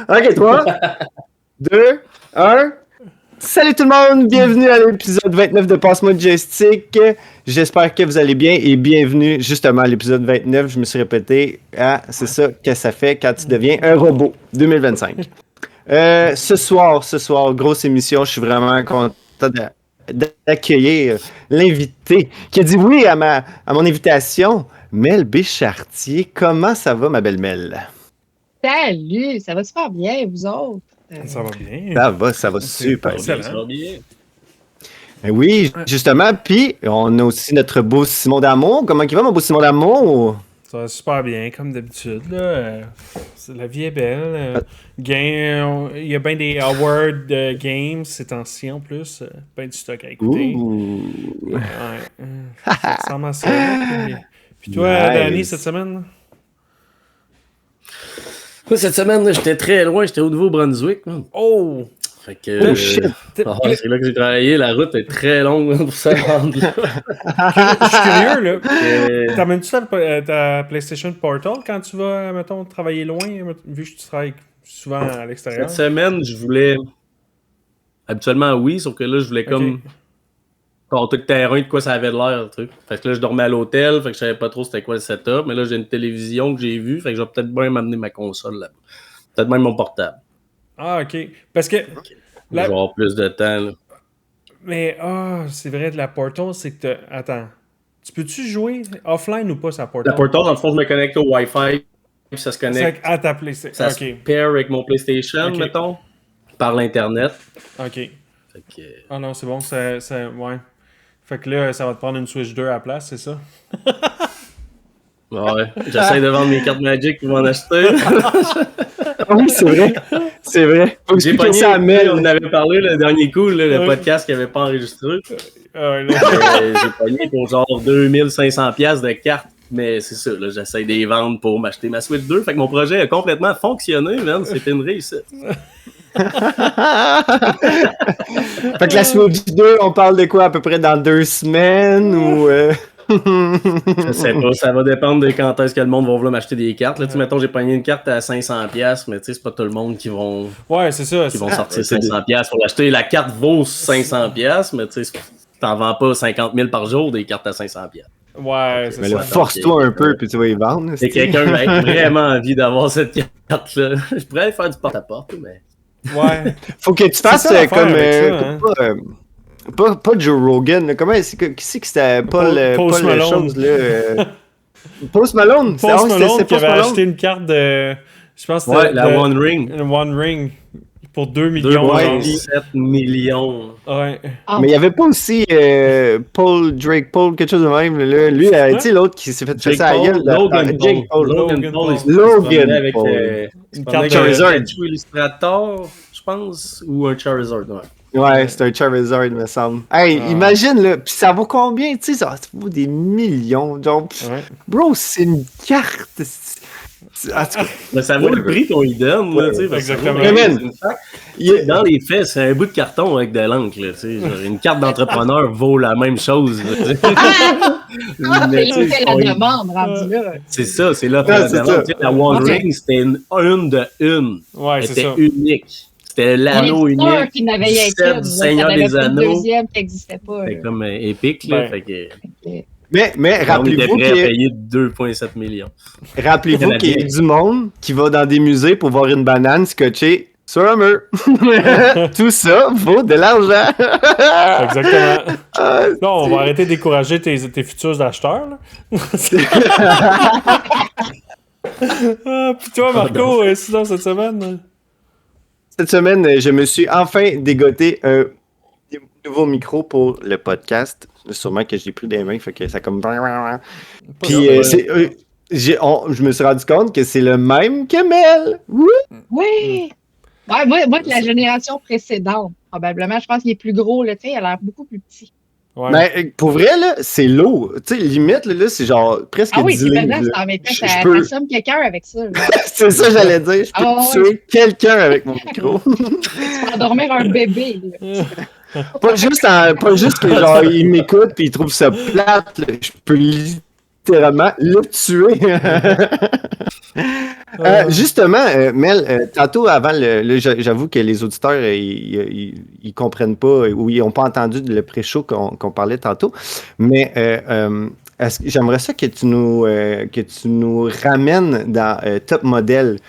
Ok, 3, 2, 1. Salut tout le monde, bienvenue à l'épisode 29 de Passe-moi de Joystick. J'espère que vous allez bien et bienvenue justement à l'épisode 29. Je me suis répété, c'est ça que ça fait quand tu deviens un robot 2025. Ce soir, grosse émission, je suis vraiment content d'accueillir l'invité qui a dit oui à mon invitation, Mel Béchartier. Comment ça va, ma belle Mel? Salut, ça va super bien, vous autres? Ça va bien. Ça va super bien. Ça va bien. Oui, justement, puis on a aussi notre beau Simon d'Amour. Comment il va, mon beau Simon d'Amour? Ça va super bien, comme d'habitude. Là. La vie est belle. Il y a bien des awards games ces temps-ci en plus. Bien du stock à écouter. Ouais. Ça ressemble à ça. Puis toi, Nice. Danny, cette semaine? Moi, cette semaine, là, j'étais très loin, j'étais au Nouveau-Brunswick. Man. Oh! Fait que, shit! c'est là que j'ai travaillé, la route est très longue pour se rendre là. Je suis curieux, là. T'amènes-tu ta PlayStation Portal quand tu vas, mettons, travailler loin, vu que tu travailles souvent à l'extérieur? Cette semaine, je voulais... Habituellement, oui, sauf que là, je voulais comme... compter le terrain, de quoi ça avait de l'air, le truc. Fait que là, je dormais à l'hôtel, fait que je savais pas trop c'était quoi le setup, mais là, j'ai une télévision que j'ai vue, fait que je vais peut-être bien m'amener ma console là-bas. Peut-être même mon portable. Ah, ok. Parce que... Je vais avoir plus de temps, là. Mais, c'est vrai, de la Portal, c'est que Attends. Tu peux-tu jouer offline ou pas, sa Portal? La Portal, dans le fond, je me connecte au Wi-Fi, puis ça se connecte. À ta PlayStation. Ça se pair avec mon PlayStation, mettons, par l'Internet. Ok. Fait que... Ah non, c'est bon, ouais. Fait que là, ça va te prendre une Switch 2 à la place, c'est ça? Ouais, j'essaie de vendre mes cartes Magic pour m'en acheter. Ah oui, c'est vrai. C'est vrai. Faut J'ai expliquer pogné ça à Mel. on avait parlé le dernier coup, là, le podcast qui n'avait pas enregistré. J'ai pogné pour genre 2500$ de cartes. Mais c'est ça, là, j'essaie de les vendre pour m'acheter ma Switch 2. Fait que mon projet a complètement fonctionné, man. C'était une réussite. Fait que la Switch 2, on parle de quoi à peu près dans 2 semaines ou... Je sais pas, ça va dépendre de quand est-ce que le monde va vouloir m'acheter des cartes. Là, mettons, j'ai pogné une carte à 500$, mais tu sais, c'est pas tout le monde qui vont, c'est ça, qui vont sortir 500$ pour l'acheter. La carte vaut 500$, mais tu sais, t'en vends pas 50 000 par jour des cartes à 500$. Ouais, c'est Mais ça. là, force-toi un peu, puis tu vas y vendre. C'est quelqu'un qui a vraiment envie d'avoir cette carte-là. Je pourrais aller faire du porte-à-porte, mais... Ouais. Faut que tu fasses ça, comme... l'affaire avec ça, pas Joe Rogan. Là. Comment qui c'est que c'était Paul Malone. Chose, là, Post Malone. Post Malone c'est qui avait acheté une carte de... Je pense que c'était la One Ring. Une One Ring pour 2 millions. 2,7 millions. Ouais. Mais il n'y avait pas aussi Drake Paul, quelque chose de même. Là. Lui, tu sais, l'autre qui s'est fait faire ça à la gueule. Logan Paul. Logan avec Paul. une carte Charizard. Illustrator, je pense, ou un Charizard, ouais. Ouais, c'est un Charizard, me semble. Hey, imagine, là, pis ça vaut combien, tu sais, ça vaut des millions, genre, bro, c'est une carte. Mais ça vaut le prix qu'on lui donne, là, tu sais. Exactement. Dans les faits, c'est un bout de carton avec de l'encre, là, tu sais. Une carte d'entrepreneur vaut la même chose. C'est là que la demande, rendu là. C'est ça, c'est là que la demande. La One Ring, c'était une de une. Ouais, elle c'est ça. était unique. C'était l'anneau unique. Qui n'avait rien du Seigneur des Anneaux. Le deuxième qui n'existait pas. C'était comme épique, là. Fait que... Mais rappelez-vous on était prêt à payer 2,7 millions. Rappelez-vous qu'il y a du monde qui va dans des musées pour voir une banane scotchée sur un mur. Tout ça vaut de l'argent. Exactement. Non, on va arrêter de décourager tes futurs acheteurs. Là. Puis toi, Marco, sinon cette semaine? Cette semaine, je me suis enfin dégoté un nouveau micro pour le podcast. Sûrement que je l'ai pris des mains, fait que ça comme... Puis je me suis rendu compte que c'est le même que Mel. Oui! Ouais, moi, de la génération précédente, probablement. Je pense qu'il est plus gros, là, tu sais, il a l'air beaucoup plus petit. Ouais. Mais pour vrai, là, c'est lourd. Tu sais, limite, là, c'est presque 10 livres. Ah oui, c'est ça t'assomme quelqu'un avec ça. C'est ça, j'allais dire. Je peux tuer quelqu'un avec mon micro. Tu peux endormir un bébé. Pas juste que genre il m'écoute puis il trouve ça plate. Là. Je peux littéralement le tuer. Justement, Mel, tantôt avant, j'avoue que les auditeurs, ils comprennent pas ou ils n'ont pas entendu le pré-show qu'on parlait tantôt, mais j'aimerais ça que tu nous ramènes dans Top Model.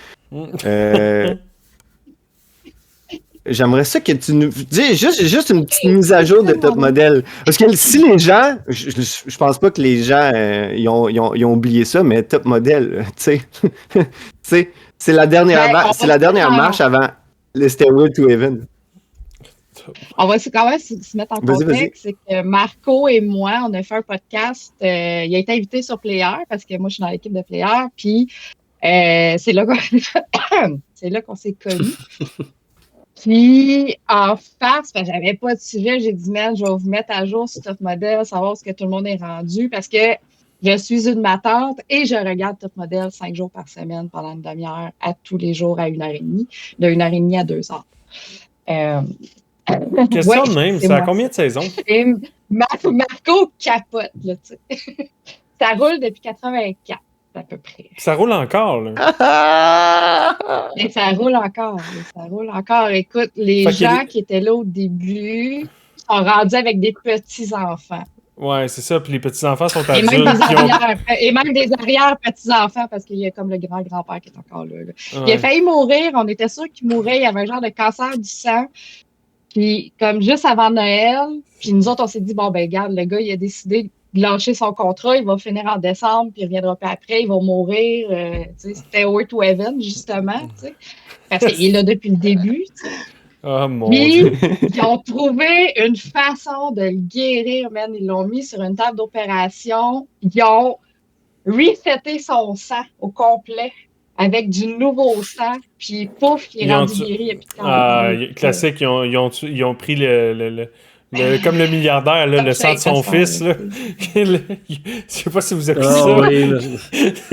J'aimerais ça que tu nous dis juste une petite mise à jour de Top Model. Parce que si les gens, je pense pas que les gens ils ont oublié ça, mais Top Model, tu sais, c'est la dernière, marche avant le Stairway to Heaven. On va quand même se mettre en contexte. C'est que Marco et moi, on a fait un podcast. Il a été invité sur Player parce que moi, je suis dans l'équipe de Player. Puis c'est là qu'on s'est connus. Puis, en face, parce que j'avais pas de sujet, j'ai dit, man, je vais vous mettre à jour sur Top Model, savoir ce que tout le monde est rendu, parce que je suis une matante et je regarde Top Model 5 jours par semaine pendant une demi-heure, à tous les jours à 1h30, de 1h30 à 2h. Question de même, ça a combien de saisons? Et Marco capote, là, tu sais. Ça roule depuis 84. À peu près. Ça roule encore, là. Et ça roule encore. Ça roule encore. Écoute, les gens qui étaient là au début sont rendus avec des petits-enfants. Ouais, c'est ça. Puis les petits-enfants sont adultes. Et même des arrière-petits-enfants, parce qu'il y a comme le grand-grand-père qui est encore là. Ouais. Il a failli mourir. On était sûr qu'il mourrait. Il y avait un genre de cancer du sang. Puis, comme juste avant Noël, puis nous autres, on s'est dit, bon, ben, regarde, le gars, il a décidé de lâcher son contrat, il va finir en décembre, puis il reviendra pas après, il va mourir. C'était Way to Heaven, justement, parce qu'il est là depuis le début. Oh mon Dieu! Dieu! Ils ont trouvé une façon de le guérir, man. Ils l'ont mis sur une table d'opération. Ils ont reseté son sang au complet avec du nouveau sang, puis pouf, il est rendu guéri. Il y a plus de temps. Classique, ils ont pris comme le milliardaire, là, le sang de son fils. Là. Je sais pas si vous avez vu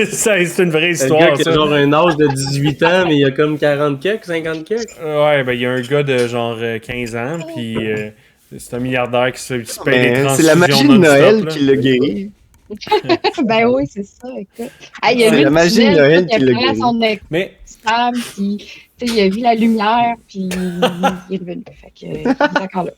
ça. Oui, c'est une vraie histoire. Un gars qui a genre un âge de 18 ans, mais il a comme 40 quelques, 50 quelques. Ouais, ben il y a un gars de genre 15 ans, puis c'est un milliardaire qui se paye des transfusions. C'est la magie de Noël qui l'a guéri. Ben oui, c'est ça. Écoute. Il y a c'est la magie de Noël qui l'a guéri. Mais il a vu la lumière, puis il est revenu. Fait que, il est encore là.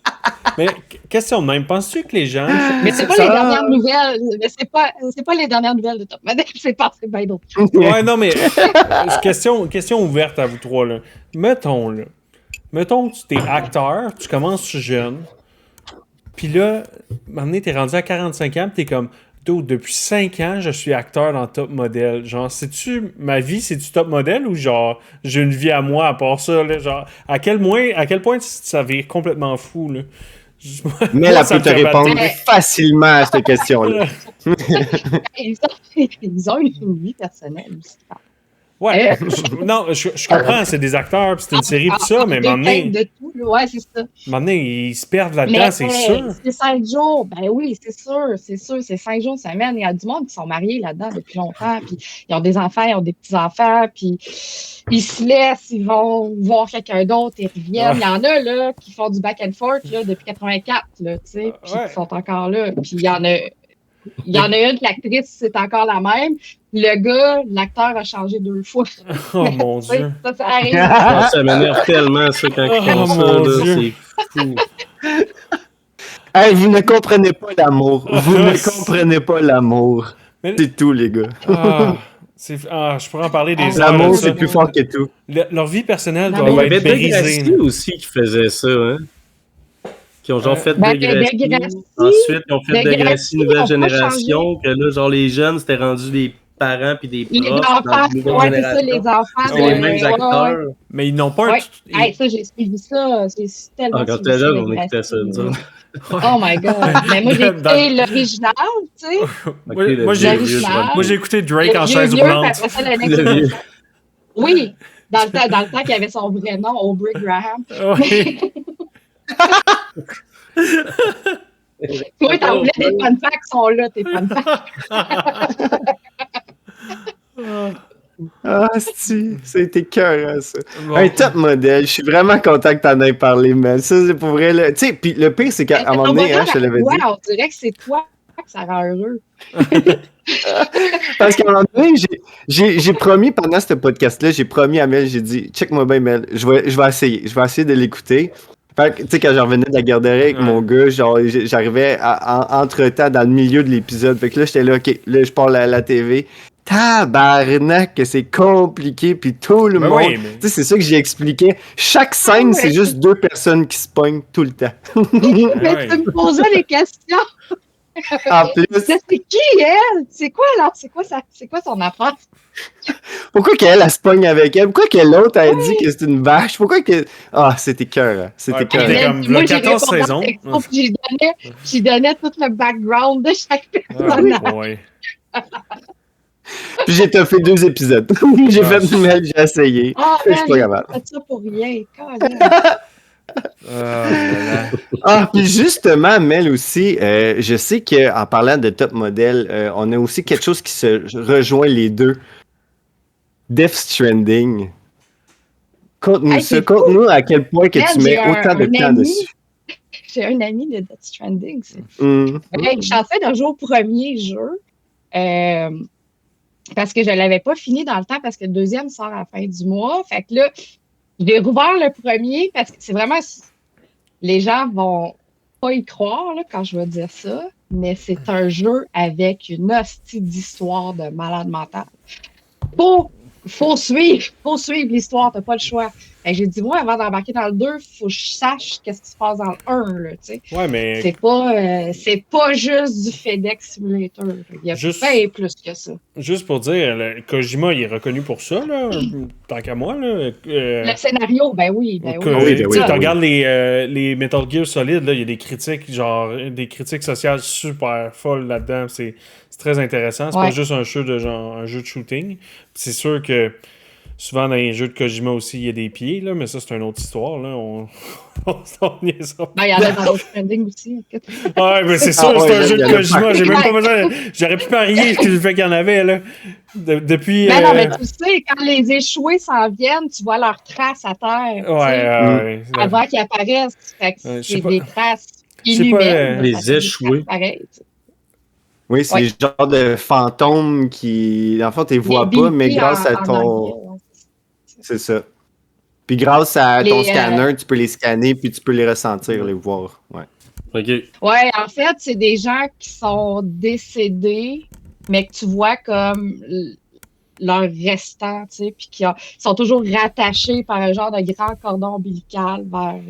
Mais question de même, penses-tu que les gens... Mais c'est pas les dernières nouvelles. Mais c'est pas les dernières nouvelles de Top Model, c'est passé bien d'autres. Ouais, non, mais question ouverte à vous trois, là. Mettons que tu es acteur, tu commences jeune, puis là, maintenant, t'es rendu à 45 ans, puis t'es comme... Depuis 5 ans, je suis acteur dans Top Model. Genre, c'est-tu ma vie, c'est-tu Top Model ou genre, j'ai une vie à moi à part ça, là? Genre, à quel point ça vire complètement fou, là? Mais elle peut te répondre facilement à cette question-là. Ils ont une vie personnelle aussi. Ouais, je comprends, c'est des acteurs, puis c'est une série, tout ça, mais ouais, c'est ça. Maintenant, ils se perdent là-dedans, c'est sûr. C'est 5 jours, ben oui, c'est sûr, c'est 5 jours, semaine. Il y a du monde qui sont mariés là-dedans depuis longtemps, puis ils ont des enfants, ils ont des petits-enfants, puis ils se laissent, ils vont voir quelqu'un d'autre, ils reviennent. Il y en a, là, qui font du back and forth, là, depuis 84, là, tu sais, puis qui sont encore là. Puis il y en a une, l'actrice, c'est encore la même. Le gars, l'acteur a changé 2 fois. Oh mon Dieu. Ça arrive. Ça m'énerve tellement, ça, quand ils font ça, là, c'est fou. Hey, vous ne comprenez pas l'amour. Vous ne comprenez pas l'amour. C'est tout, les gars. Je pourrais en parler des heures. L'amour, c'est plus fort que tout. Leur vie personnelle doit être brisée. Il y avait aussi qui faisait ça, hein? Qui ont genre fait Degrassi. Ensuite, ils ont fait Degrassi Nouvelle Génération. Que là, genre, les jeunes, c'était rendu des parents puis des profs. Les enfants, c'est ça, les enfants. C'est les mêmes acteurs. Mais ils n'ont pas un... Ça, j'ai suivi ça. J'ai tellement quand t'étais jeune, on écoutait ça. Oh my God. Mais moi, j'ai écouté l'original, tu sais. Moi, j'ai écouté Drake en chaise roulante. Oui, dans le temps qu'il avait son vrai nom, Aubrey Graham. Toi, t'en voulais des fun facts, sont là, tes fun facts. C'était cœur, ça. Bon. Un Top Model, je suis vraiment content que t'en aies parlé, mais ça, c'est pour vrai. Tu sais, puis le pire, c'est qu'à un moment donné, je te l'avais dit. On dirait que c'est toi que ça rend heureux. Parce qu'à un moment donné, j'ai promis pendant ce podcast-là, j'ai promis à Mel, j'ai dit, check-moi bien, Mel, je vais essayer de l'écouter. Fait que, tu sais, quand j'en revenais de la garderie avec mon gars, genre, j'arrivais entre-temps dans le milieu de l'épisode. Fait que là, j'étais là, ok, là, je parle à la TV. Tabarnak, que c'est compliqué, puis tout le Ben monde. oui, mais- Tu sais, c'est ça que j'ai expliqué. Chaque scène, ouais. c'est juste 2 personnes qui se pognent tout le temps. Mais ouais. tu me posais les questions. En plus, C'est qui elle? C'est quoi alors? C'est quoi son affaire? pourquoi qu'elle se pogne avec elle? Pourquoi que l'autre a dit que c'est une vache? Pourquoi que. Ah, c'était cœur. C'était Ouais, cœur. T'es comme, Puis moi, là, j'ai 14 répondu en saisons. texto, puis j'y donnais tout le background de chaque personnage. Ah, ouais. Puis j'ai fait 2 épisodes. J'ai fait une mail, j'ai essayé. Ah, Je suis pas j'ai capable. fait ça pour rien. Colin. Ah, là, là. Ah, puis justement, Mel aussi, je sais qu'en parlant de top modèle, on a aussi quelque chose qui se rejoint les deux. Death Stranding. Conte-nous Hey, ça. c'est Conte-nous à quel point que Man, tu mets j'ai autant de un temps ami. dessus. J'ai un ami de Death Stranding. Hum. Je suis en train de jouer au premier jeu. Parce que je ne l'avais pas fini dans le temps parce que le deuxième sort à la fin du mois. Fait que là, j'ai rouvert le premier parce que c'est vraiment. Les gens vont pas y croire là, quand je vais dire ça, mais c'est un jeu avec une hostie d'histoire de malade mental. Faut suivre l'histoire, t'as pas le choix. Fait que j'ai dit, moi, avant d'embarquer dans le 2, faut que je sache qu'est-ce qui se passe dans le 1, là, tu sais. Ouais, mais C'est pas juste du FedEx Simulator. Il y a Juste- bien plus que ça. juste pour dire, Kojima, il est reconnu pour ça, là, tant qu'à moi. Là, Le scénario, ben oui. oui, ben tu oui, sais, ben tu oui. regardes les Metal Gear Solid, là, il y a des critiques, genre, des critiques sociales super folles là-dedans. C'est très intéressant. C'est Ouais. pas juste un jeu un jeu de shooting. C'est sûr que souvent dans les jeux de Kojima aussi, il y a des pieds, là, mais ça, c'est une autre histoire. Là. On niaisera. Ben, il y en a dans d'autres trending aussi. Ouais, mais c'est sûr, Ah c'est ouais, un jeu il y de en a Kojima. J'ai même pas Ouais. besoin. J'aurais pu parier que le fait qu'il y en avait, là. Depuis. Ben non, mais tu sais, quand les échoués s'en viennent, tu vois leurs traces à terre. tu sais, Ouais. avant qu'ils apparaissent. Fait que Ouais, je sais c'est pas. des traces Je sais pas, inhumaines. les ça fait des échoués. traces pareilles, tu sais. Oui, c'est Ouais. le genre de fantômes qui. En fait, tu les vois Les pas, mais BP grâce à en ton. anglais, ouais. C'est ça. Puis grâce à ton Les, scanner, tu peux les scanner, puis tu peux les ressentir, les voir. Ouais. OK. Ouais, en fait, c'est des gens qui sont décédés, mais que tu vois comme leur restant, tu sais, puis qui sont toujours rattachés par un genre de grand cordon ombilical vers.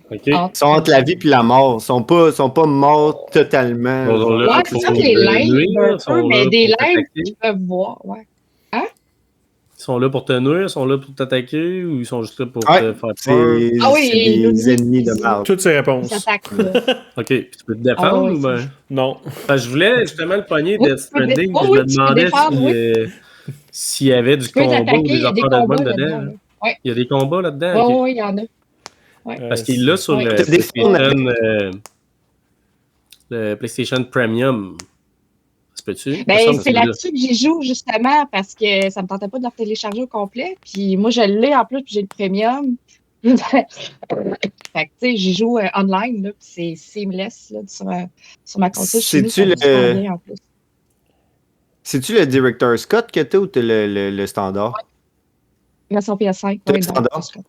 OK. Ils sont entre la vie et la mort. Ils sont pas morts totalement. Ils sont là Ouais, pour c'est ça, les limbes, nuire, un ils sont peu, là mais des pour limbes t'attaquer. qu'ils peuvent voir, ouais. Ils sont là pour te nuire, ils sont là pour t'attaquer ou ils sont juste là pour Ouais, te faire peur? c'est Ah oui, c'est il nous des dit- ennemis de il dit- marde. Toutes ces Ils réponses. s'attaquent là. OK. Puis tu peux te défendre Ah ouais, ou ben? Non. Parce que je voulais justement le pogner Oui, Death tu peux Stranding, oui, puis je oui, me tu peux demandais défendre, si, oui. s'il y avait du Tu peux combat ou t'attaquer, des il y a des affaires de combats bonne là-dedans. dedans. Là. Ouais, Il y a des combats là-dedans? ouais, OK. ouais, il y en a. Parce qu'il l'a sur Ouais. le Te défendre le PlayStation Premium. Ça se peut-tu? Il me Ben, semble que c'est là. là-dessus que j'y joue justement parce que ça me tentait pas de le télécharger au complet. Puis moi, je l'ai en plus, puis j'ai le premium. Fait que, tu sais, j'y joue online, là, puis c'est seamless là, sur ma console. Chez nous, C'est-tu ça va super bien en plus. C'est-tu le Director Scott que t'as ou t'as le standard? Version PS5. T'as ouais, le non, standard? parce que-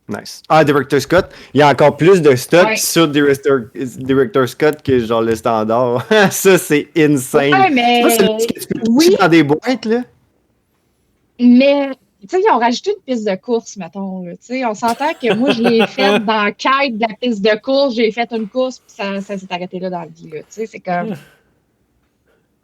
Nice. Ah, Director Scott, il y a encore plus de stock Ouais. sur Director Scott que genre le standard. Ça, c'est insane. Ouais, mais Ça, c'est ce que tu peux oui. toucher dans des boîtes, là. Mais, tu sais, ils ont rajouté une piste de course, mettons. Là, tu sais, on s'entend que moi, je l'ai faite dans la quête de la piste de course. J'ai fait une course, puis ça s'est arrêté là dans la vie. Là, tu sais, c'est comme...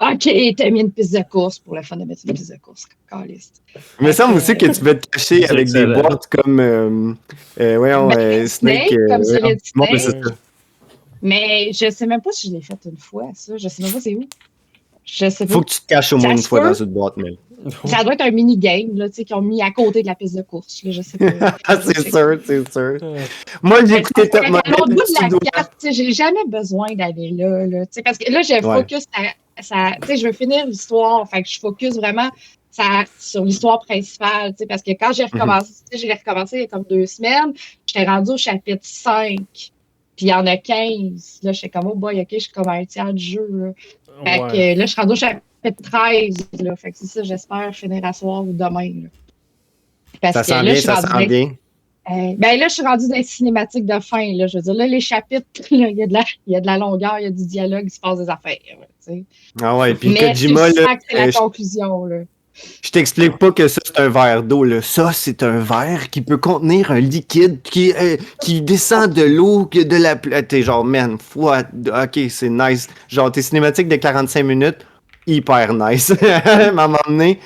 OK, t'as mis une piste de course pour le fun de mettre une piste de course. Caliste. Il me semble aussi que tu peux te cacher C'est avec des excellent. boîtes comme voyons, Ben, Snake. Snake, comme Solid ouais, Snake. c'est ça. Mais je sais même pas si je l'ai fait une fois, ça. Je sais même pas c'est où. Je sais pas. Faut que tu te caches au moins Ça une se fois peut. dans une boîte, mais. Ça doit être un mini-game, là, tu sais, qu'ils ont mis à côté de la piste de course. Là, je sais pas. C'est sûr, c'est sûr. Moi, j'ai écouté Top À l'autre bout Model. de la carte, tu sais, j'ai jamais besoin d'aller là, tu sais, parce que là, je focus tu sais, je veux finir l'histoire, fait que je focus vraiment sur l'histoire principale, tu sais, parce que quand j'ai recommencé, tu sais, j'ai recommencé il y a comme 2 semaines, j'étais rendue au chapitre 5, Puis il y en a 15. Là, je suis comme, oh boy, OK, je suis comme un tiers du jeu. Là. Fait Ouais. que là, je suis rendu au chapitre 13. Là. Fait que c'est ça, j'espère finir à soir ou demain. Là. Parce Ça que sent là, bien, je suis ça rendue sent bien. ben là, je suis rendue dans les cinématiques de fin. Là. Je veux dire, là, les chapitres, là, il y a de la longueur, il y a du dialogue, il se passe des affaires. Là, tu sais. Ah ouais, puis Mais Kojima, tu là, sens que c'est la je conclusion. Là. je t'explique pas que ça, c'est un verre d'eau, là. Ça, c'est un verre qui peut contenir un liquide qui descend de l'eau, de la... T'es genre, man, ok, c'est nice. Genre, tes cinématiques de 45 minutes, hyper nice. À un moment donné,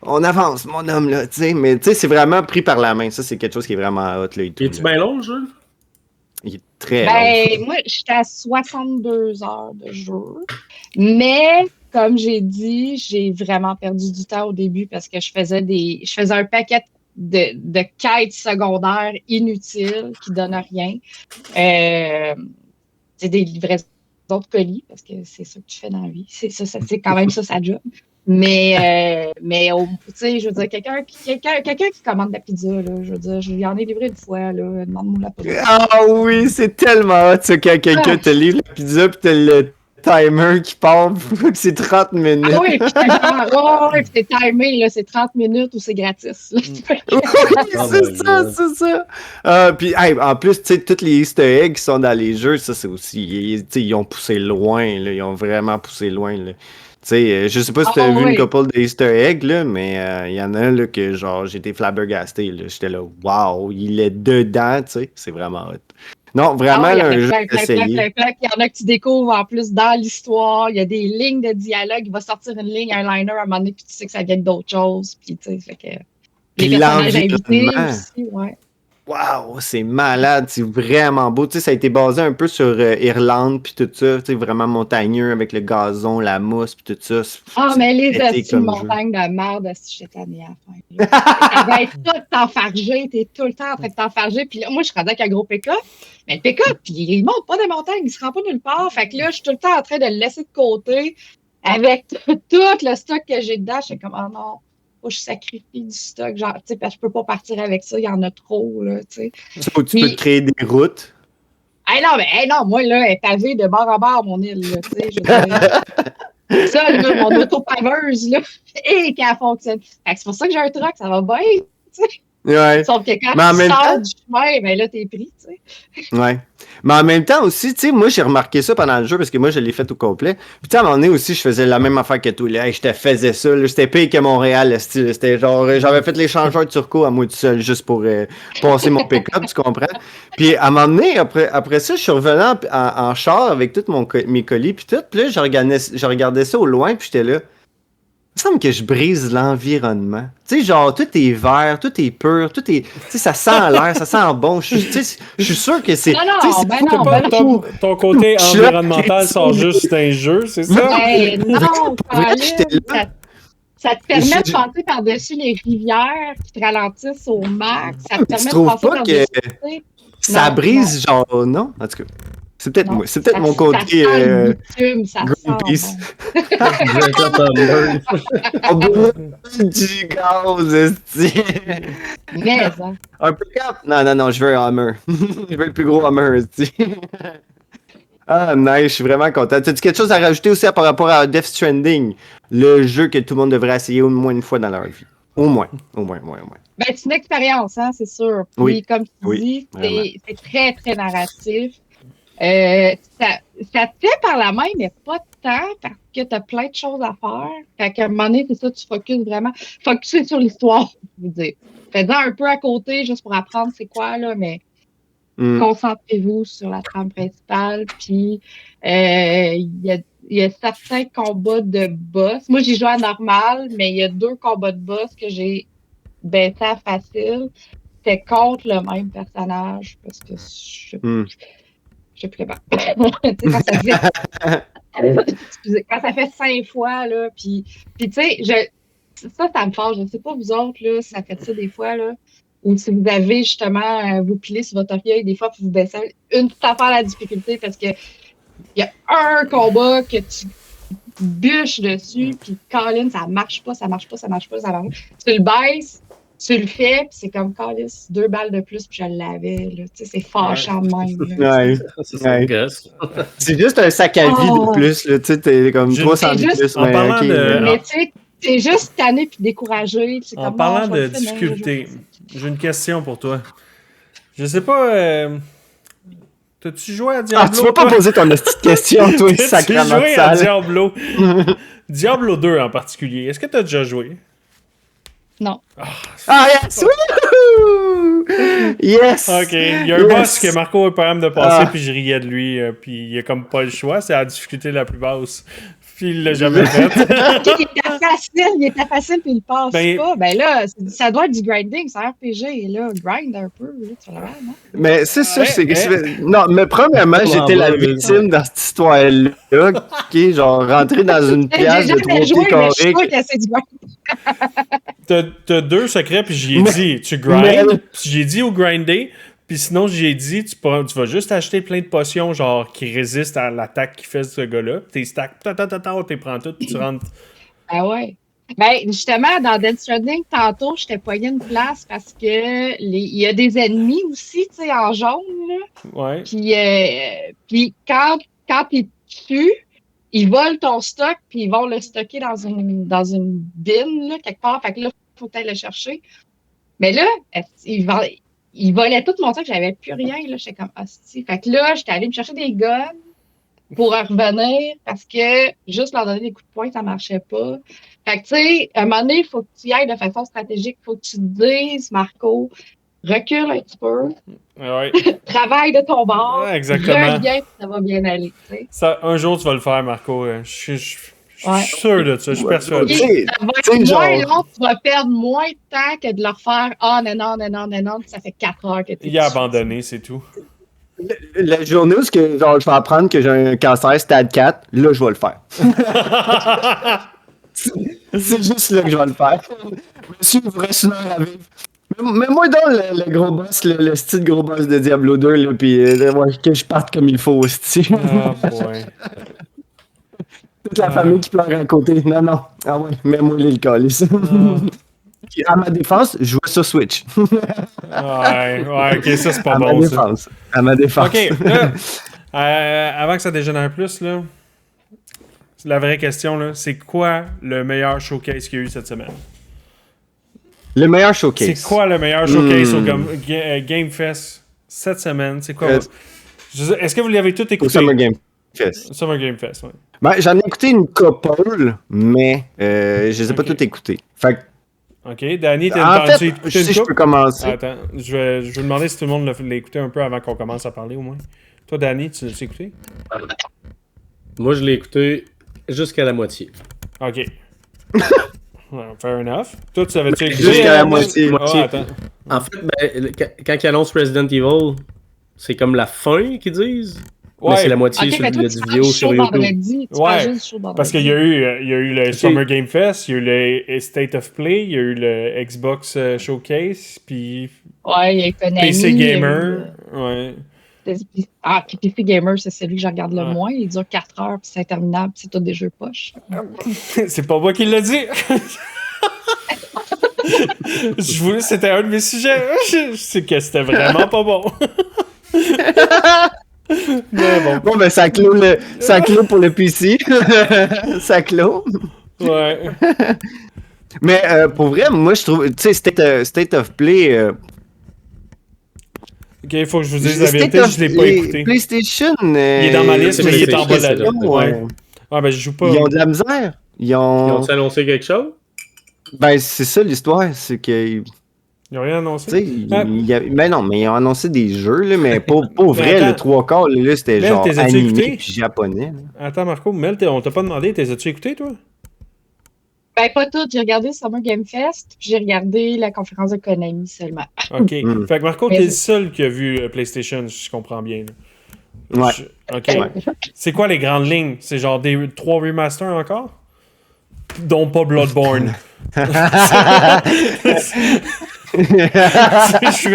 on avance, mon homme, là, tu sais. Mais, tu sais, c'est vraiment pris par la main. Ça, c'est quelque chose qui est vraiment hot, là, et tout. Es-tu Là. bien long, le jeu? Il est très long. Ben, moi, j'étais à 62 heures de jeu. Mais, comme j'ai dit, j'ai vraiment perdu du temps au début parce que je faisais un paquet de quêtes secondaires inutiles qui donnent rien. C'est des livraisons de colis parce que c'est ça que tu fais dans la vie. C'est quand même ça, sa job. Mais tu sais, je veux dire, quelqu'un qui commande de la pizza, là, je veux dire, je lui en ai livré une fois, là, demande-moi la pizza. Ah oui, c'est tellement hot, ça, quand quelqu'un te livre la pizza pis t'as le timer qui part, c'est 30 minutes. Ah oui, puis puis c'est timé, là, c'est 30 minutes ou c'est gratis. Là. Oui, Oh c'est my ça, God. c'est ça. Puis, hey, en plus, tu sais, tous les Easter eggs qui sont dans les jeux, ça, c'est aussi. Tu sais, ils ont poussé loin, là. Ils ont vraiment poussé loin, là. Tu sais, je sais pas si t'as vu une couple de Easter eggs, là, mais il y en a un, là, que, genre, j'étais flabbergasté, là. J'étais là, wow, il est dedans, tu sais. C'est vraiment hot. Non, vraiment, Ah, il y là, en un a jeu plein. essayé. Il y en a que tu découvres en plus dans l'histoire. Il y a des lignes de dialogue. Il va sortir une ligne, un liner à un moment donné, puis tu sais que ça vient d'autres choses. Puis, tu sais, fait que. Puis Les personnages invités l'environnement. aussi, ouais. Waouh, c'est malade, c'est vraiment beau. Tu sais, ça a été basé un peu sur Irlande, puis tout ça, tu sais, vraiment montagneux avec le gazon, la mousse, puis tout ça. Ah, C'est mais les pété astuces de comme jeu. montagne de merde, si j'étais tannée à la fin. Là. Ça va être tout t'enfarger, t'es tout le temps en train de t'enfarger. Puis là, moi, je suis rendue avec un gros pick-up. Mais le pick-up, il monte pas des montagnes, il se rend pas nulle part. Fait que là, je suis tout le temps en train de le laisser de côté avec tout le stock que j'ai dedans. Je suis comme, oh non, faut que je sacrifie du stock. Genre, tu sais, parce que je peux pas partir avec ça, il y en a trop, là, tu sais. Ou tu peux te créer des routes. Non, moi, là, elle est pavée de bord à bord, mon île, là, tu sais, je veux dire. Ça, là, mon auto-paveuse, là, et qu'elle fonctionne. Fait que c'est pour ça que j'ai un truck, ça va bien, tu sais. Ouais. Sauf que quand Mais en tu même sors temps- du chemin, ben là, t'es pris, tu sais. Ouais. Mais en même temps aussi, tu sais, moi j'ai remarqué ça pendant le jeu parce que moi je l'ai fait au complet. Puis tu sais, à un moment donné aussi, je faisais la même affaire que toi. Là. Hey, je te faisais ça. Là. C'était pire que Montréal, le style. C'était genre, j'avais fait les changeurs de turco à moi tout seul juste pour passer mon pick-up, tu comprends? Puis à un moment donné, après ça, je suis revenu en char avec tous mes colis puis tout. Puis là, je regardais ça au loin puis j'étais là. Il me semble que je brise l'environnement. Tu sais, genre, tout est vert, tout est pur, tout est. Tu sais, ça sent l'air, ça sent bon. Je suis sûr que c'est. Non, tu sais, non, c'est ben fou. T'as non, pas ben ton côté Je suis là, environnemental sort juste un jeu, c'est ça? Ben non, Pour vrai, j'étais Colin, là. ça te permet de Je- passer par-dessus les rivières qui te ralentissent au max. Ça te Tu permet de trouves passer pas par-dessus. que tu sais. ça Non, brise, genre, non? En tout cas, c'est peut-être non. moi. C'est peut-être Ça- mon Ça côté sent le bitume, ça sent Greenpeace. bon. Greta Thunberg. On brûle du gaz, esti. Mais, hein. Un pick-up? Non, je veux un Hummer. Je veux le plus gros Hummer, esti. Ah, nice, je suis vraiment content. As-tu quelque chose à rajouter aussi par rapport à Death Stranding? Le jeu que tout le monde devrait essayer au moins une fois dans leur vie. Au moins. Ben, c'est une expérience, hein, c'est sûr. Puis, Oui, comme tu oui, dis, vraiment. c'est très, très narratif. Ça te fait par la main, mais pas tant, parce que tu as plein de choses à faire. Fait qu'à un moment donné, c'est ça, tu focuses vraiment. Focuser sur l'histoire, je veux dire. Fais-en un peu à côté, juste pour apprendre c'est quoi, là, mais concentrez-vous sur la trame principale. Puis, il y a certains combats de boss. Moi, j'ai joué à normal, mais il y a 2 combats de boss que j'ai baissé à facile. C'était contre le même personnage, parce que je prépare. Tu sais, quand ça fait... Excusez, quand ça fait 5 fois, là, puis tu sais, ça me fâche. Je ne sais pas vous autres, là, si ça fait ça des fois, là, ou si vous avez justement, vous pilez sur votre orgueil des fois, puis vous baissez une petite affaire à la difficulté, parce que il y a un combat que tu bûches dessus, puis Colin, ça marche pas. Tu le baisses, tu le fais, puis c'est comme, calice, 2 balles de plus, puis je l'avais, là. Tu sais, c'est fâchant de même, là. Ouais. Ça me gosse. C'est juste un sac à vie de plus, là. Tu sais, t'es comme 300 C'est de juste- plus, en mais parlant ok. de- Mais tu sais, t'es juste tanné puis découragé. C'est En comme, parlant non, je vais de le finir, difficulté, je vais le j'ai une question pour toi. Je sais pas, t'as-tu joué à Diablo? Ah, tu vas pas toi? poser ton petite question, toi, T'as-tu sacrément de joué à sale. Diablo? Diablo 2 en particulier. Est-ce que t'as déjà joué? Non. Ah, yes! Wouhou! Yes! Ok, il y a un Yes! boss que Marco a pas même de passer, Ah. puis je riais de lui, puis il a comme pas le choix, c'est la difficulté la plus basse. Puis il l'a jamais fait. Ok, il était facile, puis il passe Ben- pas. Ben là, ça doit être du grinding, c'est un RPG, là. Grind un peu, là, tu vas le voir, non? Mais c'est ça, Ouais, c'est que ouais. non, mais premièrement, j'étais la là. victime dans cette histoire-là, qui est genre rentré dans une pièce J'ai de 3 jamais joué, pieds mais je suis carrés. sûre que c'est du grind. T'as 2 secrets, puis j'y ai Mais- dit, tu mais- grind, puis j'ai dit au grinder, puis sinon j'ai dit, tu vas juste acheter plein de potions, genre, qui résistent à l'attaque qu'il fait ce gars-là, t'es stack, t'es prends tout, puis tu rentres. Ah ouais. Ben, justement, dans Death Stranding, tantôt, je t'ai poigné une place parce que il y a des ennemis aussi, tu sais, en jaune, là. Ouais. Puis quand ils te tuent, ils volent ton stock, puis ils vont le stocker dans une bin, là, quelque part. Fait que là, il faut aller le chercher. Mais là, ils volaient tout mon stock, j'avais plus rien, là. J'étais comme, hostie. Fait que là, j'étais allée me chercher des guns pour revenir parce que juste leur donner des coups de poing, ça marchait pas. Fait que, tu sais, à un moment donné, il faut que tu y ailles de façon stratégique. Il faut que tu te dises, Marco, recule un petit peu, Ouais. travaille de ton bord, Ouais, exactement. reviens, puis ça va bien aller, tu sais. Ça, un jour, tu vas le faire, Marco. Je suis Ouais. sûr de ça, je suis persuadé. Tu sais, Ça va tu sais, être moins genre- long, tu vas perdre moins de temps que de leur faire « Ah, non, puis ça fait 4 heures que tu es Il a abandonné, c'est tout. La journée où genre, je vais apprendre que j'ai un cancer stade 4, là, je vais le faire. C'est juste là que je vais le faire. Monsieur, il vous reste une heure à vivre. Mais moi, dans le gros boss, le style gros boss de Diablo 2, là, pis que je parte comme il faut aussi. Ah, boy. Toute la famille qui pleure à côté. Non. Ah ouais, mets-moi le calice. Puis à ma défense, je joue sur Switch. Ouais, ok, ça c'est pas à ma bon ça. défense. À ma défense. Ok, là, avant que ça dégénère plus, là, la vraie question, là, c'est quoi le meilleur showcase qu'il y a eu cette semaine? Le meilleur showcase. C'est quoi le meilleur showcase au Game Fest cette semaine? C'est quoi? Est-ce que vous l'avez tout Au écouté? Summer Game Fest. Summer Game Fest, oui. Ben, j'en ai écouté une couple, mais je les ai pas Ok. toutes écoutées. Fait que, Ok, Danny, en t'as fait, écouté si une je couple? peux commencer. Attends, je vais demander si tout le monde l'a écouté un peu avant qu'on commence à parler au moins. Toi, Danny, tu l'as écouté? Moi, je l'ai écouté jusqu'à la moitié. Ok. Ouais, fair enough. Toi, tu savais-tu écouter? Jusqu'à la moitié. Ah, attends. En fait, quand ils annoncent Resident Evil, c'est comme la fin qu'ils disent. Mais Ouais, c'est la moitié Ok, sur mais toi, le tu vidéo parles sur chaud YouTube. vendredi. Tu Ouais, parles juste chaud vendredi. parce qu'il y a eu le Summer Game Fest, il y a eu le State of Play, il y a eu le Xbox Showcase, puis Ouais, il y a Konami. PC il y a eu, Gamer. Ouais. Ah, puis PC Gamer, c'est celui que je regarde le Ouais. moins. Il dure 4 heures, puis c'est interminable, puis c'est tout des jeux poches. C'est pas moi qui l'ai dit. C'était un de mes sujets. Je sais que c'était vraiment pas bon. Mais bon. Bon, ben, ça clôt pour le PC. Ça clôt. Ouais. Mais pour vrai, moi, je trouve, tu sais, State of Play. Ok, il faut que je vous dise la vérité, je l'ai pas écouté. PlayStation. Il est dans ma liste, mais il est en bas de la c'est liste. là. Ouais. Ah, ben, je joue pas. Ils ont de la misère. Ils ont annoncé quelque chose? Ben, c'est ça l'histoire, c'est que. Ils ont rien annoncé. Tu sais, ben non, mais ils ont annoncé des jeux, là, mais pas vrai, attends. le 3/4, là, c'était Mel, genre t'es-tu animé écouté? puis japonais. Là. Attends, Marco, Mel, on t'a pas demandé, t'es as-tu écouté, toi? Ben, pas tout. J'ai regardé Summer Game Fest, puis j'ai regardé la conférence de Konami seulement. Ok. Mm. Fait que Marco, Mais- t'es le seul qui a vu PlayStation, si je comprends bien. Là. Ouais. Ok. Ouais. C'est quoi les grandes lignes? C'est genre des 3 remasters encore? Dont pas Bloodborne. Je suis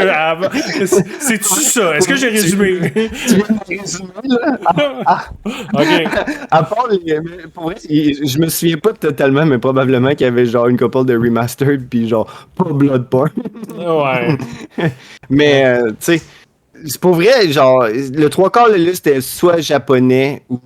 c'est-tu ça? Est-ce que j'ai résumé? Tu viens de résumer, là? Ok. À part les. Mais pour vrai, je me souviens pas totalement, mais probablement qu'il y avait genre une couple de remastered, puis genre pas Bloodborne. Ouais. Mais, tu sais, c'est pour vrai, genre, le 3/4 de la liste était soit japonais ou.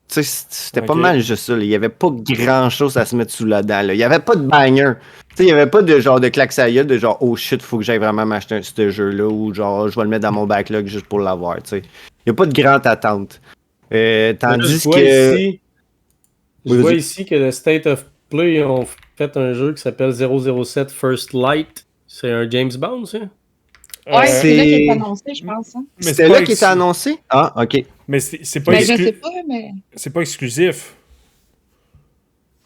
Tu sais, c'était pas Ok. mal juste ça. Là. Il y avait pas grand chose à se mettre sous la dent. Là. Il y avait pas de banger. Tu sais, il y avait pas de genre de claque à gueule, de genre, oh shit, faut que j'aille vraiment m'acheter ce jeu-là, ou genre, je vais le mettre dans mon backlog juste pour l'avoir. Tu sais. Il y a pas de grande attente. Tandis Je vois que. ici, je Oui, vois vas-y. ici que le State of Play ils ont fait un jeu qui s'appelle 007 First Light. C'est un James Bond, ça? Ouais, c'est- c'est là qui est annoncé, je pense. Hein. Mais C'était c'est là pas qui était annoncé? Ah, ok. Mais c'est pas, Ben, je sais exclu... pas, mais. c'est pas exclusif.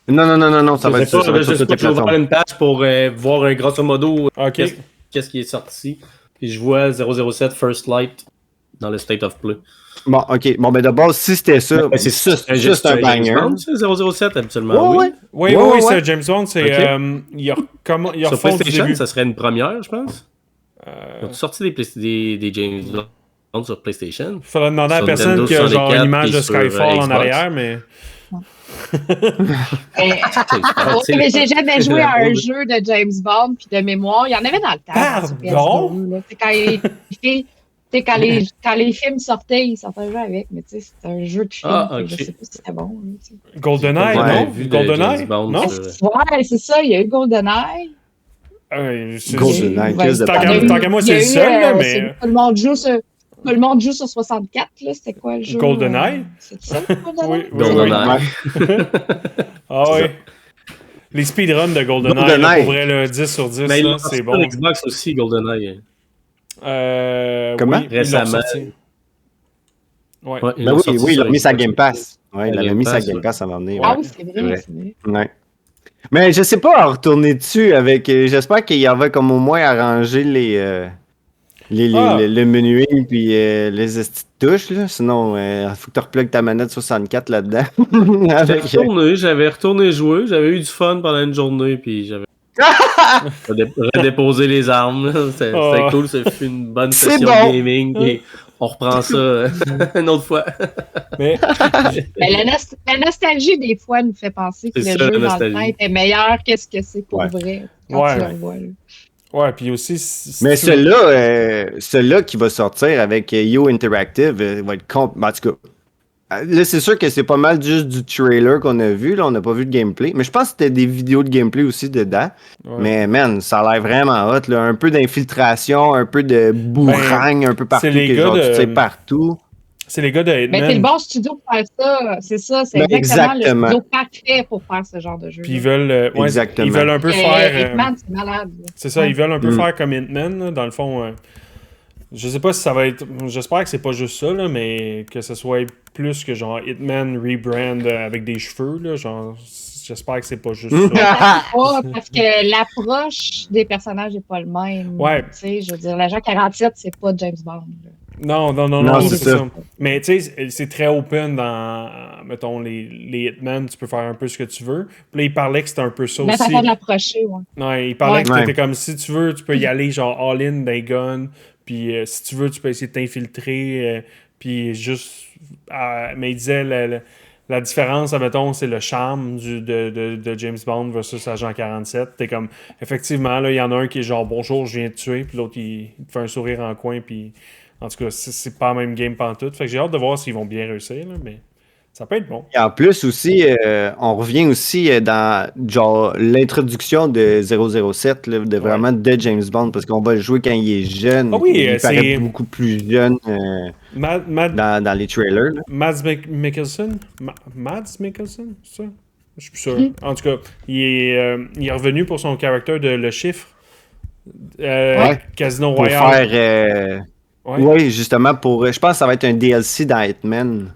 Non, ça va Je être sais ça. pas, Ça va être je sur sais toutes pas, les je vais ouvrir plateformes. une page pour voir un grosso modo Ok. qu'est-ce qui est sorti. Puis je vois 007 First Light dans le State of Play. Bon, ok. Bon, ben d'abord, si c'était ça, Ben, c'est un James banger. Bond, ça, 007 habituellement, Ouais, oui. ouais. Oui, ouais. c'est James Bond, c'est. Ok. Il Sur refont du PlayStation, début. ça serait une première, je pense. Euh, Ils ont sorti des James Bond sur PlayStation. Faudrait demander à Sur personne Nintendo qui a genre une 64 image de puis sur, Skyfall en Xbox. arrière, mais. Mais, Ouais, mais j'ai jamais joué à un drôle. jeu de James Bond puis de mémoire. Il y en avait dans le temps. sur Pardon? PS2, là. C'est quand les films sortaient, ils sortaient un jeu avec, mais tu sais, c'était un jeu de film. Ah, fait que ok. Je sais pas si c'était bon. Là, tu sais. GoldenEye, Ouais, non? vu de GoldenEye? James Bond Non? sur- Ouais, c'est ça, il y a eu GoldenEye. GoldenEye, Ouais, qu'est-ce de Tant pareil. qu'à moi, il y a c'est le eu, seul, là, c'est- mais. Tout le monde joue sur 64, là. C'était quoi le jeu? GoldenEye? C'est ça, GoldenEye? Oui, GoldenEye. Ah oui. Les speedruns de GoldenEye, là, GoldenEye. pour vrai, là, 10 sur 10, Mais ils là, l'ont sorti c'est sur bon. Xbox aussi, GoldenEye. Comment? Oui, ils l'ont Récemment. sorti. Ouais. Ouais, ils Ben l'ont oui, sorti il sur l'a mis sa Xbox. Game Pass. Ouais, il La l'avait Game mis sa Pass, Game ouais. Pass à un moment donné. Ah Ouais. oui, c'est C'est vrai, vrai. c'est vrai. Ouais. Mais je sais pas en retourner dessus avec. J'espère qu'il y avait comme au moins arrangé le menuing puis les petites touches. Là. Sinon, il faut que tu replugues ta manette 64 là-dedans. Avec, J'avais retourné jouer, j'avais eu du fun pendant une journée, puis j'avais redéposé les armes. Là. C'était Oh. cool, ça fut une bonne C'est session bon. gaming, et on reprend ça une autre fois. Mais Mais la nostalgie, des fois, nous fait penser que C'est le ça, jeu la dans le nostalgie. temps était meilleur qu'est-ce que c'est pour Ouais. vrai quand Ouais, tu le ouais. revois. Là. ouais, puis aussi. Mais celui-là qui va sortir avec Yo Interactive va être en tout cas. Là, c'est sûr que c'est pas mal juste du trailer qu'on a vu. Là, on n'a pas vu de gameplay. Mais je pense que c'était des vidéos de gameplay aussi dedans. Ouais. Mais man, ça a l'air vraiment hot. Là. Un peu d'infiltration, un peu de bourragne, un peu partout. c'est les que gars genre, de- tu sais partout. C'est les gars de Mais c'est le Hitman. bon studio pour faire ça. C'est ça, c'est Ben, exactement le exactement. studio parfait pour faire ce genre de jeu. Puis ils veulent, Exactement. ils veulent un peu faire. Hitman, c'est malade. là. C'est ça, Ouais. ils veulent un peu Mm. faire comme Hitman, là, dans le fond. Je sais pas si ça va être. J'espère que c'est pas juste ça, là, mais que ce soit plus que genre Hitman rebrand avec des cheveux, là. Genre, j'espère que c'est pas juste ça. Pas parce que l'approche des personnages n'est pas le même. Ouais. Tu sais, je veux dire, l'agent 47, c'est pas James Bond. là. Non, Non, c'est c'est ça. ça. Mais tu sais, c'est très open dans, mettons, les Hitman, tu peux faire un peu ce que tu veux. Puis là, il parlait que c'était un peu ça Mais ça aussi. fait de l'approcher, ouais. Non, il parlait Ouais. que Ouais. c'était comme si tu veux, tu peux y aller genre all-in d'un gun. Puis si tu veux, tu peux essayer de t'infiltrer. Puis juste. Mais il disait la différence, admettons, c'est le charme de James Bond versus Agent 47. T'es comme, effectivement, là, il y en a un qui est genre bonjour, je viens te tuer. Puis l'autre, il te fait un sourire en coin. Puis en tout cas, c'est pas la même game pantoute. Fait que j'ai hâte de voir s'ils vont bien réussir. Là, mais ça peut être bon. Et en plus aussi, on revient aussi dans genre l'introduction de 007, là, de vraiment de James Bond, parce qu'on va le jouer quand il est jeune. Ah oui, il c'est- paraît beaucoup plus jeune dans les trailers. Là. Mads Mikkelsen? Mads Mikkelsen, c'est ça? Je suis plus sûr. En tout cas, il est revenu pour son caractère de Le Chiffre. Ouais. Casino Pour Royale. faire. Ouais. Oui, justement, je pense que ça va être un DLC dans Hitman.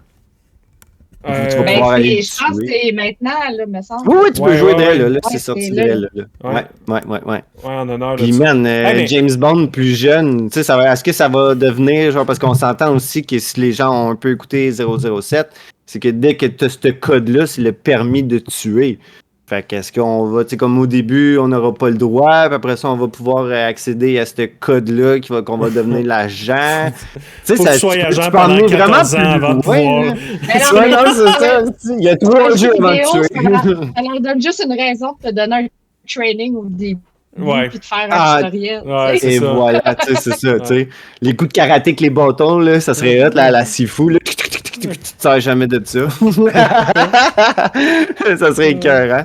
tu vas Euh, pouvoir aller Je pense que tuer. c'est maintenant, là, me semble. Oui, tu peux Ouais, jouer ouais, là, ouais. là, c'est Ouais, sorti c'est de là. là. Ouais. Ouais. ouais, en honneur de Puis, ça. man, mais- James Bond plus jeune, tu sais, est-ce que ça va devenir, genre, parce qu'on s'entend aussi que si les gens ont un peu écouté 007, c'est que dès que tu as ce code-là, c'est le permis de tuer. Fait qu'est-ce qu'on va, tu sais, comme au début, on n'aura pas le droit, puis après ça, on va pouvoir accéder à ce code-là qu'on va devenir l'agent. Tu sais, Faut que tu sois peux agent peux emmener pendant 14 vraiment ans plus avant de loin, pouvoir. là. Mais non, Ouais, mais- non, c'est ça. Il y a 3 jeux avant vidéo, de tuer. ça leur donne juste une raison de te donner un training au début. Ouais. Puis de faire un Ah, tutoriel. ouais, tu sais. c'est Et ça. voilà, tu sais, c'est ça, tu sais. Les coups de karaté avec les bâtons, là, ça serait hot, là, à la Sifu, là. Tu te sers jamais de ça. Ça serait écœurant.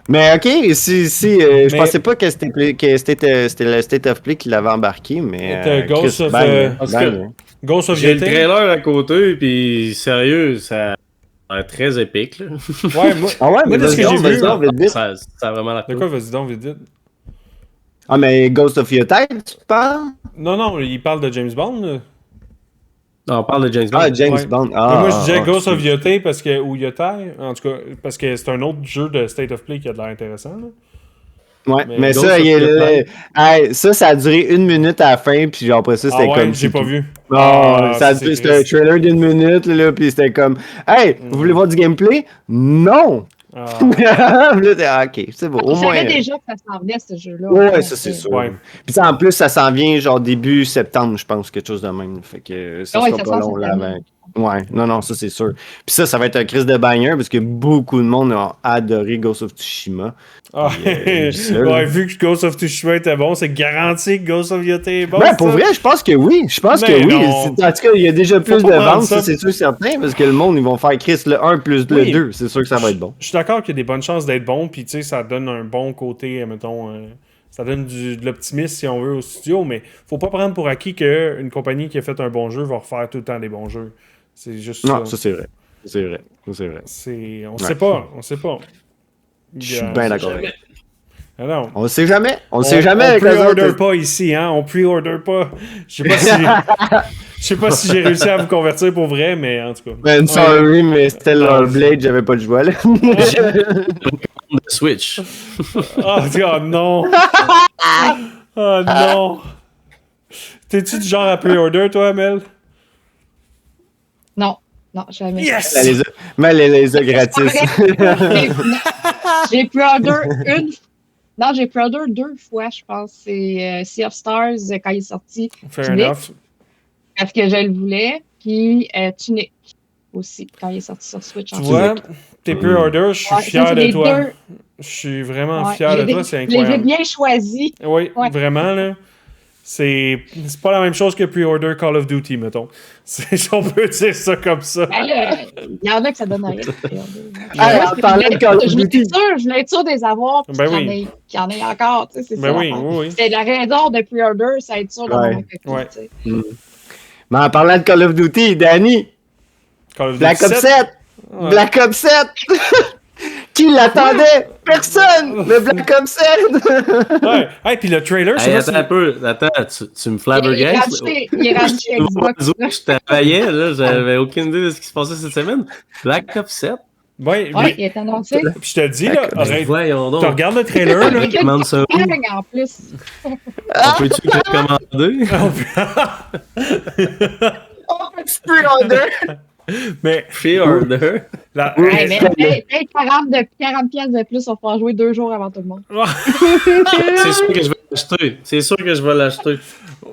Mais ok, je Mais- pensais pas que c'était le State of Play qui l'avait embarqué, mais. C'était Ghost Chris, of, bang, parce bang. que- Ghost of J'ai le Yeti. trailer à côté, puis sérieux, ça a l'air très épique. Là. Ouais, moi, Ah ouais, mais de ce que vas-y, j'ai vas-y, vu- donc, vite, vite. Ça a vraiment la de quoi, vas-y donc, vite, vite. Ah, mais Ghost of Yeti, tu parles? Non, il parle de James Bond. Là. Non, on parle de James Bond. Ah, James Ouais. Bond. Mais Ah, moi, je disais ah, Ghost of excuse. Yeti parce que, ou Yeti, en tout cas, parce que c'est un autre jeu de State of Play qui a de l'air intéressant. Là. Ouais, Mais mais Ghost ça, of Yeti. hey, ça a duré 1 minute à la fin, puis genre après ça, c'était Ah ouais, comme. j'ai pas vu. Ah, Ah, c'est c'était un triste. trailer d'1 minute, là, puis c'était comme, hey, vous voulez voir du gameplay? Non! Ah, Là, ok, c'est bon, au On moins. savait déjà que ça s'en venait, ce jeu-là. Ouais, ça c'est sûr. Ouais. Puis ça, en plus, ça s'en vient genre début septembre, je pense, quelque chose de même. Fait que ça Ouais, sera ça pas sort long cette là année. avant. Ouais, non, ça c'est sûr. Puis ça va être un crise de banger parce que beaucoup de monde a adoré Ghost of Tsushima. Ah, Puis, ça, là. ouais, vu que Ghost of Tsushima était bon, c'est garanti que Ghost of Yeti est bon. Ben, c'est pour ça? vrai, je pense que oui. Je pense Mais que oui. non. En tout cas, il y a déjà plus pas de prendre ventes, ça. ça c'est sûr certain, parce que le monde, ils vont faire Chris le 1 plus le Oui. 2. C'est sûr que ça va être bon. Je suis d'accord qu'il y a des bonnes chances d'être bon, puis tu sais, ça donne un bon côté, mettons, ça donne de l'optimisme si on veut au studio, mais faut pas prendre pour acquis qu'une compagnie qui a fait un bon jeu va refaire tout le temps des bons jeux. C'est juste Non, ça. ça c'est vrai. C'est vrai. C'est vrai. On Ouais. sait pas, on sait pas. Je suis bien d'accord avec toi. Ah non. On sait jamais. On sait jamais on avec les pre-order autres. pas ici, hein. On pre-order pas. Je sais pas si j'ai réussi à vous convertir pour vrai, mais en tout cas. Man, sorry, mais c'était leur Blade, j'avais pas de joie là. De Switch. Oh, non! Oh non! T'es-tu du genre à pre-order, toi, Mel? Non, jamais. Yes! Mais elle les a gratis. J'ai pre-order j'ai pre-order 2 fois, je pense. C'est Sea of Stars quand il est sorti. Fair Tunic, enough. parce que je le voulais. Puis Tunic aussi, quand il est sorti sur Switch. Tu en vois, tes pre-orders, je suis Ouais, fier ça, c'est de les toi. deux. Je suis vraiment Ouais, fier je de les ai- toi, c'est Je les ai incroyable. bien choisis. Oui, Ouais. vraiment, là. C'est pas la même chose que pre-order Call of Duty, mettons. On peut dire ça comme ça. Ben là, il y en a que ça donne rien. Ah, en parlant de Call of Duty. Je voulais être sûr de les avoir. Puis Ben qu'il y en ait encore. Tu sais, c'est Ben ça. oui, oui. C'est la raison de pre-order, c'est être sûr d'avoir Ouais. ma copie. Ouais. tu sais. Mais en parlant de Call of Duty, Danny, Call of Duty Black Ops 7! Ouais. Black Ops 7! Qui l'attendait? Personne! Le Black Ops 7! Ouais. Hey, puis le trailer, Hey, c'est attends un peu. Attends, tu me flabbergastes. Il est rendu chez Xbox. là. Je travaillais, là. J'avais aucune idée de ce qui se passait cette semaine. Black Ops 7. Ouais, Ouais, mais il est annoncé. puis je te dis, là, Ben, arrête. Voyons donc. Tu regardes le trailer, là. Avec une Demande ça où? campagne en plus. On peut-tu que j'ai commandé? On peut-tu pre-order? Mais Pre-order. la, Hey, mais paye 40 pièces de plus, on va pouvoir jouer 2 jours avant tout le monde. C'est sûr que je vais l'acheter. C'est sûr que je vais l'acheter.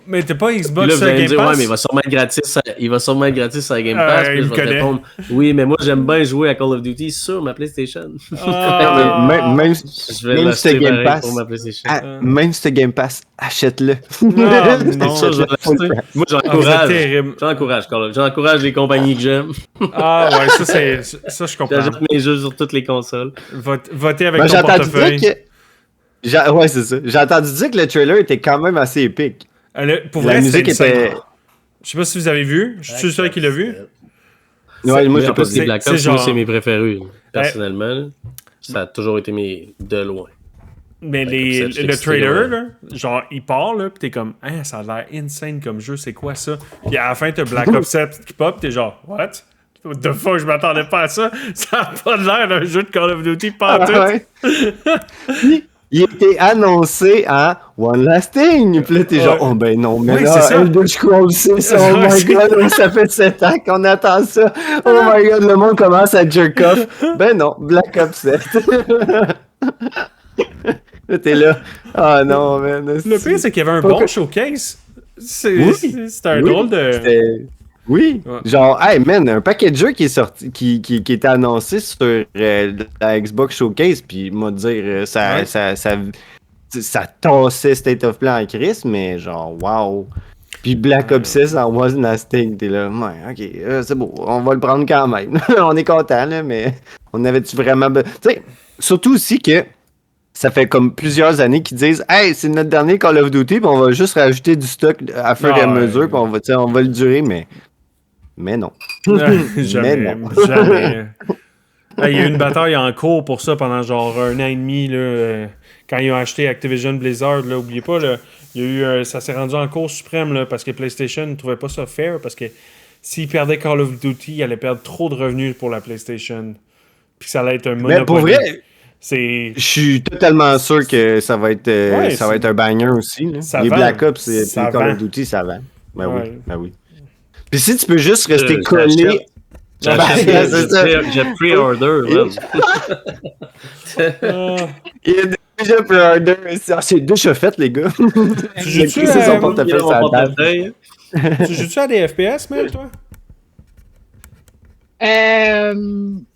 mais t'es pas Puis Xbox là, vous allez me Game dire, Pass? ouais, mais il va sûrement être gratis. Il va sûrement être gratis sur la Game Pass. Puis il je me vais te connaît. répondre, oui, mais moi, j'aime bien jouer à Call of Duty sur ma PlayStation. Ah. Même Je vais Même l'acheter si t'as Game pareil Pass. pour ma PlayStation. même si t'as Game Pass, achète-le. Non, Ça, je vais l'acheter. Moi, Ah, vous êtes j'encourage. terrible. J'encourage, Carl. J'encourage les compagnies que j'aime. Ah ouais, ça je comprends. J'achète mes jeux sur toutes les consoles. Votez avec Ben, ton j'ai entendu portefeuille. dire que. Ouais, c'est ça. J'ai entendu dire que le trailer était quand même assez épique. Pour La vrai, musique c'est était. insane. Je sais pas si vous avez vu. Je suis le seul qui l'a vu. Ouais, moi, Mais j'ai en pas plus, les vu. Black c'est Ops, moi, genre- c'est mes préférés. Personnellement, là. Ça a toujours été mes de loin. Mais Ouais, comme ça, je le sais que trailer, c'est là, genre, il part, là, pis t'es comme, hein, ça a l'air insane comme jeu, c'est quoi ça? Puis à la fin, t'as Black Ops 7 qui pop, t'es genre, what? What the fuck, je m'attendais pas à ça. Ça a pas l'air d'un jeu de Call of Duty, pas en tout. Ah, ouais. Il était annoncé à One Last Thing. Puis là, t'es genre, Ouais. oh ben non, mais Oui, là, c'est ça. Elder Scrolls 6, oh Ouais, my c'est- god, ça fait 7 ans qu'on attend ça. Oh my god, le monde commence à jerk off. Ben non, Black Ops 7. Là, t'es là. Ah non, man. Le pire, c'est qu'il y avait un Pas bon que- showcase. Oui, C'était un oui, drôle de. Oui, Ouais. genre, hey man, un paquet de jeux qui est sorti, qui était annoncé sur la Xbox Showcase, puis moi dire, Ouais. ça tassait State of Play en crise, mais genre, wow. Puis Black Ops 6 en was nasty, t'es là, ouais, ok, c'est beau, on va le prendre quand même. On est content, là, mais on avait-tu vraiment. Tu sais, surtout aussi que ça fait comme plusieurs années qu'ils disent, hey, c'est notre dernier Call of Duty, puis on va juste rajouter du stock à fur et à Ah, mesure, ouais. puis on va le durer, mais non. Jamais. Mais non. Jamais. Il y a eu une bataille en cours pour ça pendant genre 1 an et demi. Là, quand ils ont acheté Activision Blizzard, là, oubliez pas, là, il y a eu, ça s'est rendu en cours suprême là, parce que PlayStation ne trouvait pas ça fair parce que s'ils perdaient Call of Duty, ils allaient perdre trop de revenus pour la PlayStation. Puis ça allait être un monopoly. Mais pour vrai, c'est... je suis totalement sûr que ça va être, Ouais, ça va être un banger aussi. Là. Ça Les vend. Black Ops et Ça les Call vend. of Duty, ça vend. Ben Ouais. oui, ben oui. Puis si tu peux juste rester j'achète. collé. J'achète, Ben, c'est ça. j'ai pre-order, man. Ah. Il y a déjà pre-order. C'est déjà fait, les gars. Tu joues-tu Il a crissé son à- portefeuille Il sur la mon table. portefeuille. Tu joues-tu à des FPS, Mel, toi?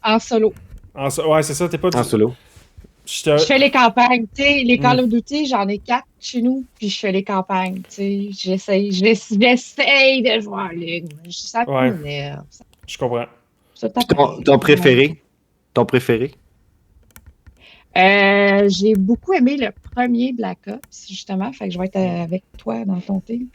En solo. Ouais, c'est ça, t'es pas... En solo. Je fais les campagnes, tu sais, les Call of Duty, j'en ai 4 chez nous, puis je fais les campagnes, tu sais, j'essaye de jouer en ligne. Ça Ouais. m'énerve. Je comprends. Ça tape. Ton préféré? Ton préféré? J'ai beaucoup aimé le premier Black Ops, justement, fait que je vais être avec toi dans ton team.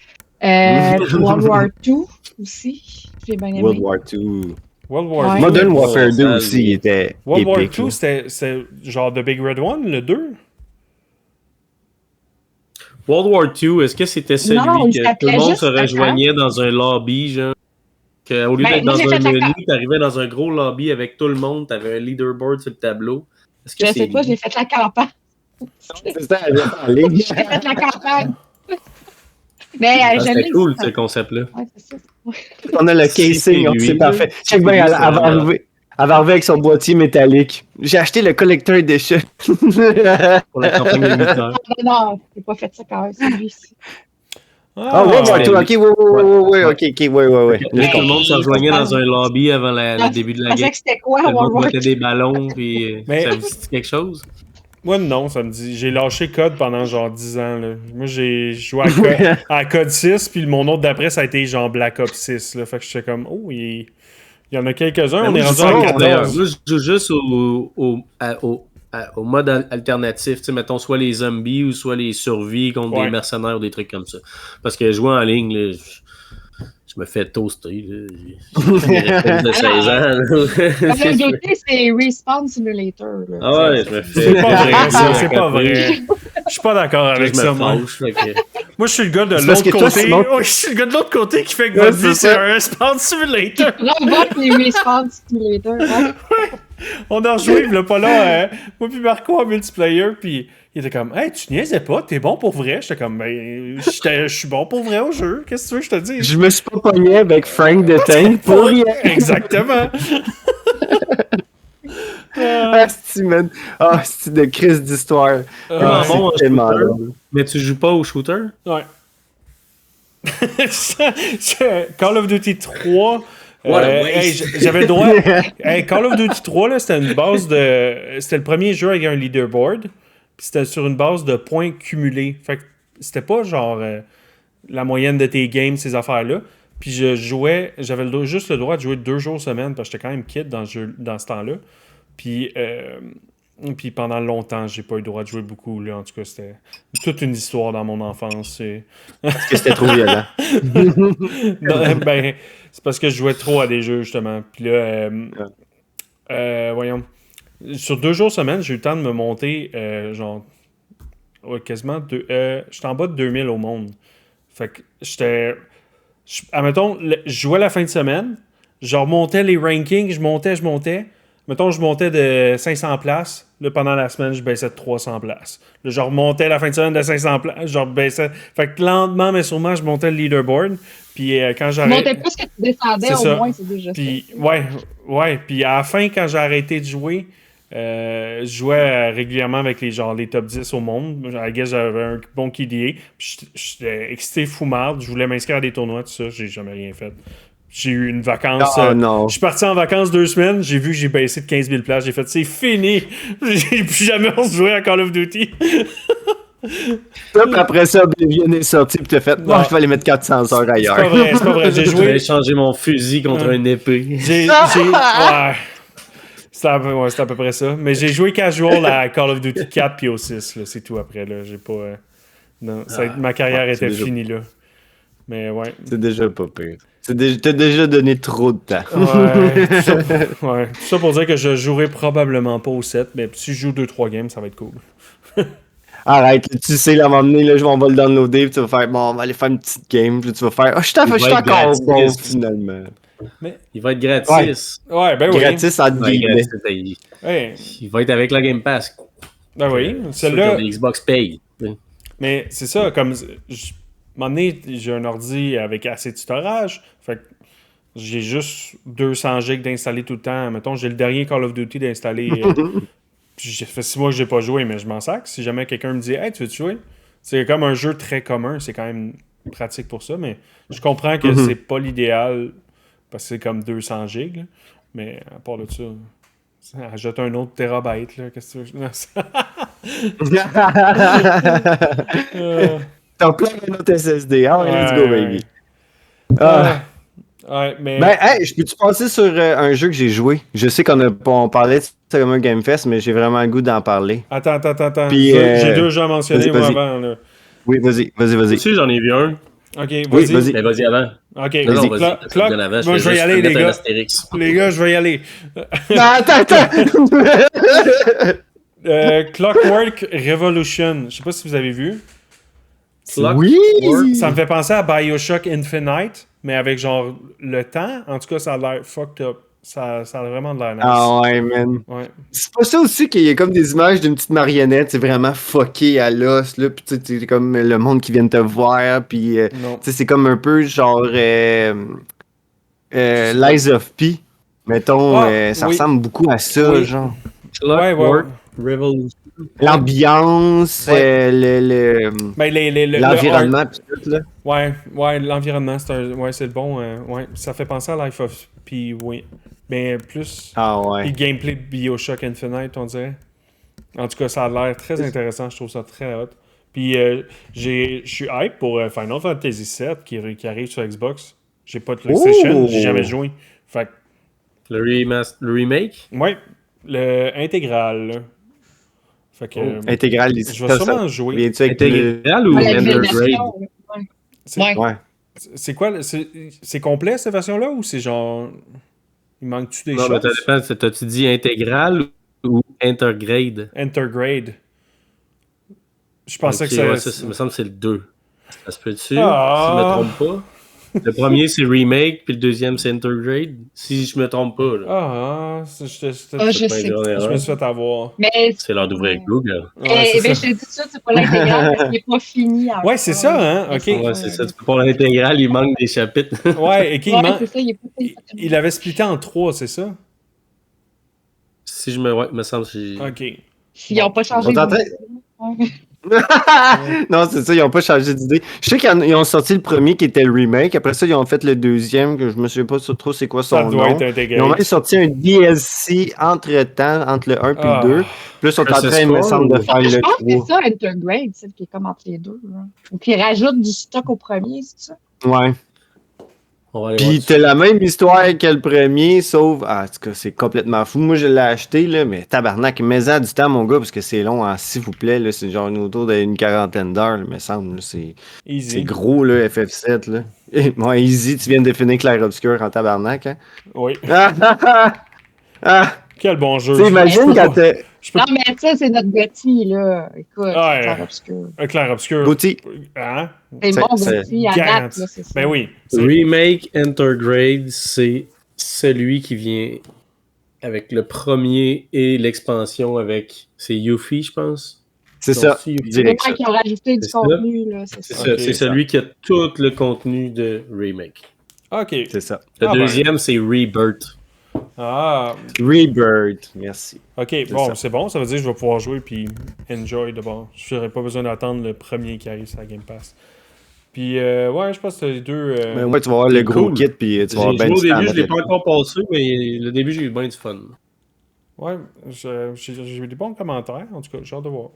World War II aussi, j'ai bien aimé. World War II. World War Ouais. II. Modern Warfare 2 ça, aussi, il était World War épique. II, là. c'était genre The Big Red One, le 2? World War II, est-ce que c'était celui Non, il que tout s'appelait le monde juste se rejoignait dans un lobby, genre? Au lieu Ben, d'être moi, dans j'ai un fait la menu, carte. t'arrivais dans un gros lobby avec tout le monde, t'avais un leaderboard sur le tableau. Est-ce que Je c'est sais pas, lui? j'ai fait la campagne. C'est ça, elle vient en ligne. J'ai fait la campagne. Mais Ah, je c'était l'ai cool, dit. ce concept-là. Ouais, c'est ça. On a le C'est casing, lui, c'est là. parfait. C'est Check bien, lui, elle ça, va là. arriver. Elle va arriver avec son boîtier métallique. J'ai acheté le collector edition. Pour la campagne de 8 heures. Non, j'ai pas fait ça quand même, c'est lui ici. Ah, World War ouais. II, ok, ouais, ok, ouais. Tout le monde se rejoignait dans un lobby avant le début de Je la pensais game. que c'était quoi, Tout le World monde War mettait II? des ballons, puis Mais- ça vous dit quelque chose? Moi, non, ça me dit. J'ai lâché Code pendant genre 10 ans. Là. Moi, j'ai joué à Code, à Code 6, puis mon autre d'après, ça a été genre Black Ops 6. Là. Fait que j'étais comme, oh, il y en a quelques-uns, on est rendu à D'ailleurs, 14. moi, je joue juste au mode alternatif. Tu sais, mettons, soit les zombies ou soit les survies contre Ouais. des mercenaires ou des trucs comme ça. Parce que jouer en ligne, là, je me fais toaster. Là. J'ai des réflexes de 16 ans. Call of là. Duty, c'est Respawn Simulator. Là. Ah ouais, je me fais. C'est pas vrai, ça, c'est pas Après, vrai. Je suis pas d'accord Je avec me ça, moi. fâche. Fait que- Moi, je suis le gars de C'est parce l'autre que toi, côté. Simon- Ouais, je suis le gars de l'autre côté qui fait que Ouais, votre vie, c'est c'est ça. un Spawn Simulator. Revote les Respawn Simulator. Ouais. On a rejoué, là, pas là, moi puis Marco en multiplayer, puis il était comme, hey, tu niaisais pas, t'es bon pour vrai. J'étais comme, ben, je suis bon pour vrai au jeu. Qu'est-ce que tu veux que je te dise? Je me suis pas pogné avec Frank de Tank pour rien. Exactement. Ah, c'est man. Ah, c'est de crise d'histoire. Ah, bon, c'est tellement shooter. drôle. Mais tu joues pas au shooter? Ouais. Call of Duty 3. What a waste. hey, j'avais le droit. Hey, Call of Duty 3, là, c'était une base de. C'était le premier jeu avec un leaderboard. Puis c'était sur une base de points cumulés. Fait que c'était pas genre la moyenne de tes games, ces affaires-là. Puis je jouais. J'avais juste le droit de jouer 2 jours semaine parce que j'étais quand même kid dans ce temps-là. Puis pendant longtemps, j'ai pas eu le droit de jouer beaucoup. Là. En tout cas, c'était toute une histoire dans mon enfance. Parce que c'était trop violent. Non, ben, c'est parce que je jouais trop à des jeux, justement. Puis là, voyons. Sur 2 jours semaine, j'ai eu le temps de me monter, genre, ouais, quasiment, j'étais en bas de 2000 au monde. Fait que j'étais. Admettons, je jouais la fin de semaine, je remontais les rankings, je montais. Mettons, je montais de 500 places. Là, pendant la semaine, je baissais de 300 places. Là, je remontais la fin de semaine de 500 places. Je baissais. Fait que lentement, mais sûrement, je montais le leaderboard. Puis quand Tu j'arrêtais. montais plus que tu descendais, C'est au ça. moins, c'est déjà Puis, ça. ouais. Puis à la fin, quand j'ai arrêté de jouer, Je jouais régulièrement avec les top 10 au monde. I guess j'avais un bon KDA. J'étais excité foumarde. Je voulais m'inscrire à des tournois, tout ça. J'ai jamais rien fait. J'ai eu une vacance. non. Je suis parti en vacances 2 semaines. J'ai vu que j'ai baissé de 15 000 places. J'ai fait, c'est fini. J'ai plus jamais joué à Call of Duty. Après ça, Oblivion est sorti pis t'as fait, Non. je vais aller mettre 400 heures ailleurs. C'est pas vrai. J'ai Je vais joué. échanger mon fusil contre une épée. Ouais. C'était à peu près ça. Mais j'ai joué casual à Call of Duty 4 puis au 6. Là. C'est tout après. Là. J'ai pas. Non, ma carrière était déjà... finie là. Mais ouais. C'est déjà pas pire. T'as déjà donné trop de temps. Ouais, tout ça pour dire que je jouerai probablement pas au 7, mais si je joue 2-3 games, ça va être cool. Arrête, tu sais, là, à un moment donné, là, on va le downloader, puis tu vas faire, bon, on va aller faire une petite game, puis tu vas faire, je suis encore gratis. bon, finalement. Mais... Il va être gratis. Ouais, ben oui. Gratis, entre guillemets. Ouais. Il va être avec la Game Pass. Ben oui, celle-là. Xbox Pay. Mais c'est ça, comme. À un moment donné, j'ai un ordi avec assez de storage. Fait que j'ai juste 200 gigs d'installer tout le temps. Mettons, j'ai le dernier Call of Duty d'installer. J'ai fait 6 mois que j'ai pas joué, mais je m'en sac. Si jamais quelqu'un me dit, hey, tu veux jouer? C'est comme un jeu très commun. C'est quand même pratique pour ça. Mais je comprends que c'est pas l'idéal parce que c'est comme 200 gigs. Là. Mais à part de ça, ajoute un autre terabyte. Là. Qu'est-ce que tu veux? T'as plein un autre SSD. Ah, let's go, baby. Ouais, mais... Ben, hey, je peux-tu passer sur un jeu que j'ai joué? Je sais on parlait de Summer Game Fest, mais j'ai vraiment le goût d'en parler. Attends. Puis, j'ai 2 jeux à mentionner moi avant. Là. Oui, vas-y. Si, j'en ai vu un. Ok, Oui, vas-y. vas-y. Mais vas-y avant. Ok, Non, vas-y. Clock. Moi, je vais y aller, les gars. Les gars, je vais y aller. Non, attends! Clockwork Revolution. Je sais pas si vous avez vu. Oui! Ça me fait penser à BioShock Infinite, mais avec genre le temps. En tout cas, ça a l'air fucked up. Ça a vraiment de l'air nice. Ah ouais, man. Ouais. C'est pas ça aussi qu'il y a comme des images d'une petite marionnette, c'est vraiment fucké à l'os, là, pis tu sais, c'est comme le monde qui vient de te voir, pis tu sais, c'est comme un peu genre Lies of P, mettons, ça ressemble beaucoup à ça, genre. Ouais. Revolution. L'ambiance, l'environnement, pis tout, là. Ouais, l'environnement, c'est le bon. Ouais, ça fait penser à Life of P, oui. Mais plus. Ah ouais. Puis gameplay de BioShock Infinite, on dirait. En tout cas, ça a l'air très intéressant. Je trouve ça très hot. Puis je suis hype pour Final Fantasy VII qui arrive sur Xbox. J'ai pas de PlayStation, j'ai jamais joué. Fait que... Le remake? Ouais, le intégral. Là. Fait que, intégral, je vais sûrement jouer. Viens-tu avec intégral ou undergrade? Ouais. C'est quoi? C'est complet cette version-là ou c'est genre. Il manque-tu des choses? Non, mais ça dépend. T'as-tu dit intégral ou intergrade? Intergrade. Je pensais que ça me semble que c'est le 2. Ça se peut-tu? Si je me trompe pas. Le premier, c'est remake, puis le deuxième, c'est intergrade. Si je me trompe pas. Là. je sais. Je me suis fait avoir. Mais... C'est l'heure d'ouvrir Google. je te dis ça, c'est pas l'intégral parce qu'il n'est pas fini. Ouais, c'est ça, hein? Ok. Ouais, c'est ça. Pour l'intégral, il manque des chapitres. Ouais, et c'est ça, il avait splitté en 3, c'est ça? Si je me. Ouais, me semble que ok. Ils n'ont pas changé. Non, c'est ça, ils n'ont pas changé d'idée. Je sais qu'ils ont sorti le premier qui était le remake. Après ça, ils ont fait le deuxième, que je me souviens pas trop c'est quoi son ça doit nom. Être intégré. Ils ont même sorti un DLC entre-temps, entre le 1 et le 2. Puis là, ils sont en train, il me semble, de faire le 3. Je pense que c'est ça, Intergrade, celle qui est comme entre les deux. Là. Ou qui rajoute du stock au premier, c'est ça? Ouais. Puis t'as la même histoire que le premier, sauf... Ah, en tout cas, c'est complètement fou. Moi, je l'ai acheté, là, mais tabarnak, mets-en du temps, mon gars, parce que c'est long, hein, s'il vous plaît, là, c'est genre autour d'une quarantaine d'heures, il me semble. Là, c'est gros, là, FF7, là. Ouais, easy, tu viens de définir Clair Obscur en tabarnak, hein? Oui. Quel bon jeu. Tu imagines quand t'es... Non, mais ça, c'est notre Betty, là. Écoute, Clair Obscur. Clair Obscur. Beauty. Hein? C'est bon, Betty, à date, là, c'est ça. Ben oui. Remake Intergrade, c'est celui qui vient avec le premier et l'expansion avec... C'est Yuffie, je pense? C'est ça. C'est moi qui ont rajouté du contenu, là. C'est ça. C'est celui qui a tout le contenu de Remake. OK. C'est ça. Le deuxième, c'est Rebirth. Ah, Rebirth, merci. ok, bon, c'est bon. Ça veut dire que je vais pouvoir jouer puis enjoy de bon. Je n'aurai pas besoin d'attendre le premier qui arrive sur la Game Pass. Puis, ouais, je pense que c'est les deux. Mais ouais, tu vas avoir le gros cool. kit, puis tu vas avoir J'ai bien joué du au temps. début, à je l'ai mettre pas encore passé, mais le début, j'ai eu bien du fun. Ouais, j'ai eu des bons commentaires. En tout cas, j'ai hâte de voir.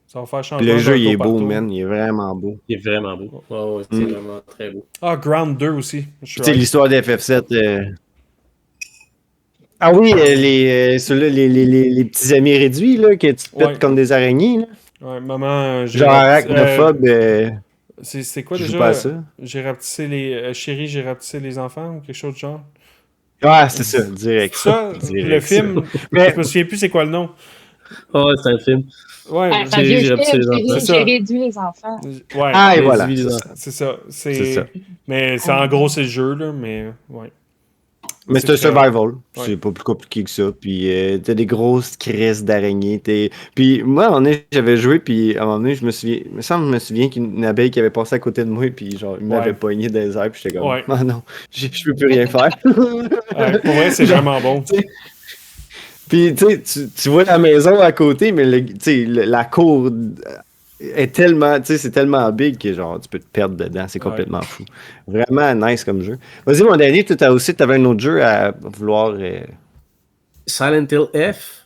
Ça va faire Puis changer. le jeu, il est beau, man. Il est vraiment beau. Il est vraiment beau. Ouais, c'est vraiment très beau. Ah, Ground 2 aussi. Tu sais, l'histoire de FF7. Ah oui, ceux-là, les petits amis réduits, là, que tu te pètes Ouais. comme des araignées, là. Ouais, maman, j'ai. Genre arachnophobe, C'est quoi je joue déjà? pas à ça. J'ai rapetissé les. Chérie, j'ai rapetissé les enfants ou quelque chose de genre. Ah, c'est ça, direct. Ça, Direct, le ça. film. Mais- Je me souviens plus c'est quoi le nom. Ouais, c'est un film. Ouais, C'est un vieux j'ai rapetissé film, les enfants. C'est ça. j'ai réduit les enfants. ouais. Ah, et Les voilà. individus c'est des ça. C'est ça. C'est ça. Mais c'est en gros, c'est le jeu, là. Mais ouais. Mais c'est un très- survival. Ouais. C'est pas plus compliqué que ça. Puis t'as des grosses crises d'araignées. Puis moi, à un moment donné, j'avais joué. Puis à un moment donné, je me souviens qu'une abeille qui avait passé à côté de moi. Puis genre, il m'avait Ouais. pogné dans les airs. Puis j'étais comme, Ouais. ah non, je peux plus rien faire. Ouais, pour vrai, c'est vraiment bon. Puis tu sais, tu vois la maison à côté, mais tu sais, la cour est tellement, tu sais, c'est tellement big que genre, tu peux te perdre dedans. C'est complètement fou. Vraiment nice comme jeu. Vas-y, mon dernier, tu avais un autre jeu à vouloir. Silent Hill F.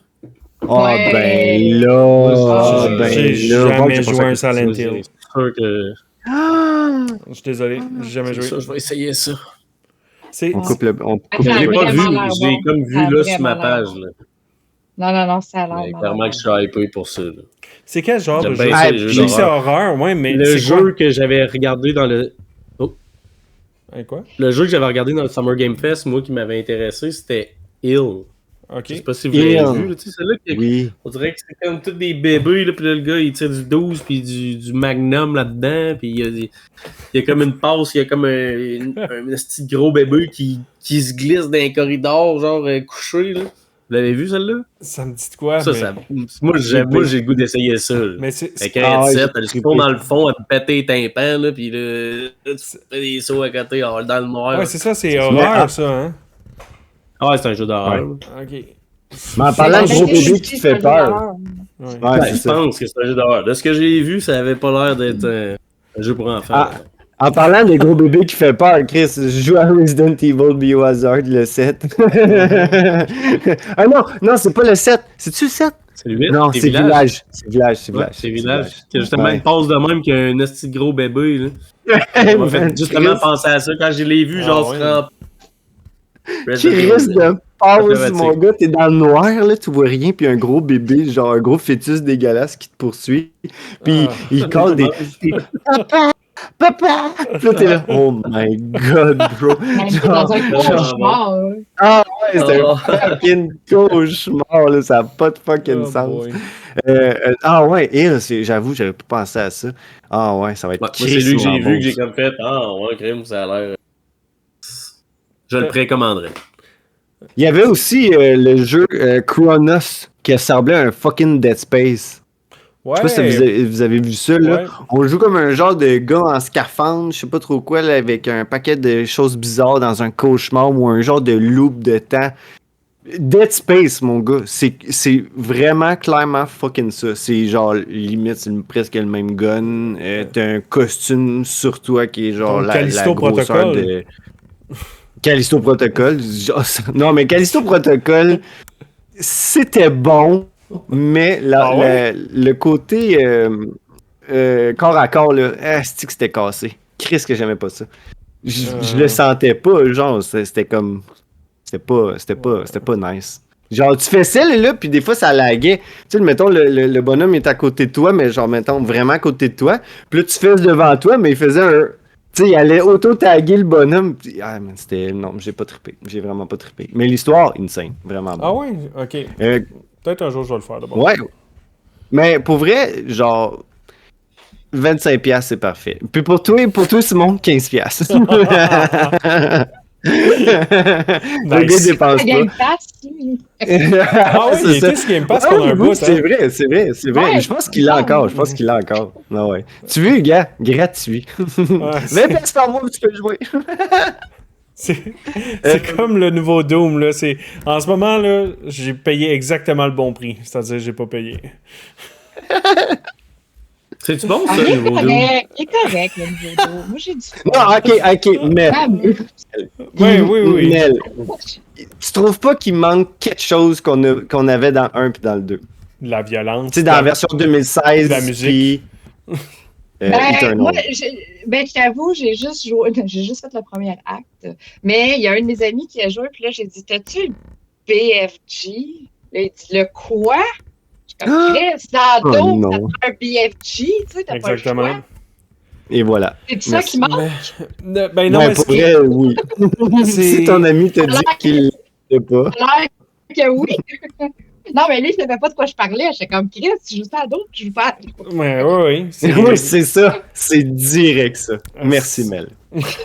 Oh, Ouais. ben là. J'ai Ben j'ai là. jamais Bon, j'ai joué pas à un ça. Silent C'est Hill. sûr que Je suis désolé, j'ai jamais c'est joué. ça, je vais essayer ça. C'est On coupe le. On coupe Ça Je a l'ai le- pas vu, vraiment l'air j'ai bon. comme Ça a vu là sur ma vraiment l'air page. bon. Là. Non, ça a l'air Mais malade. clairement que je suis hypé pour ça. Là. c'est quel genre de J'aime jeu? bien ça, les Je jeux sais que c'est d'horreur. horreur, ouais, mais Le c'est jeu quoi? que j'avais regardé dans le. Quoi? Le jeu que j'avais regardé dans le Summer Game Fest, moi qui m'avait intéressé, c'était Hill. Ok. Je sais pas si vous l'avez Hill. vu. Là, tu sais, celle-là qui Oui. on dirait que c'est comme tous des bébés, là, puis là, le gars, il tire du 12 puis du Magnum là-dedans, puis il y a comme une passe, il y a comme un petit gros bébé qui se glisse dans un corridor, genre couché, là. Vous l'avez vu, celle-là? Ça me dit de quoi? Ça, mais... moi, j'ai le goût d'essayer ça, là. Mais c'est. Avec Ah un ouais, headset, j'ai elle se trippé. tourne dans le fond, elle te pète les tympans, là, puis là, tu fais des sauts à côté, dans le noir. Ouais, c'est ça, c'est horreur, ça, hein? Ah ouais, c'est un jeu d'horreur. Ouais. là. Ok. Mais en parlant de C'est gros un bébé jeu qui te de fait peur. horreur. Ouais. Ouais, Ben, c'est je ça. pense que c'est un jeu d'horreur. De ce que j'ai vu, ça avait pas l'air d'être un jeu pour enfants. Ah. En parlant de gros bébé qui fait peur, Chris, je joue à Resident Evil Biohazard, le 7. Ah non, c'est pas le 7. C'est-tu le 7? C'est le 8? Non, c'est Village. C'est Village, c'est Ouais, Village. c'est Village. Qui a justement Ouais. une passe de même qu'un esti de gros bébé. Là. Ça m'a fait justement penser à ça quand je l'ai vu, genre ouais. se remplir. Qui risque de pause, mon gars, t'es dans le noir, là, tu vois rien, puis un gros bébé, genre un gros fœtus dégueulasse qui te poursuit, puis il colle des... Papa! Puis là, t'es là, oh my god, bro! On est dans un cauchemar. Ah ouais, c'est Oh. un fucking cauchemar, là, ça n'a pas de fucking Oh sens. boy. Ah ouais, Hill, j'avoue, j'avais pas pensé à ça. Ah ouais, ça va être Ouais, moi, c'est lui que j'ai crissement vu, que j'ai bon, comme fait. Ah, ouais, crime, ça a l'air. Je le précommanderais. Il y avait aussi le jeu Chronos qui ressemblait à un fucking Dead Space. Ouais. Je sais pas si vous avez vu ça, là. Ouais. On joue comme un genre de gars en scaphandre, je sais pas trop quoi, là, avec un paquet de choses bizarres dans un cauchemar ou un genre de loop de temps. Dead Space, mon gars, c'est vraiment clairement fucking ça. C'est genre, limite, c'est presque le même gun. T'as un costume sur toi qui est genre Donc, la Callisto grosseur Protocol. de... Callisto Protocol. Non, mais Callisto Protocol, c'était bon, mais Ah ouais? le côté corps à corps, là, c'est que c'était cassé. Chris que j'aimais pas ça. Je le sentais pas, genre, c'était comme... C'était pas nice. Genre, tu fais ça, là, puis des fois, ça laguait. Tu sais, mettons, le bonhomme est à côté de toi, mais genre, mettons, vraiment à côté de toi. Puis là, tu fais devant toi, mais il faisait un... Tu sais, il allait auto-taguer le bonhomme. Puis, ah, man, c'était... Non, j'ai pas trippé. J'ai vraiment pas trippé. Mais l'histoire, insane. Vraiment Ah bon. ouais? Ok. Euh, Peut-être un jour, je vais le faire d'abord. ouais. Mais pour vrai, genre... 25$, c'est parfait. Puis pour toi, Simon, 15$. Le gars Nice. dépense La Game pas. Pass, Ah ouais, C'est il ça. était sur Game Pass Ah pendant oui, un oui, bout, c'est hein. vrai, c'est vrai. Ouais. Mais je pense qu'il l'a encore. Ah ouais. Tu veux, gars? Gratuit. Ouais, 20$ par mois, tu peux le jouer. C'est comme le nouveau Doom, là. En ce moment, là, j'ai payé exactement le bon prix. C'est-à-dire, j'ai pas payé. C'est-tu bon, Ah, ça, le nouveau Doom? il est correct, le nouveau Doom. Moi, j'ai du fun. Non, ok, mais. Ah, mais- Oui. Mel, tu trouves pas qu'il manque quelque chose qu'on avait dans le 1 puis dans le 2? De la violence. Tu sais, dans la version 2016, de la musique. puis Eternal. Moi, je t'avoue, j'ai juste joué, j'ai juste fait le premier acte. Mais il y a un de mes amis qui a joué, puis là, j'ai dit, t'as-tu le BFG? Là, il dit, le quoi? Je suis comme, Chris, dans le dos, non. t'as un BFG, tu sais, t'as pas le Exactement. choix. Et voilà. C'est ça Merci. qui manque. Ben non, Ouais, mais pour ce qui- vrai, oui. Si ton ami te dit qu'il ne sait pas. Alors que oui. Non, mais lui, il savait pas de quoi je parlais. J'étais comme, Chris, tu joues ça à d'autres, tu joues pas à... Ouais, oui. Oui, c'est ça. C'est direct, ça. Merci, Mel.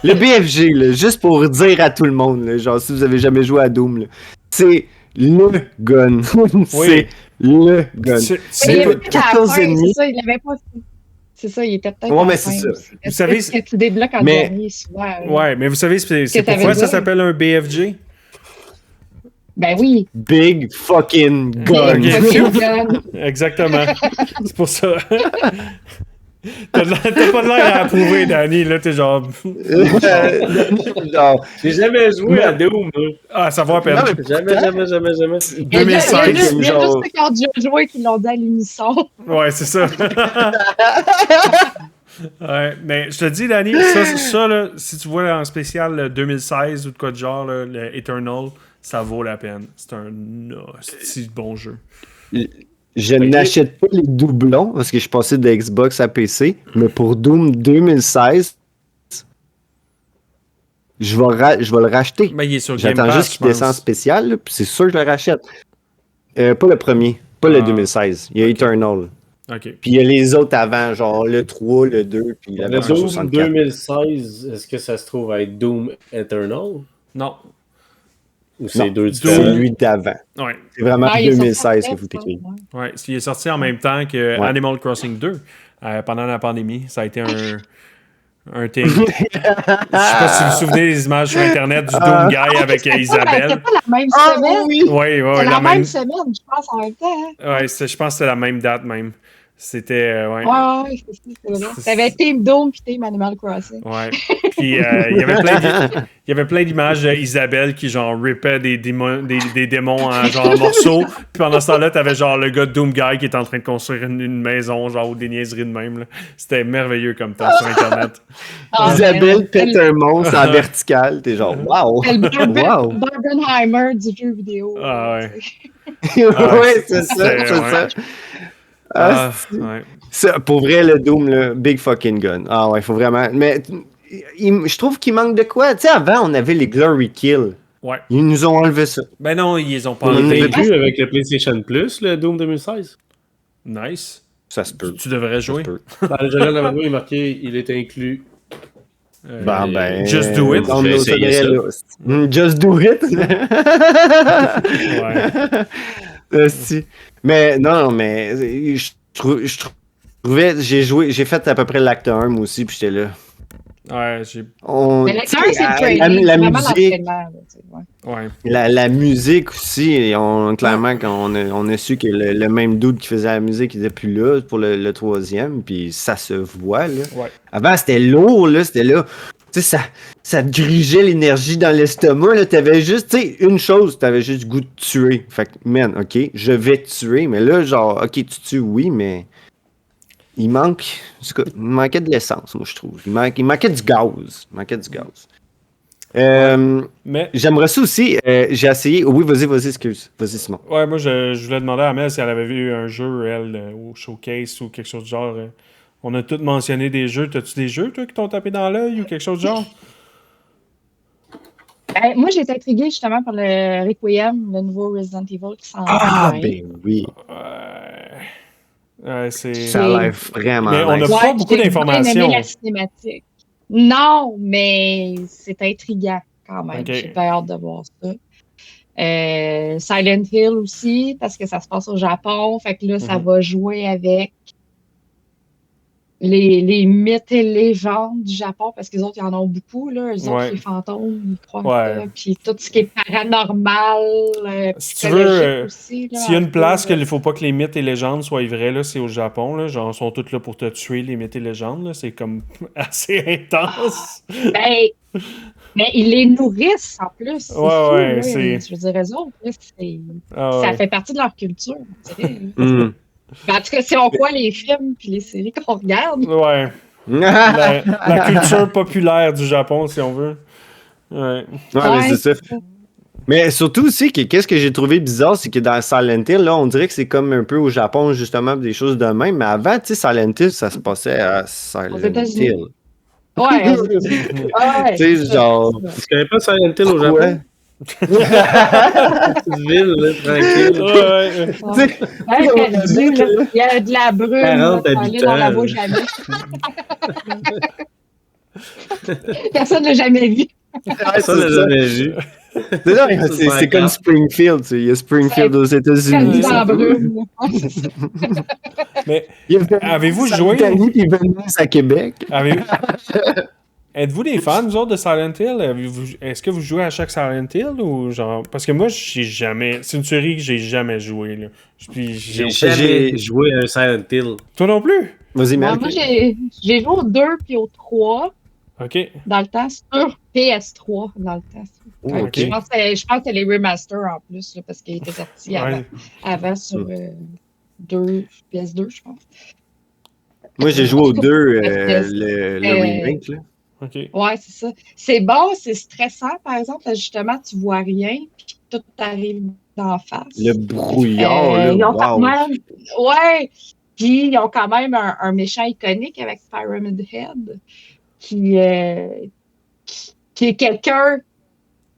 Le BFG, là, juste pour dire à tout le monde, là, genre, si vous avez jamais joué à Doom, là, c'est le gun. C'est le gun. C'est- Mais C'est il c'est- pas avait peut-être à la 14 fin, ennemis. c'est ça, il l'avait pas fait. C'est ça, il était peut-être Ouais, à mais la c'est fin ça. aussi. Vous savez, ce que tu débloques en mais- dernier, souvent. Ouais, mais vous savez, c'est que t'avais pourquoi ça dit. s'appelle un BFG? Ben oui. Big fucking gun. Ok. Fucking gun. Exactement. C'est pour ça. T'as pas de l'air à approuver, Danny. Là, t'es genre. Genre, J'ai jamais joué à Doom, moi. Ah, ça vaut à peine. Non, mais Jamais. Il y a 2005. juste ceux genre- qui ont déjà joué qui l'ont dit à l'unisson. Ouais, c'est ça. Ouais, mais je te dis, Danny, ça là, si tu vois en spécial le 2016 ou de quoi de genre, là, le Eternal, ça vaut la peine. C'est un hostie de bon jeu. je n'achète pas les doublons parce que je suis passé de Xbox à PC, mais pour Doom 2016, je vais le racheter. Mais il est sur Game J'attends Pass, juste qu'il je descende en pense. spécial, là, puis c'est sûr que je le rachète. Pas le premier, pas le 2016. Il y a ok. Eternal. Ok. Puis il y a les autres avant, genre le 3, le 2, puis la Le version Doom 64. 2016, est-ce que ça se trouve à être Doom Eternal? Non. Ou c'est Non, deux c'est différents? celui d'avant. Ouais. C'est vraiment Ah, il est sorti 2016 qu'il après, faut t'écrire. ouais. Ouais. Il est sorti en même temps que Ouais. Animal Crossing 2 pendant la pandémie. Ça a été un thing. Je sais pas si vous vous souvenez des images sur Internet du Doom Guy avec C'était Isabelle. pas la même Ah semaine. oui! Oui, C'est la la même. même semaine, je pense, en même temps. Hein. Ouais, je pense que c'était la même date même. C'était. Ouais. Ouais, c'est vrai. T'avais Team Dome puis Team Animal Crossing. Ouais. Puis il y avait plein d'images d'Isabelle qui genre rippait des démons en genre en morceaux. Puis pendant ce temps-là, t'avais genre le gars de Doom Guy qui était en train de construire une maison, genre ou des niaiseries de même. Là. C'était merveilleux comme temps sur Internet. Ah, Isabelle mais- pète un monstre en vertical. T'es genre, wow! C'est le Wow! Barbenheimer du jeu vidéo. Ah, ouais. tu sais. Ouais, c'est ça, c'était- c'est ouais. ça. Ah, c'est- ouais. Ça, pour vrai, le Doom, là, big fucking gun. Ah ouais, faut vraiment. Mais je trouve qu'il manque de quoi. Tu sais, avant, on avait les Glory Kills. Ouais. Ils nous ont enlevé ça. Ben non, ils les ont pas On Il enlevés. avait- est plus avec le PlayStation Plus, le Doom 2016. Nice. Ça se peut. Tu devrais Ça se jouer. peut. Dans le journal de il est marqué il est inclus. Ben, Just do it. on J'ai nous essayé ça. là. Just do it. Ouais. Si. Mais non, mais je trouvais, j'ai fait à peu près l'acte 1 moi aussi, puis j'étais là. Ouais, j'ai. Mais Tu sais, l'acteur, c'est le training. la c'est vraiment musique, l'entraînement, là, tu sais, ouais. Ouais. la musique aussi, clairement, quand on a su que le même dude qui faisait la musique, il était plus là pour le troisième, puis ça se voit, là. Ouais. Avant, c'était lourd, là, c'était là. Tu sais, ça te grigeait l'énergie dans l'estomac, là. T'avais juste, tu sais, une chose, t'avais juste le goût de tuer. Fait que, man, ok, je vais te tuer, mais là, genre, ok, tu tues, oui, mais il manque, en tout cas, il manquait de l'essence, moi, je trouve. Il manquait du gaz. Il manquait du gaz. Mais. J'aimerais ça aussi, j'ai essayé. Oui, vas-y, excuse. Vas-y, Simon. Ouais, moi, je voulais demander à Mel si elle avait vu un jeu, elle, au showcase ou quelque chose du genre. On a tous mentionné des jeux. T'as-tu des jeux, toi, qui t'ont tapé dans l'œil ou quelque chose du genre? Moi, j'ai été intriguée justement par le Requiem, le nouveau Resident Evil qui s'en vient. Ben oui. Ouais, c'est. Ça a l'air vraiment Mais on nice. a pas beaucoup j'ai d'informations. bien aimé la cinématique. Non, mais c'est intriguant quand même. Ok. J'ai pas hâte de voir ça. Silent Hill aussi, parce que ça se passe au Japon. Fait que là, ça va jouer avec les mythes et légendes du Japon, parce que les autres, ils en ont beaucoup, là. Eux Ouais. autres, les fantômes, ils croient Ouais. ça. Puis tout ce qui est paranormal, Si tu veux, psychologique aussi. Là, s'il y a un une peu, place là. qu'il ne faut pas que les mythes et légendes soient vrais, là, c'est au Japon. Là. Genre, ils sont tous là pour te tuer, les mythes et légendes. Là. C'est comme assez intense. Ben, ils les nourrissent en plus. C'est Ouais, fou, ouais, là. c'est- Je veux dire, eux autres, là, Ah ça ouais. fait partie de leur culture, on dirait. Hmm. Ben, en tout cas, si on croit les films puis les séries qu'on regarde, Ouais. La culture populaire du Japon, si on veut. Ouais. Ouais, mais c'est ça. Mais surtout aussi, qu'est-ce que j'ai trouvé bizarre, c'est que dans Silent Hill, là, on dirait que c'est comme un peu au Japon, justement, des choses de même. Mais avant, tu sais, Silent Hill, ça se passait à Silent États-Unis. Hill. Ouais, aux États-Unis. Ouais, Tu sais, c'est ça, genre. c'est ça. Tu connais pas Silent Hill au Pourquoi? Japon? Petite ville, là, tranquille. Ouais. Ouais, perdu, là. Il y a de la brume, là, 40 tu vas aller dans la habitants. bouche jamais. Personne n'a jamais vu. Ouais, Ça, on l'a c'est ça. jamais vu. C'est ça, Ça, c'est c'est comme grave. Springfield. Tu sais. Il y a Springfield aux Perdu États-Unis. dans la brume. là. Ouais, c'est ça. Mais Il y a Venise Avez-vous en joué? Italie, puis Venise à Québec. avez- êtes-vous des fans, vous autres, de Silent Hill? Est-ce que vous jouez à chaque Silent Hill ou genre. Parce que moi, j'ai jamais. C'est une série que j'ai jamais joué. Là. Puis J'ai jamais joué à un Silent Hill. Toi non plus? Vas-y, Moi, Mel. j'ai joué au 2 puis au 3 Ok. dans le temps sur PS3 dans le temps. Oh, ok. ok. Je pense que c'est les remasters en plus, là, parce qu'il était sorti Ouais. avant sur PS2, je pense. Moi, j'ai joué aux deux, FPS. le remake. Là. Ok. Ouais, c'est ça. C'est bon, c'est stressant, par exemple, parce que justement, tu vois rien, puis tout t'arrive d'en face. Le brouillard, là, Ils ont quand wow. même... Ouais! Puis, ils ont quand même un méchant iconique avec Pyramid Head, qui est quelqu'un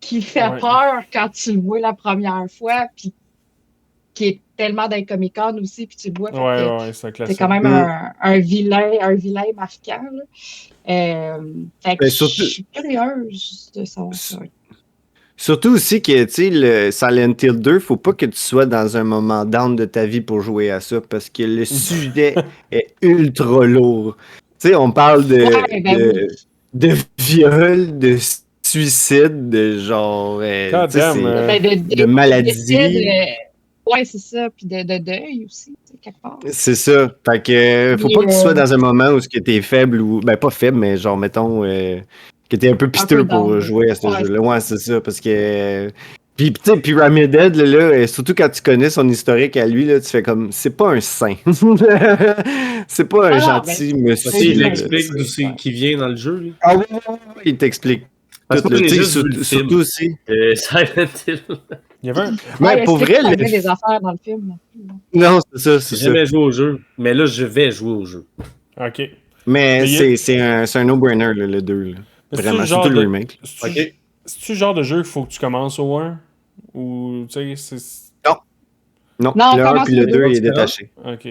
qui fait Ouais. peur quand tu le vois la première fois, puis qui est tellement dans les Comic-Con aussi, puis tu le vois. fait que Ouais, c'est un c'est classique. quand même un vilain marquant. Là. Fait que Ben, je surtout- suis curieuse de savoir ça. Surtout aussi que, tu sais, le Silent Hill 2, faut pas que tu sois dans un moment down de ta vie pour jouer à ça, parce que le sujet est ultra lourd. Tu sais, on parle Ouais, ben oui. de viol, de suicide, de genre... God tu sais, damn, c'est- Ben, de maladie. décide, ouais, c'est ça. Puis de deuil aussi, tu sais, quelque part. C'est ça. Fait que faut Puis, pas que tu sois dans un moment où tu es faible ou. Ben, pas faible, mais genre, mettons, que tu es un peu piteux peu pour down, jouer à ce ouais. jeu-là. Ouais, c'est ça. Parce que. Puis, tu sais, Pyramid Head, là, surtout quand tu connais son historique à lui, là, tu fais comme. C'est pas un saint. C'est pas un Ah non, gentil ben, monsieur. Parce qu'il là. explique d'où c'est qui vient dans le jeu. Lui. Ah oui, oui, oui, il t'explique. Parce Tout, que là. moi, j'ai Tu sais, juste vu le film. surtout aussi. Silent Hill. Il y avait un. Mais Ouais, pour c'est vrai, qu'il y le- avait des affaires dans le film. non, c'est ça, c'est J'ai ça. jamais joué au jeu. Mais là, je vais jouer au jeu. Ok. Mais Mais il y a- c'est un no-brainer, là, le 2. Là. Mais c'est-tu Vraiment, le genre surtout le de- remake. C'est-tu Ok. c'est-tu le genre de jeu qu'il faut que tu commences au 1? Ou, tu sais, c'est. Non, Non, le 1 commence puis le le 2 deux. il est détaché. Ok.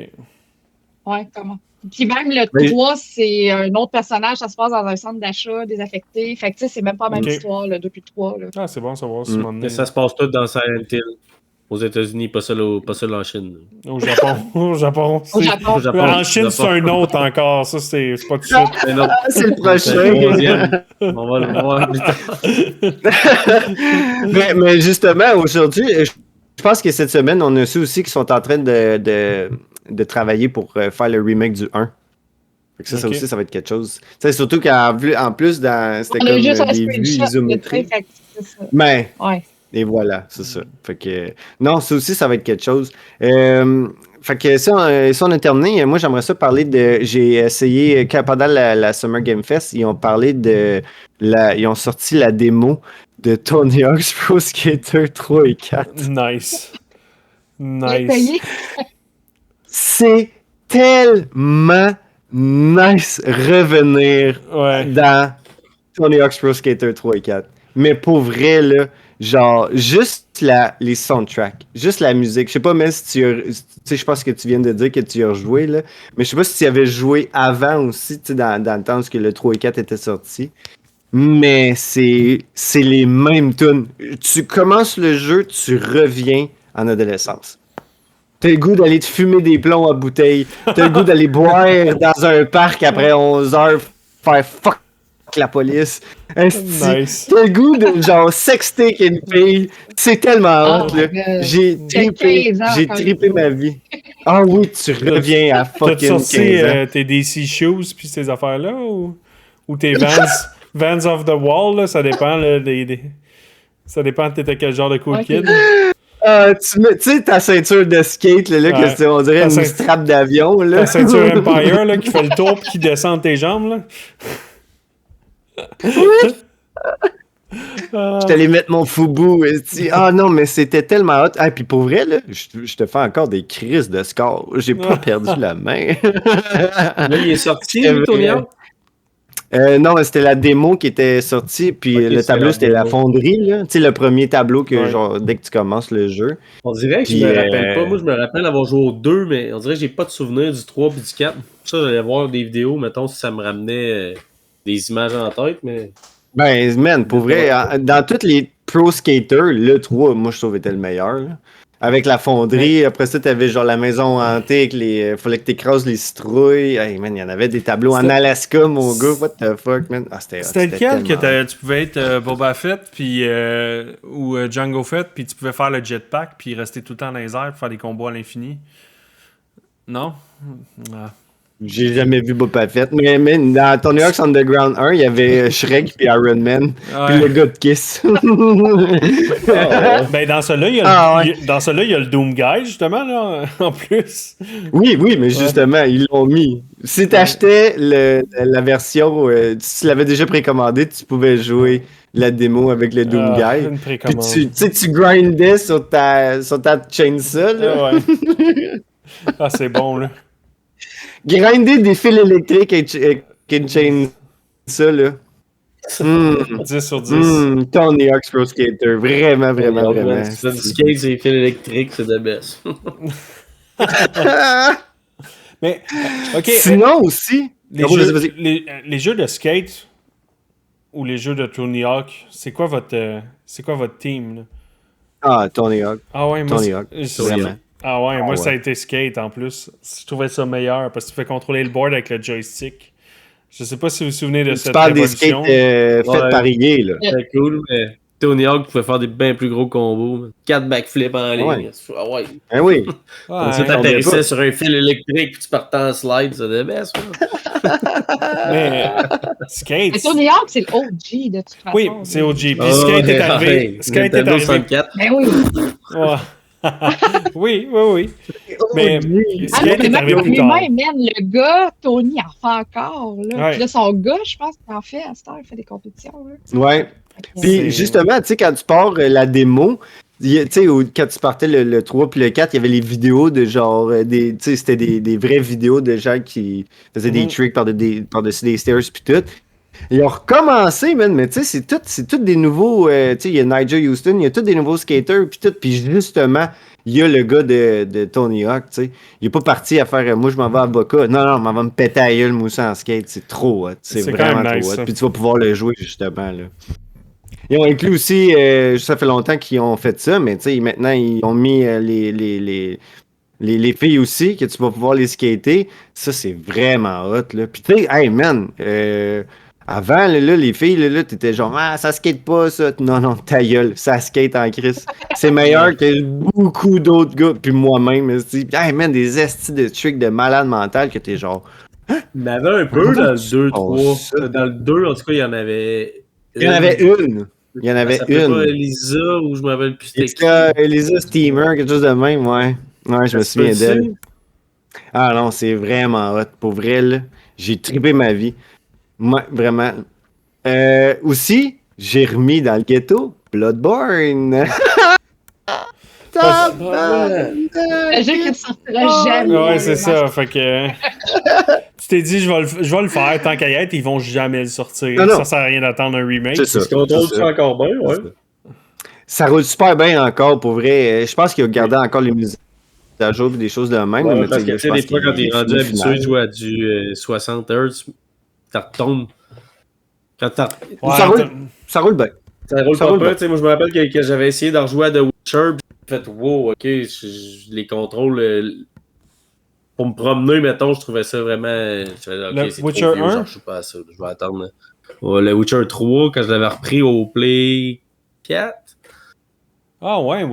Ouais, comment? Puis même le Mais- 3, c'est un autre personnage, ça se passe dans un centre d'achat désaffecté. Fait que tu sais, c'est même pas la même Ok. histoire, le 2 puis le 3. Là. Ah, c'est bon, ça va se Mm. demander. Mais ça se passe tout dans Silent Hill. Aux États-unis, pas seul en Chine. Au Japon. Au Japon. Au c'est- Japon. Au Japon. En Chine, c'est Japon. un autre encore. Ça, c'est pas tout de suite. Mais non, Ah, c'est le c'est le prochain. troisième. On va le voir plus tard. mais justement, aujourd'hui, je pense que cette semaine, on a su aussi qu'ils sont en train de travailler pour faire le remake du 1. Fait que ça Ok. aussi, ça va être quelque chose. Tu sais, surtout qu'en plus, c'était On comme a eu juste un des vues screenshot, le trait, isométriques. fait que c'est ça. Mais, Ouais. et voilà, c'est ça. Fait que, non, ça aussi, ça va être quelque chose. Fait que ça, on a terminé. Moi, j'aimerais ça parler de. J'ai essayé, pendant la Summer Game Fest, ils ont parlé de. Ils ont sorti la démo de Tony Hawk's Pro Skater 3 et 4. Nice. J'ai Nice. payé. C'est tellement nice revenir Ouais. dans Tony Hawk's Pro Skater 3 et 4. Mais pour vrai, là, genre, juste les soundtracks, juste la musique. Je sais pas, mais si tu sais, je pense que tu viens de dire que tu y as rejoué, là, mais je sais pas si tu y avais joué avant aussi, tu sais, dans le temps où le 3 et 4 étaient sortis. Mais c'est les mêmes tunes. Tu commences le jeu, tu reviens en adolescence. T'as le goût d'aller te fumer des plombs à bouteille. T'as le goût d'aller boire dans un parc après 11 heures, faire fuck la police. Esti, Nice. t'as le goût de genre sexter avec une fille. C'est tellement hot, là. my God. J'ai trippé, 15 ans j'ai quand trippé je- ma vie. Ah oui, tu reviens à T'as fucking sorti 15 ans. tes DC Shoes puis ces affaires-là ou tes Vans of the Wall, là, ça dépend là, ça dépend t'étais quel genre de cool Ok. kid. Tu sais, ta ceinture de skate, là, Ouais. que on dirait Ta une ceint- strap d'avion, là. Ta ceinture Empire là, qui fait le tour puis qui descend de tes jambes. Là. Je t'allais mettre mon foubou. esti. Ah non, mais c'était tellement hot. Ah, puis pour vrai, là, je te fais encore des crises de score. J'ai pas perdu la main. Là, il est sorti, C'est lui, Tony vrai. Hawk? Non, c'était la démo qui était sortie, puis Ok, le c'est tableau, la c'était la démo. fonderie, là. Tu sais, le premier tableau que, Ouais. genre, dès que tu commences le jeu. On dirait que Puis, je me rappelle pas. Moi, je me rappelle avoir joué au 2, mais on dirait que j'ai pas de souvenir du 3 puis du 4. Ça, j'allais voir des vidéos, mettons, si ça me ramenait des images en tête, mais... Ben, man, pour vrai, dans tous les pro skaters, le 3, moi, je trouve, était le meilleur, là. Avec la fonderie, après ça, t'avais genre la maison hantée avec les. Fallait que t'écrases les citrouilles. Hey, man, il y en avait des tableaux en C'était- Alaska, mon gars. What the fuck, man? Ah, C'était lequel que tellement- tu pouvais être Boba Fett puis, ou Django Fett, puis tu pouvais faire le jetpack, puis rester tout le temps dans les airs, puis faire des combos à l'infini? Non? Ah. J'ai jamais vu Boba Fett. Mais dans Tony Hawk's Underground 1, il y avait Shrek puis Iron Man. Ouais. Puis le gars de Kiss. Ben, dans celui-là, il y a Ah, ouais. dans celui-là, il y a le Doom Guy, justement, là, en plus. Oui, mais justement, ils l'ont mis. Si t'achetais la version, si tu l'avais déjà précommandé, tu pouvais jouer la démo avec le Doom Ah, Guy. une Puis précommande. tu grindais sur ta chainsaw, là. Ah, ouais. Ah, c'est bon, là. Grinder des fils électriques avec une chainsaw, là. 10 sur 10. Tony Hawk's Pro Skater. Vraiment, vraiment. Si tu fais du skate, c'est des fils électriques, c'est de best. Mais, OK. Sinon aussi... Les, Ah, jeux, vas-y. les jeux de skate ou les jeux de Tony Hawk, c'est quoi votre team, là? Ah, Tony Hawk. Ah ouais, moi, Tony Hawk, vraiment. Ah ouais, moi ouais. ça a été skate en plus. Je trouvais ça meilleur parce que tu fais contrôler le board avec le joystick. Je sais pas si vous vous souvenez de Tu cette parles des skates révolution. faits Ouais. par EA, là. C'était cool, mais Tony Hawk pouvait faire des bien plus gros combos. 4 backflips en ligne. Ouais. Ah ouais. Ben oui. Ouais, Tu pas. t'atterrissais sur un fil électrique puis tu partais en slide, c'est de best. mais skate. Mais Tony Hawk, c'est le OG de toute façon. Oui, c'est OG. Puis Ah, skate est ouais, arrivé. ouais. Skate est Nintendo arrivé. 64. Ben oui. Ouais. oui. Mais Ah, skate mais est arrivé même plus tard. lui-même, man, le gars, Tony, il en fait encore. Là. Ouais. Puis là, son gars, je pense qu'il en fait à cette heure, il fait des compétitions. Là. Ouais. C'est- Puis justement, tu sais, quand tu pars la démo, tu sais, quand tu partais le 3 puis le 4, il y avait les vidéos de genre, tu sais, c'était des vraies vidéos de gens qui faisaient des tricks par-dessus des stairs puis tout. Ils ont recommencé, man, mais tu sais, c'est tout des nouveaux, tu sais, il y a Nigel Houston, il y a tous des nouveaux skaters puis tout, puis justement, il y a le gars de Tony Hawk, tu sais. Il est pas parti à faire, moi je m'en vais à Boca. Non, je m'en vais me péter à gueule, moi aussi, en skate. C'est trop hot. C'est C'est vraiment quand même trop nice, hot. ça. Puis tu vas pouvoir le jouer, justement, là. Ils ont inclus aussi, ça fait longtemps qu'ils ont fait ça, mais tu sais, maintenant, ils ont mis les filles aussi, que tu vas pouvoir les skater. Ça, c'est vraiment hot, là. Puis tu sais, hey, man, avant, là, les filles, là, t'étais genre, ah, ça skate pas, ça. Non, ta gueule, ça skate en crise. C'est meilleur que beaucoup d'autres gars, puis moi-même, aussi. Puis, hey, man, des estis de tricks de malade mental que t'es genre... Il y en avait un peu dans le 2, Oh, 3. ça. Dans le 2, en tout cas, il y en avait. Il y en avait une. Il y en avait Ça s'appelait pas une. Elisa ou je me rappelle plus c'était qui. Elisa Steamer, quelque chose de même, ouais. Ouais, je me Ça se souviens d'elle. peut-tu? Ah non, c'est vraiment hot. Pour vrai, là, j'ai trippé ma vie. Moi, vraiment. Aussi, j'ai remis dans le ghetto Bloodborne. Le jeu qui ne sortira jamais. Ouais, c'est ça. Fait que. Tu t'es dit, je vais le faire. Tant qu'à y être, ils vont jamais le sortir. Non. Ça sert à rien d'attendre un remake. C'est ça. Tu contrôles c'est ça ça. encore bien, ouais. Ça roule super bien encore, pour vrai. Je pense qu'il a gardé encore les mises à jour et des choses de même. Ouais, mais parce que je tu sais, pense des fois, qu'il quand t'es est rendu fini habitué final. de jouer à du 60 Hz, ça retombe. Quand Ouais, ça roule bien. ça roule Ça pas roule peu. bien. Tu sais, moi, je me rappelle que j'avais essayé d'en rejouer à The Witcher, puis fait, wow, ok, je les contrôle. Pour me promener, mettons, je trouvais ça vraiment. Je faisais, ok, Le c'est Witcher trop vieux, 1? genre, je joue pas à ça. Je vais attendre. Ouais, le Witcher 3, quand je l'avais repris au Play 4. Ah ouais,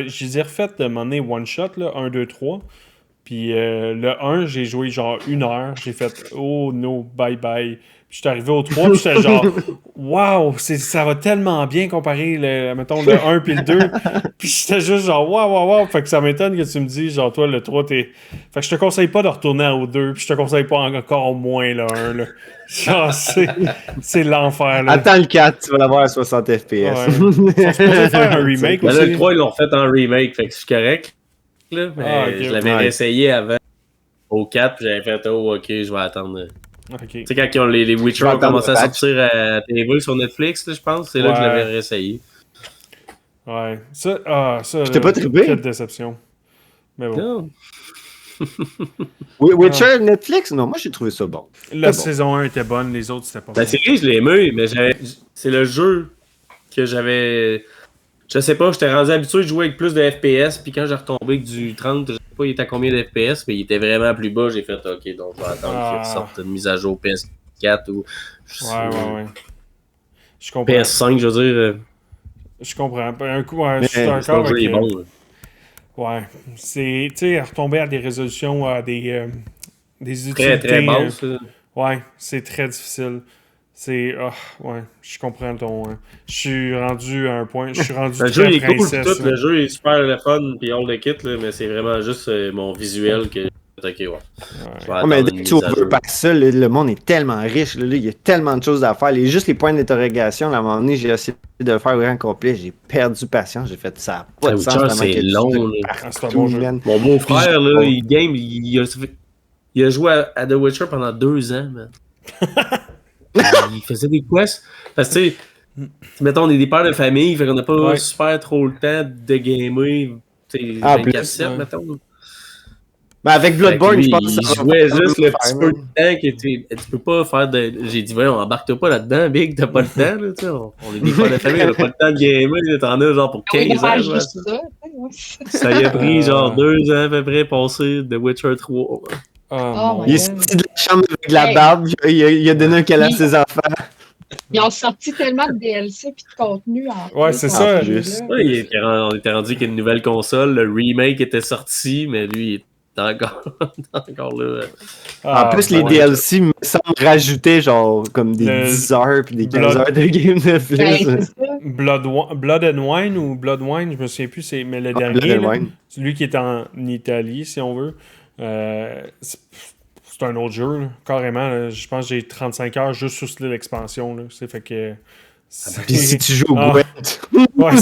j'ai refait de mon nez one shot, là, 1, 2, 3. Puis le 1, j'ai joué genre 1 heure. J'ai fait oh no, bye bye. Puis j'étais arrivé au 3, puis j'étais genre wow, ça va tellement bien comparer mettons, le 1 puis le 2. Puis j'étais juste genre wow. Fait que ça m'étonne que tu me dis genre toi le 3 t'es. Fait que je te conseille pas de retourner au 2, puis je te conseille pas encore moins le 1 là. Genre c'est l'enfer là. Attends le 4, tu vas l'avoir à 60 FPS. Ouais. Ils sont supposés faire un remake Mais aussi. là, le 3, ils l'ont refait en remake, fait que c'est correct. Là, mais ok. je l'avais Ouais. essayé avant au 4, puis j'avais fait oh, ok, je vais attendre. Ok. Tu sais, quand les Witcher ont commencé à sortir à TV sur Netflix, là, je pense, c'est là que je l'avais réessayé. Ouais. Ça, Je t'ai pas trippé? quelle déception. Mais bon. Non. Witcher Netflix? Non, moi j'ai trouvé ça bon. La C'est bon. saison 1 était bonne, les autres c'était pas La bon. série, je l'ai aimé, mais c'est le jeu que j'avais. Je sais pas, j'étais rendu habitué de jouer avec plus de FPS, puis quand j'ai retombé avec du 30, je sais pas il était à combien de FPS, mais il était vraiment plus bas, j'ai fait ok, donc je vais attendre qu'il ressorte une mise à jour PS4 ou Ouais. Je comprends. PS5, je veux dire. Je comprends. Un coup, ouais, je suis Mais d'accord Le jeu est avec... bon. Là. Ouais. C'est, tu sais, retomber à des résolutions, à des Très, utilités... très basse. là. Ouais, c'est très difficile. C'est... ouais, je comprends ton... je suis rendu à un point... Je suis rendu Le très jeu il est cool, princesse. tout, là. le jeu est super le fun, puis all the kit, là, mais c'est vraiment juste mon visuel que. Ok, ouais. Je vais Ouais, mais attendre dès une que tu mise à veux jour. pas ça, le monde est tellement riche. Là, il y a tellement de choses à faire. Juste les points d'interrogation, là, à un moment donné, j'ai essayé de le faire au grand complet. J'ai perdu patience. J'ai fait ça. A pas de Witcher, sens. c'est tellement que long, tu là. Ah, c'est un bon jeu. man. Mon beau-frère, Puis là, je- il game, il a joué à The Witcher pendant 2 ans, man. Il faisait des quests. Parce que, tu sais, mettons, on est des pères de famille, fait qu'on n'a pas Ouais. super trop le temps de gamer, tu sais, Ah, 24/7, ouais. mettons. Ben, avec Bloodborne, Fait que lui, je pense que il ça va jouait pas juste le faire, petit man. peu de temps que tu peux pas faire de. J'ai dit, voyons, embarque-toi pas là-dedans, Big, t'as pas le temps, là, tu sais. On est des pères de famille, on a pas le temps de gamer, là, t'en as genre pour Oui, 15 ans. faire je vois juste ça. ça. Ça y a pris genre 2 ans à peu près passer de Witcher 3. Oh, Oh mon my Il est Dieu. sorti de la chambre avec la Hey. barbe. Il a donné un câlin à ses enfants. Ils ont sorti tellement de DLC et de contenu en Ouais, plus, c'est en ça. plus, là. Ouais, on était rendu qu'il y a une nouvelle console, le remake était sorti, mais lui, il est encore là. Ah, En plus, les bon. DLC me semblent rajouter genre comme des Le 10 heures puis des 15 Blood- heures de game de Ben, plus. c'est ça. Blood and Wine ou Blood Wine, je me souviens plus, mais le Blood dernier, and là, Wine. celui qui est en Italie, si on veut, c'est un autre jeu, là, carrément. Là. Je pense que j'ai 35 heures juste sur l'expansion. Là. C'est fait que. Puis si tu joues au Ah. Gwent. Ouais, ouais.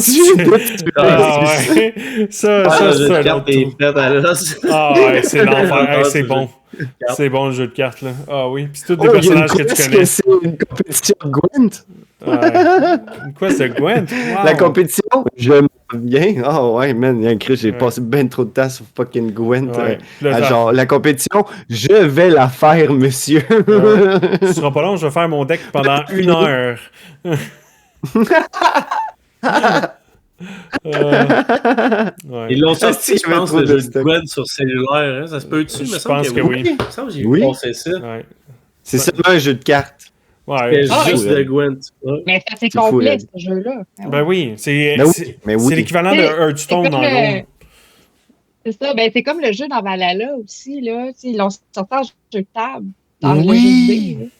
Ça, c'est un autre est truc. prête à l'os. Ah ouais, c'est l'enfer. Hey, Ah, c'est ce bon. cartes. C'est bon le jeu de cartes. Là. Ah oui. Puis c'est tous des Oh, il y a une personnages que tu quest connais. que c'est une compétition de Gwent. Une quest de Gwent. Wow. La compétition, je m'en viens. Oh ouais, man, il y a un cri, j'ai Ouais. passé bien trop de temps sur fucking Gwent. Ouais. Là, Genre, la compétition, je vais la faire, monsieur. Ce sera pas long, je vais faire mon deck pendant 1 heure. Ouais. Ils l'ont Ah, sorti, si, je pense, trop le de jeu de stock. Gwent sur cellulaire. Hein? Ça se peut-tu? Je pense que oui. Il me semble que j'ai Oui. vu passer ça. Ouais. C'est seulement un jeu de cartes. Ouais. C'était Ah, juste ouais. de Gwent. Ouais. Mais ça, c'est C'est fou, complet, Red. ce jeu-là. Ben oui, c'est Ben oui, c'est- mais oui. c'est l'équivalent de C'est Hearthstone comme en gros. C'est ça, ben c'est comme le jeu dans Valhalla aussi, là. Tu sais, ils l'ont sorti en jeu de table. Dans le jeu Oui. de dés,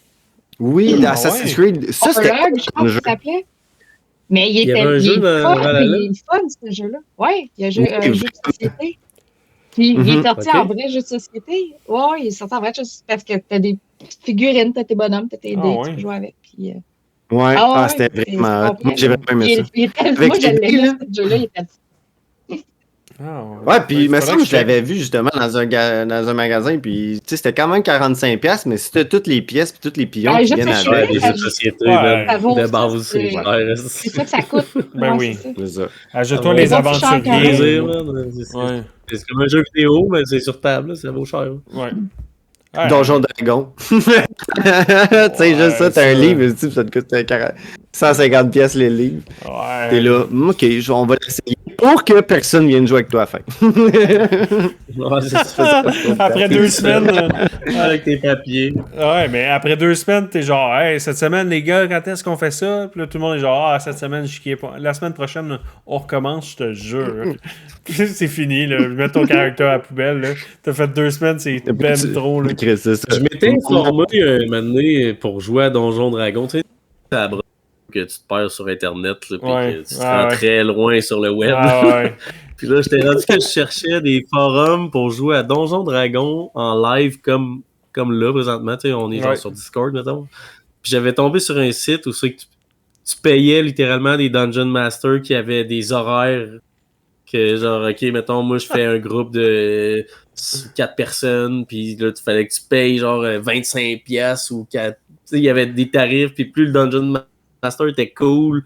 Oui, Ah Assassin's ouais. Creed. Ça, là. c'était Overlord, je comme pense jeu. qu'il s'appelait. Mais il y avait un était jeu il est dans fun, Valhalla? il est fun, ce jeu-là. Oui, il y a Oui, un jeu de société. Puis il est sorti Ok. en vrai jeu de société. Oui, il est sorti en vrai jeu de société parce que t'as des petites figurines, t'as tes bonhommes, t'as tes Ah dés, ouais. tu peux jouer avec. Puis, Ouais, ouais, c'était c'est vraiment. complet. Moi, j'ai vraiment aimé ça. Avec Moi, je les dés, l'aimais, là. ce jeu-là. Il était Ah, Ouais, puis il me faudrait semble que que je l'avais vu justement dans un magasin, puis tu sais, c'était quand même 45$, mais c'était toutes les pièces puis tous les pions Ah, qui juste viennent acheter. avec. Ouais, les jeux de société, Ouais. man, Ça vaut de ça, base, c'est c'est- cher. C'est ça que ça coûte. Ben Ouais, oui. c'est ça. C'est ça. Ajoute-toi Ouais. les C'est pas plus cher aventuriers. Plaisir, man. Ouais. C'est comme un jeu vidéo, mais c'est sur table, là, ça vaut cher. Ouais. Ouais. Donjon Dragon. Tu sais, juste ça, t'as ça. un livre, ça te coûte 150$ les livres. Ouais. T'es là, ok, on va l'essayer. pour que personne vienne jouer avec toi à la fin. Ouais, c'est ça. Après 2 semaines. Avec tes papiers. Ouais, mais après 2 semaines, t'es genre, hey, cette semaine, les gars, quand est-ce qu'on fait ça? Puis là, tout le monde est genre, ah, cette semaine, je chiais pas. La semaine prochaine, on recommence, je te jure. C'est fini, là. Mets ton caractère à la poubelle, là. T'as fait 2 semaines, c'est ben trop, là. C'est ça. Je m'étais informé un moment donné pour jouer à Donjon Dragon. Tu sais, à bras que tu te perds sur Internet, là, puis Ouais. que tu te rends très loin sur le web. Ah ouais. Puis là, j'étais rendu que je cherchais des forums pour jouer à Donjon Dragon en live comme là, présentement. Tu sais, on est genre sur Discord, mettons. Puis j'avais tombé sur un site où c'est que tu payais littéralement des Dungeon Masters qui avaient des horaires que genre, ok, mettons, moi, je fais un groupe de 4 personnes, puis là, il fallait que tu payes genre 25$ ou 4. Tu sais, il y avait des tarifs, puis plus le Dungeon Master était cool,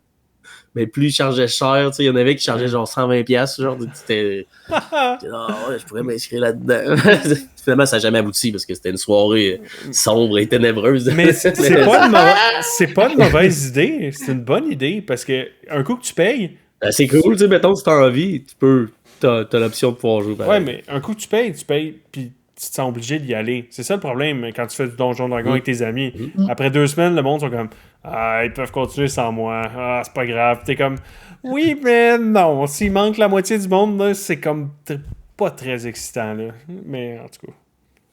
mais plus il chargeait cher. Tu sais, il y en avait qui chargeaient genre 120$. Genre, c'était. Ah ouais, je pourrais m'inscrire là-dedans. Finalement, ça n'a jamais abouti parce que c'était une soirée sombre et ténébreuse. Mais c'est pas une mauvaise idée. C'est une bonne idée parce que un coup que tu payes. Ben, c'est cool, tu sais, mettons, si t'as envie, t'as l'option de pouvoir jouer. Ouais, mais un coup que tu payes, puis tu te sens obligé d'y aller. C'est ça le problème quand tu fais du Donjon Dragon avec tes amis. Après 2 semaines, le monde sont comme ah, ils peuvent continuer sans moi. Ah, c'est pas grave. T'es comme oui, mais non. S'il manque la moitié du monde, là, c'est comme pas très excitant. Là. Mais en tout cas.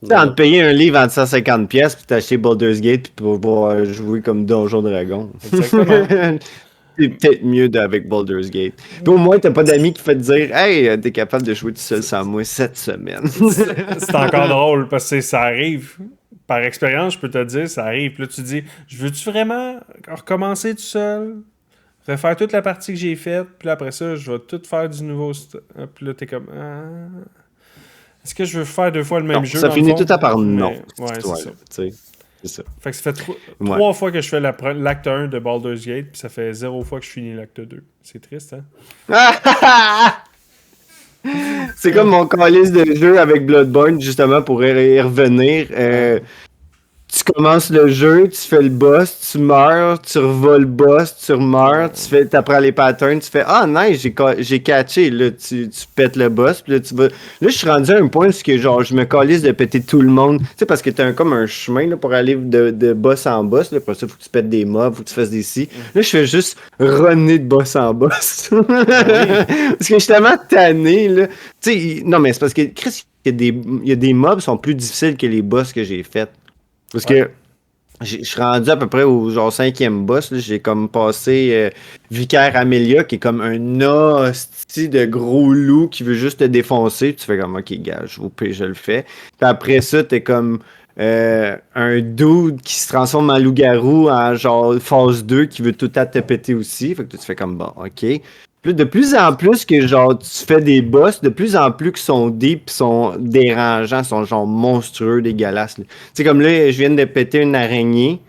Tu sais, en te payer un livre en 150$ puis t'acheter Baldur's Gate puis pour pouvoir jouer comme Donjon Dragon. Exactement. C'est peut-être mieux avec Baldur's Gate. Puis au moins, t'as pas d'amis qui fait te dire hey, t'es capable de jouer tout seul sans moi cette semaine. C'est encore drôle parce que ça arrive. Par expérience, je peux te dire, ça arrive. Puis là, tu dis, je veux-tu vraiment recommencer tout seul? Refaire toute la partie que j'ai faite, puis là, après ça, je vais tout faire du nouveau. Puis là, t'es comme, est-ce que je veux faire 2 fois le même Non, jeu? ça finit tout à part non. Ouais, c'est ça. C'est ça. Fait que ça fait 3 fois que je fais l'acte 1 de Baldur's Gate, puis ça fait 0 fois que je finis l'acte 2. C'est triste, hein? C'est comme mon calice de jeu avec Bloodborne, justement, pour y revenir. Tu commences le jeu, tu fais le boss, tu meurs, tu revois le boss, tu meurs, tu apprends les patterns, tu fais ah nice, j'ai catché, là tu pètes le boss, puis là tu vas. Là je suis rendu à un point où que, genre je me calisse de péter tout le monde. Tu sais, parce que t'as comme un chemin là, pour aller de boss en boss, là, pour ça faut que tu pètes des mobs, faut que tu fasses des si. Là je fais juste runner de boss en boss. Parce que je suis tellement tanné, là. Tu sais, non mais c'est parce que Chris, il y a des mobs qui sont plus difficiles que les boss que j'ai fait. Parce que je suis rendu à peu près au genre 5e boss. Là. J'ai comme passé Vicaire Amelia, qui est comme un hostie de gros loup qui veut juste te défoncer. Tu fais comme, ok, gars, je le fais. Puis après ça, t'es comme un dude qui se transforme en loup-garou en genre phase 2 qui veut tout à te péter aussi. Fait que tu fais comme, bon, ok. Puis de plus en plus que genre tu fais des boss, de plus en plus qui sont deep, sont dérangeants, sont genre monstrueux, dégueulasses. Tu sais, comme là, je viens de péter une araignée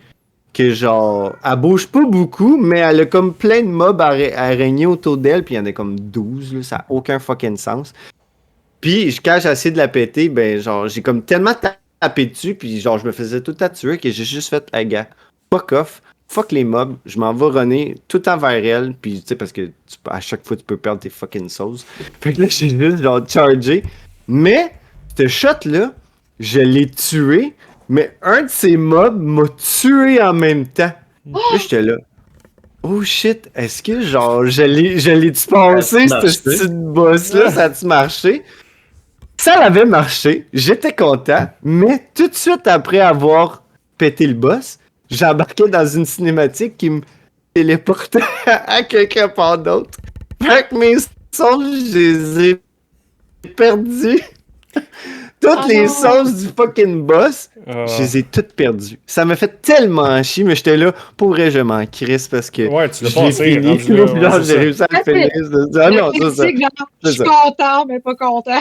que genre, elle bouge pas beaucoup, mais elle a comme plein de mobs araignées autour d'elle, puis il y en a comme 12, là, ça a aucun fucking sens. Puis quand j'ai essayé de la péter, ben genre, j'ai comme tellement tapé dessus, puis genre, je me faisais tout à tuer que j'ai juste fait, hey gars, fuck off. Fuck les mobs, je m'en vais runner tout envers elle, puis tu sais, parce que à chaque fois tu peux perdre tes fucking sauces. Fait que là, j'ai juste genre chargé. Mais, ce shot-là, je l'ai tué, mais un de ces mobs m'a tué en même temps. Là, j'étais là. Oh shit, est-ce que genre, je l'ai dispensé, ce petit boss-là, ça a-tu marché? Ça l'avait marché, j'étais content, mais tout de suite après avoir pété le boss, j'embarquais dans une cinématique qui me téléportait à quelque part d'autre. Fait que mes sauces, je les ai perdus. Toutes les sauces du fucking boss, je les ai toutes perdues. Ça m'a fait tellement chier, mais j'étais là, pour vrai, je m'en crisse parce que ouais, tu l'as j'ai fini. J'ai réussi à le finir. Ah non, c'est ça. Je suis content, mais pas content.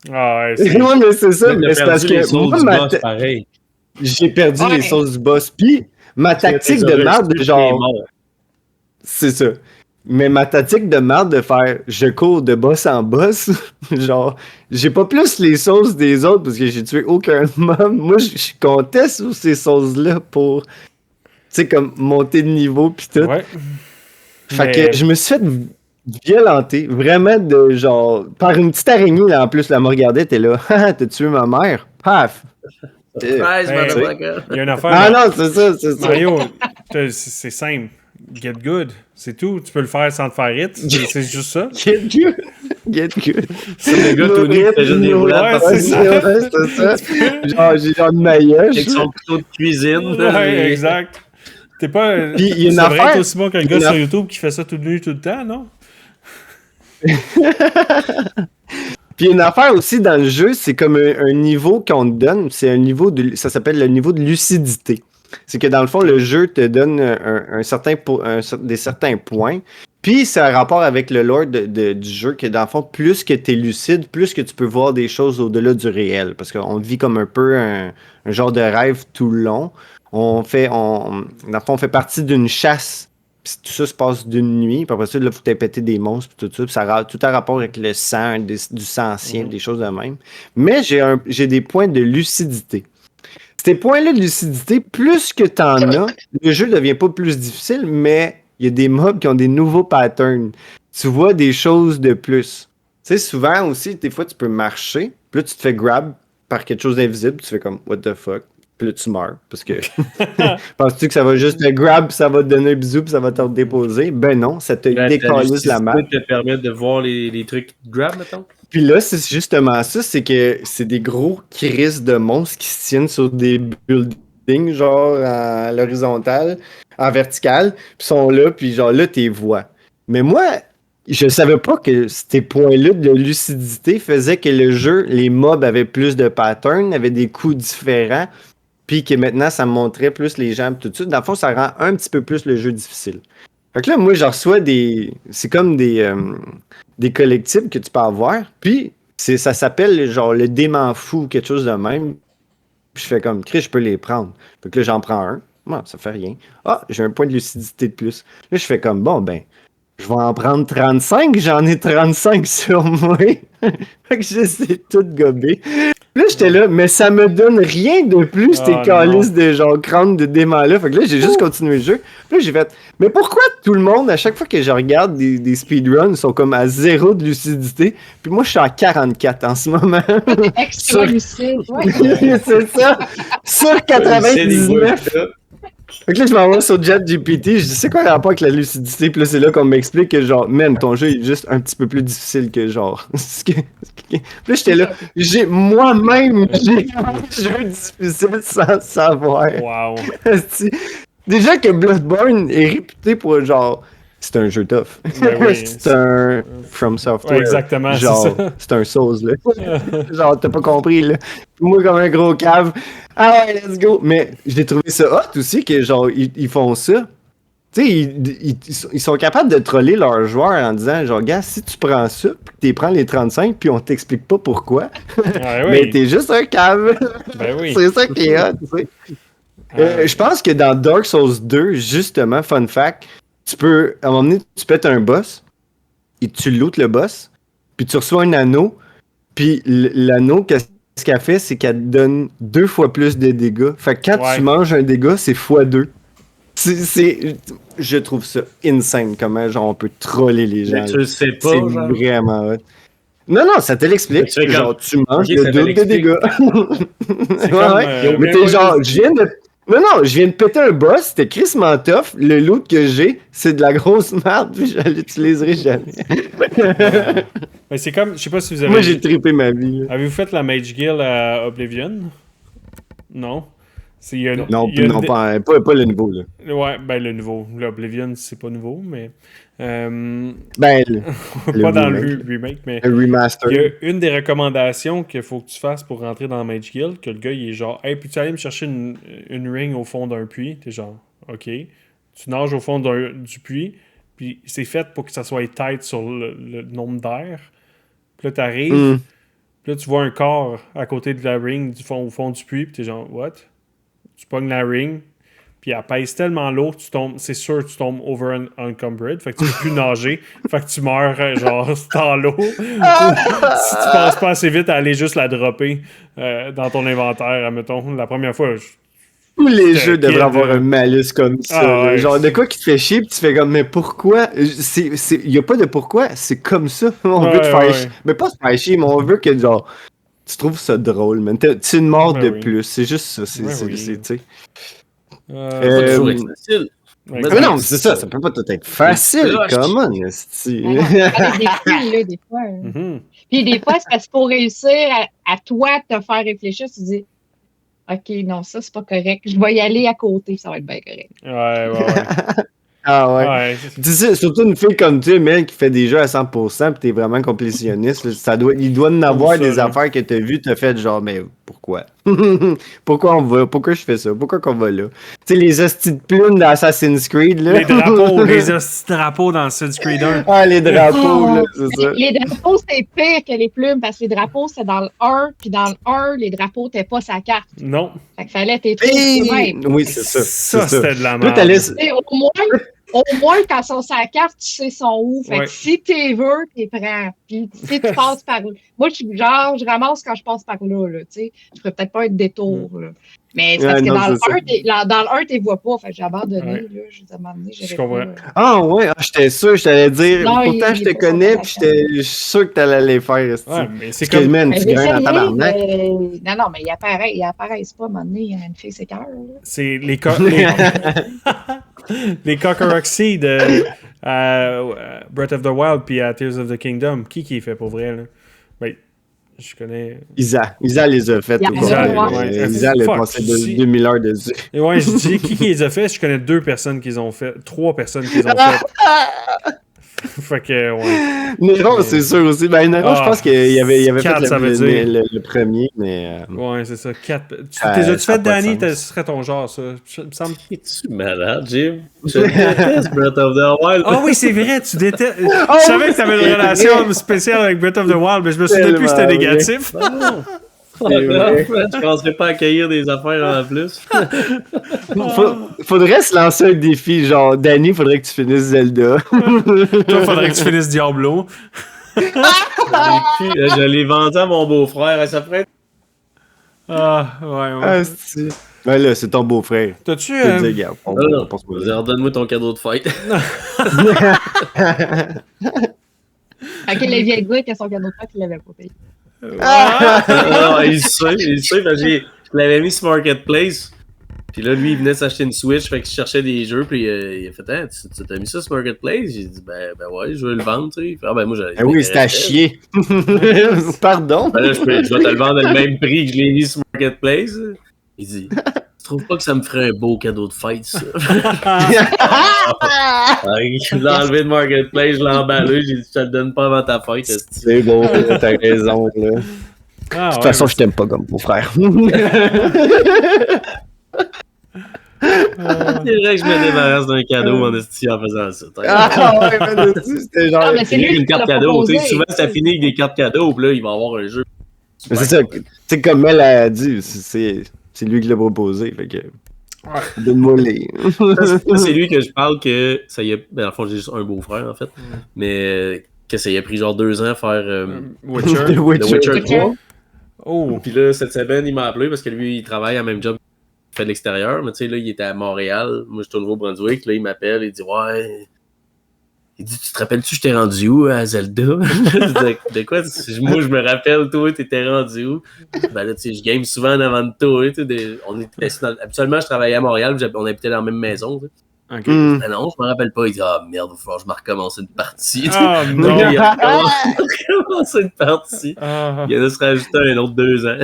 Ah ouais, ouais, mais c'est ça, mais c'est parce que moi, pareil. J'ai perdu les sauces du boss. Puis, ma tactique de merde, genre. C'est ça. Mais ma tactique de merde de faire je cours de boss en boss, genre, j'ai pas plus les sauces des autres parce que j'ai tué aucun mob. Moi, je comptais sur ces sauces-là pour, tu sais, comme monter de niveau pis tout. Ouais. Fait que je me suis fait violenté, vraiment de genre, par une petite araignée, là, en plus, la me regardait, t'es là, ah, t'as tué ma mère, paf! Surprise, Ben, motherfucker. Il y a une affaire. Ah non, c'est ça. Mario, c'est simple. Get good. C'est tout. Tu peux le faire sans te faire hit. C'est juste ça. Get good. Get good. C'est le gars tout nu qui fait juste des roulades. Ouais, c'est Ouais, c'est ça. Genre, j'ai genre de maillage. Avec son couteau de cuisine. Ouais, exact. T'es pas. Puis, il y a une ça devrait affaire- être aussi bon qu'un il y a gars une sur aff- YouTube qui fait ça tout nu tout le temps, non? Puis une affaire aussi dans le jeu, c'est comme un niveau qu'on te donne, c'est un niveau ça s'appelle le niveau de lucidité. C'est que dans le fond, le jeu te donne des certains points. Puis ça a rapport avec le lore du jeu, que dans le fond, plus que tu es lucide, plus que tu peux voir des choses au-delà du réel. Parce qu'on vit comme un peu un genre de rêve tout le long. Dans le fond, on fait partie d'une chasse. Puis tout ça se passe d'une nuit. Puis après ça, il faut péter des monstres. Puis tout ça. Puis ça a tout à rapport avec le sang, du sang ancien, des choses de même. Mais j'ai des points de lucidité. Ces points-là de lucidité, plus que tu en as, le jeu ne devient pas plus difficile, mais il y a des mobs qui ont des nouveaux patterns. Tu vois des choses de plus. Tu sais, souvent aussi, des fois, tu peux marcher, puis là, tu te fais grab par quelque chose d'invisible, tu fais comme, what the fuck? Puis là, tu meurs, parce que penses-tu que ça va juste te grab, puis ça va te donner un bisou, puis ça va te déposer? Ben non, ça te décalise la map. Ça te permet de voir les trucs qui te grab, mettons. Puis là, c'est justement ça, c'est que c'est des gros crises de monstres qui se tiennent sur des buildings, genre à l'horizontale, en verticale, puis sont là, puis genre là, t'es vois. Mais moi, je savais pas que ces points-là de lucidité faisaient que le jeu, les mobs avaient plus de patterns, avaient des coups différents, puis que maintenant, ça me montrait plus les jambes, tout de suite. Dans le fond, ça rend un petit peu plus le jeu difficile. Fait que là, moi, je reçois c'est comme des collectibles que tu peux avoir, puis ça s'appelle genre le démon fou ou quelque chose de même. Puis je fais comme, Chris, je peux les prendre. Fait que là, j'en prends un. Moi, ça fait rien. Ah, j'ai un point de lucidité de plus. Là, je fais comme, bon, ben, je vais en prendre 35. J'en ai 35 sur moi. Fait que j'essaie tout de gober. Là, j'étais là, mais ça me donne rien de plus, tes calices de genre crâne de démons-là. Fait que là, j'ai juste continué le jeu. Puis là, j'ai fait, mais pourquoi tout le monde, à chaque fois que je regarde des speedruns, sont comme à 0 de lucidité, puis moi, je suis à 44 en ce moment. Extra lucide. Ouais. C'est ça. Sur 99. Fait que là, je m'envoie sur ChatGPT, je dis, c'est quoi le rapport avec la lucidité? Puis là, c'est là qu'on m'explique que, genre, man, ton jeu est juste un petit peu plus difficile que, genre. Puis là, j'étais là, moi-même, j'ai un jeu difficile sans savoir. Wow. Déjà que Bloodborne est réputé pour, genre, c'est un jeu tough. Ben oui. C'est un From Software. Ouais, exactement, genre, c'est ça. c'est un Souls, là. Genre, t'as pas compris, là. Moi, comme un gros cave. Ah ouais, let's go. Mais j'ai trouvé ça hot aussi, que genre, ils font ça. Tu sais, ils sont capables de troller leurs joueurs en disant, genre, gars, si tu prends ça, puis que tu prends les 35, puis on t'explique pas pourquoi, Ouais, oui. mais t'es juste un cave. Ben oui. C'est ça qui est hot, tu sais. Je pense que dans Dark Souls 2, justement, fun fact, tu peux, à un moment donné, tu pètes un boss, et tu lootes le boss, puis tu reçois un anneau, puis l'anneau, qu'est-ce qu'elle fait, c'est qu'elle te donne 2 fois plus de dégâts. Fait que quand tu manges un dégât, c'est x2. Je trouve ça insane, comment genre on peut troller les gens. Mais tu le sais pas, c'est genre. vraiment hot. Non, ça te l'explique. Tu fais Genre, tu manges Ok, le ça te double de l'explique. dégâts. C'est Ouais, comme, ouais. Mais t'es genre, je viens de péter un boss, c'était Chris Mantoff. Le loot que j'ai, c'est de la grosse merde, puis je l'utiliserai jamais. Ben, c'est comme, je sais pas si vous avez. Moi, j'ai trippé ma vie. Là. Avez-vous fait la Mage Guild à Oblivion? Non. Il y a Non, il y a non pas le niveau, là. Ouais, ben le nouveau. L'Oblivion, c'est pas nouveau, mais. Ben, pas dans le remake, mais. Le remaster. Il y a une des recommandations qu'il faut que tu fasses pour rentrer dans Mage Guild, que le gars, il est genre, hey, peux-tu aller me chercher une ring au fond d'un puits? T'es genre, ok. Tu nages au fond du puits, puis c'est fait pour que ça soit tight sur le nombre d'air. Puis là, t'arrives, puis là, tu vois un corps à côté de la ring au fond du puits, puis t'es genre, what? Tu pognes la ring, puis elle pèse tellement lourd que tu tombes, c'est sûr que tu tombes over uncumbered, fait que tu peux plus nager, fait que tu meurs genre dans l'eau. Si tu passes pas assez vite à aller juste la dropper dans ton inventaire, admettons. La première fois, Tous les C'était jeux devraient kid, avoir là. un malus comme ça. Ah, là. ouais, Genre, de c'est- quoi qui te fait chier, pis tu fais comme, mais pourquoi? Il y a pas de pourquoi, c'est comme ça. On veut te faire Ouais, chier. ouais. Mais pas se faire chier, mais on veut que, genre, tu trouves ça drôle, man. C'est une mort Ben de oui. plus. C'est juste ça. C'est, Ben c'est, oui. c'est- tu sais. Ah, Pas Euh, toujours être facile. ouais, Mais non, mais c'est ça. Ça peut pas tout être facile. Crush. Come on, esti. Ben non, il fallait des défis, là, des fois. Hein. Mhm. Puis des fois, c'est parce que pour réussir à toi te faire réfléchir, tu dis OK, non, ça, c'est pas correct. Je vais y aller à côté, ça va être bien correct. Ouais. Ah ouais. Ouais. Tu sais, surtout une fille comme toi, Mel, qui fait des jeux à 100% pis t'es vraiment complétionniste, là, il doit en avoir ça, des là. affaires que t'as vues, t'as fait genre, mais pourquoi? Pourquoi on va? Pourquoi je fais ça? Pourquoi qu'on va là? Tu sais, les hosties de plumes d'Assassin's Creed, là. Les drapeaux, les hosties de drapeaux dans Assassin's Creed 1. Ah, les drapeaux, là, Oh, c'est ça. les drapeaux, c'est pire que les plumes parce que les drapeaux, c'est dans le 1, puis dans le 1, les drapeaux, t'es pas sa carte. Non. Fait qu'il fallait tes trucs Hey! toi-même. Oui, c'est ça. Ça, c'est c'était de la Là, merde. t'allais... Et au moins, quand ils sont sa carte, tu sais son où. Fait Ouais. que si t'es veux, t'es prends. Puis si tu passes par là. Moi, je suis genre, je ramasse quand je passe par là, tu sais. Je ferais peut-être pas un détour, là. Mais c'est parce que non, dans le c'est 1, dans le 1, t'es vois pas. Fait que j'ai abandonné, Ouais. là. Je vous ai demandé, Je comprends. Ah ouais, j'étais sûr, je t'allais dire. Non, Pourtant, il je te est pas connais, sur pis la je suis sûr que t'allais les faire, esti. Ouais, mais c'est Parce que, comme. man, tu gagnes en Non, tabarnak. mais ils apparaissent pas, à un moment donné, il y a une fille s'écœure, là. C'est les les Cockoroxy de Breath of the Wild puis à Tears of the Kingdom. Qui est fait pour vrai, là? Ben, je connais. Isa les a faites. Isa, ouais. Isa, elle a Fuck, passé si. 2000 heures dessus. Et ouais, je dis qui les a fait. Je connais 2 personnes qui les ont fait. 3 personnes qui les ont fait. Fait que, ouais. Néron, c'est sûr aussi. Ben, Néron, je pense qu'il avait fait 4, ça veut dire. le premier, mais... Ouais, c'est ça. 4. Tu Ça t'es a as-tu fait, pas de Danny? sens. Ce serait ton genre, ça. Il me semble. Es-tu malade, Jim? Je déteste Breath of the Wild. Ah oui, c'est vrai, tu détestes. Je savais que tu avais une relation spéciale avec Breath of the Wild, mais je me souviens plus que c'était Tellement négatif. Je commencerai pas à accueillir des affaires en plus. Faudrait se lancer un défi, genre, Danny, faudrait que tu finisses Zelda. Toi, faudrait que tu finisses Diablo. Je l'ai vendu à mon beau-frère. Ça ferait... Ah, ouais. Ah, c'est... Ben là, c'est ton beau-frère. T'as-tu. Je te dis, regarde, on Non, pense pas. redonne-moi ton cadeau de fête. Fait que le vieil gars qui a son cadeau de fête, il l'avait pas payé. Non, il sait, parce que je l'avais mis sur Marketplace. Puis là, lui, il venait s'acheter une Switch, fait qu'il cherchait des jeux, puis il a fait, hein, tu t'as mis ça sur Marketplace? J'ai dit, ben ouais, je veux le vendre, tu sais. Il fait, ah, ben moi, j'allais. Ah oui, c'était à chier. Pardon? Ben là, je vais te le vendre à le même prix que je l'ai mis sur Marketplace. Il dit, tu trouves pas que ça me ferait un beau cadeau de fête, ça? Je l'ai enlevé de Marketplace, je l'ai emballé, j'ai dit, je te le donne pas avant ta fête. esti. C'est bon, t'as raison, là. De Ah, toute façon, je t'aime pas comme beau-frère. C'est vrai que je me débarrasse d'un cadeau en esti en faisant ça. Ah ouais, mais c'était genre... Ah, mais c'est Finir lui une qui l'a carte cadeau, tu sais, proposé. souvent ça finit avec des cartes cadeaux, puis là, il va y avoir un jeu. Mais c'est ça, tu sais, comme elle a dit, c'est lui qui l'a proposé, fait que... Donne-moi les... Ça, c'est lui que je parle que ça y a. Ben, dans le fond, j'ai juste un beau-frère, en fait. Mais que ça y a pris genre 2 ans à faire Witcher. The Witcher Witcher. 3. Oh. Puis là, cette semaine, il m'a appelé parce que lui, il travaille à même job qu'il fait de l'extérieur. Mais tu sais, là, il était à Montréal. Moi, je suis au Nouveau-Brunswick. Là, il m'appelle. Il dit, ouais. Il dit, tu te rappelles-tu, je t'ai rendu où à Zelda? de quoi? Moi, je me rappelle, toi, t'étais rendu où? Ben là, tu sais, je game souvent en avant de toi. Tu sais, habituellement, je travaillais à Montréal. On habitait dans la même maison. Tu sais. Ok. Ben non, je me rappelle pas. Il dit, ah merde, il va falloir que je me recommence une partie. Ah, non. Il a recommencé une partie. Ah, Il a de se rajouter un autre 2 ans.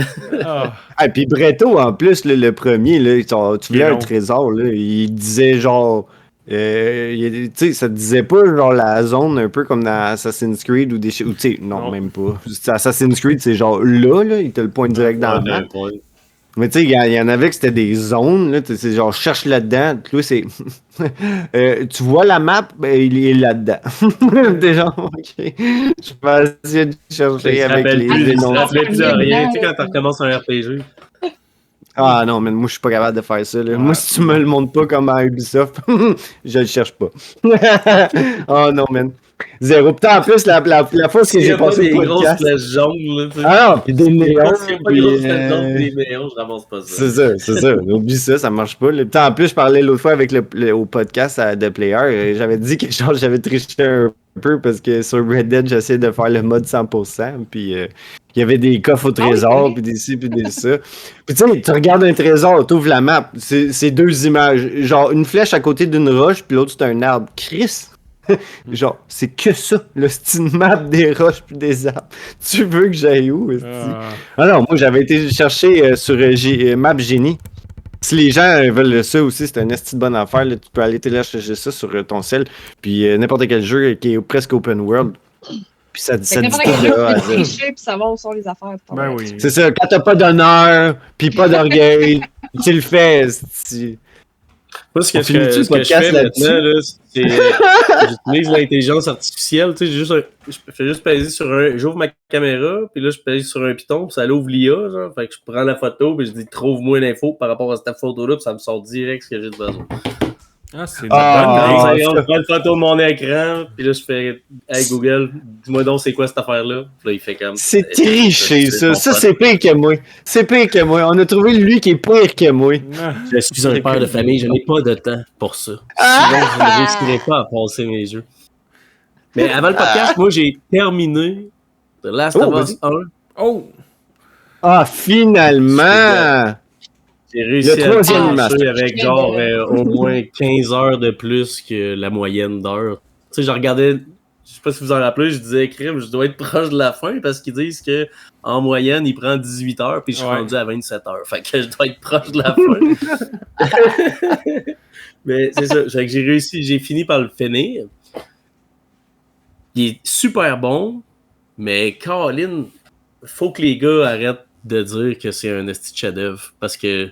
ah. Ah, puis Breto, en plus, là, le premier, là, genre, tu voulais Il est un long. trésor, là, il disait genre... tu sais, ça te disait pas genre la zone un peu comme dans Assassin's Creed ou des tu sais, non, Non. même pas. Assassin's Creed, c'est genre là, il te le pointe direct dans la map. Mais tu sais, il y en avait que c'était des zones, là, c'est genre cherche là-dedans, puis là, c'est. Tu vois la map, ben, il est là-dedans. T'es genre, ok. Je vais essayer de chercher avec les noms. Ça fait plus de rien, tu sais, quand tu recommences un RPG. Ah non, mais moi, je suis pas capable de faire ça. Là. Moi, si tu me le montres pas comme à Ubisoft, je le cherche pas. Oh non, man. Zéro. Putain, en plus, la fois que S'il y j'ai a pas passé des le grosses podcast. flèches jaunes, là, tu sais. Ah non, puis des néons. S'il y a pas des puis, grosses flèches jaunes pis des néons, je ramasse pas ça. c'est ça. Oublie ça, ça marche pas. Là. Putain, en plus, je parlais l'autre fois avec au podcast de Player. J'avais dit que genre, j'avais triché un peu parce que sur Red Dead, j'essayais de faire le mode 100%. Puis il y avait des coffres au trésor, oui. puis des ci, puis des ça. Puis tu sais, tu regardes un trésor, tu ouvres la map. C'est deux images. Genre, une flèche à côté d'une roche, puis l'autre, c'est un arbre. Chris! Genre, c'est que ça, le style map des roches puis des arbres. Tu veux que j'aille où? esti? Ah non, moi j'avais été chercher sur Map Genie. Si les gens veulent ça aussi, c'est un esti de bonne affaire. Là, tu peux aller télécharger ça sur ton cell. Puis n'importe quel jeu qui est presque open world. Puis ça dit N'importe tout quel de jeu A à peut Z. tricher puis savoir où sont les affaires. Ben oui. C'est ça, quand t'as pas d'honneur, puis pas d'orgueil, tu le fais. esti. Moi, ce que On finit-tu le je podcast fais là-dessus? maintenant, là, c'est j'utilise l'intelligence artificielle. Tu sais, je fais juste peser sur j'ouvre ma caméra, puis là, je pèse sur un piton, puis ça l'ouvre l'IA, genre. Fait que je prends la photo, puis je dis trouve-moi l'info par rapport à cette photo-là, puis ça me sort direct ce que j'ai besoin. Ah, c'est une Ah, bonne idée. ça- Je prends une photo de mon écran, puis là, je fais hey Google, dis-moi donc c'est quoi cette affaire-là. Puis là, il fait comme. C'est triché, ça. bon Ça, fun. c'est pire que moi. C'est pire que moi. On a trouvé lui qui est pire que moi. Ah, Je suis un père de famille, je n'ai pas de temps pour ça. Ah! Sinon, je ne réussirais pas à passer mes jeux. Mais avant le podcast, moi, j'ai terminé The Last Oh, of Us 1. Oh! Ah, finalement! J'ai réussi Le à troisième le master. passer avec genre au moins 15 heures de plus que la moyenne d'heures. Tu sais, je regardais, je sais pas si vous en rappelez, je disais crime, je dois être proche de la fin parce qu'ils disent que en moyenne, il prend 18 heures puis je suis Ouais. rendu à 27 heures. Fait que je dois être proche de la fin. Mais c'est ça, fait que j'ai réussi, j'ai fini par le finir. Il est super bon, mais Colin, faut que les gars arrêtent de dire que c'est un esti de chef-d'œuvre parce que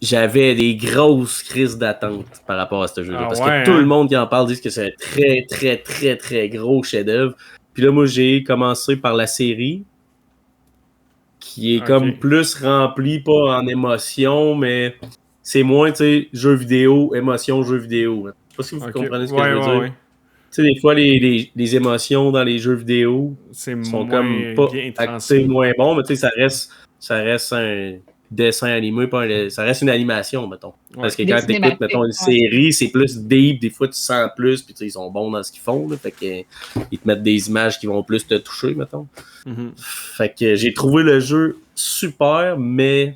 j'avais des grosses crises d'attente par rapport à ce jeu-là. Ah parce ouais, que tout hein? le monde qui en parle dit que c'est un très, très, très, très gros chef-d'œuvre. Puis là, moi, j'ai commencé par la série qui est comme plus remplie, pas en émotion, mais c'est moins, tu sais, jeu vidéo, émotion, jeu vidéo. Je sais pas si vous comprenez ce que je veux dire. Ouais. Tu sais, des fois, les émotions dans les jeux vidéo C'est sont moins comme pas bien axés transmis. moins bons, mais tu sais, ça reste un dessin animé, ça reste une animation, mettons. Parce que Des quand tu écoutes, cinématiques, mettons, une ouais. série, c'est plus deep, des fois tu sens plus, puis tu sais, ils sont bons dans ce qu'ils font, là, fait que ils te mettent des images qui vont plus te toucher, mettons. Mhm. Fait que j'ai trouvé le jeu super, mais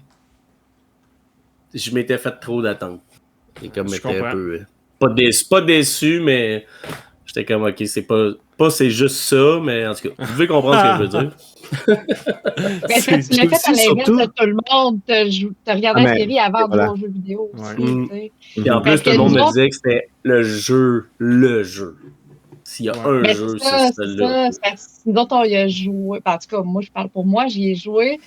je m'étais fait trop d'attentes. Et comme Je j'étais un comprends. peu pas déçu, mais j'étais comme ok, c'est juste ça, mais en tout cas, vous devez comprendre ce que je veux dire. Ben, tu l'as fait à l'inverse surtout- de tout le monde. T'as regardé Ah, la mais série avant de voilà. jouer aux jeux vidéo aussi. Ouais. tu sais. Et en Parce plus, tout que le monde nous me autres- disait que c'était le jeu. S'il y a Ouais. un Ben, jeu, c'est ça, c'est celui-là. c'est parce que nous autres, on y a joué. Ben, en tout cas, moi, je parle pour moi, j'y ai joué.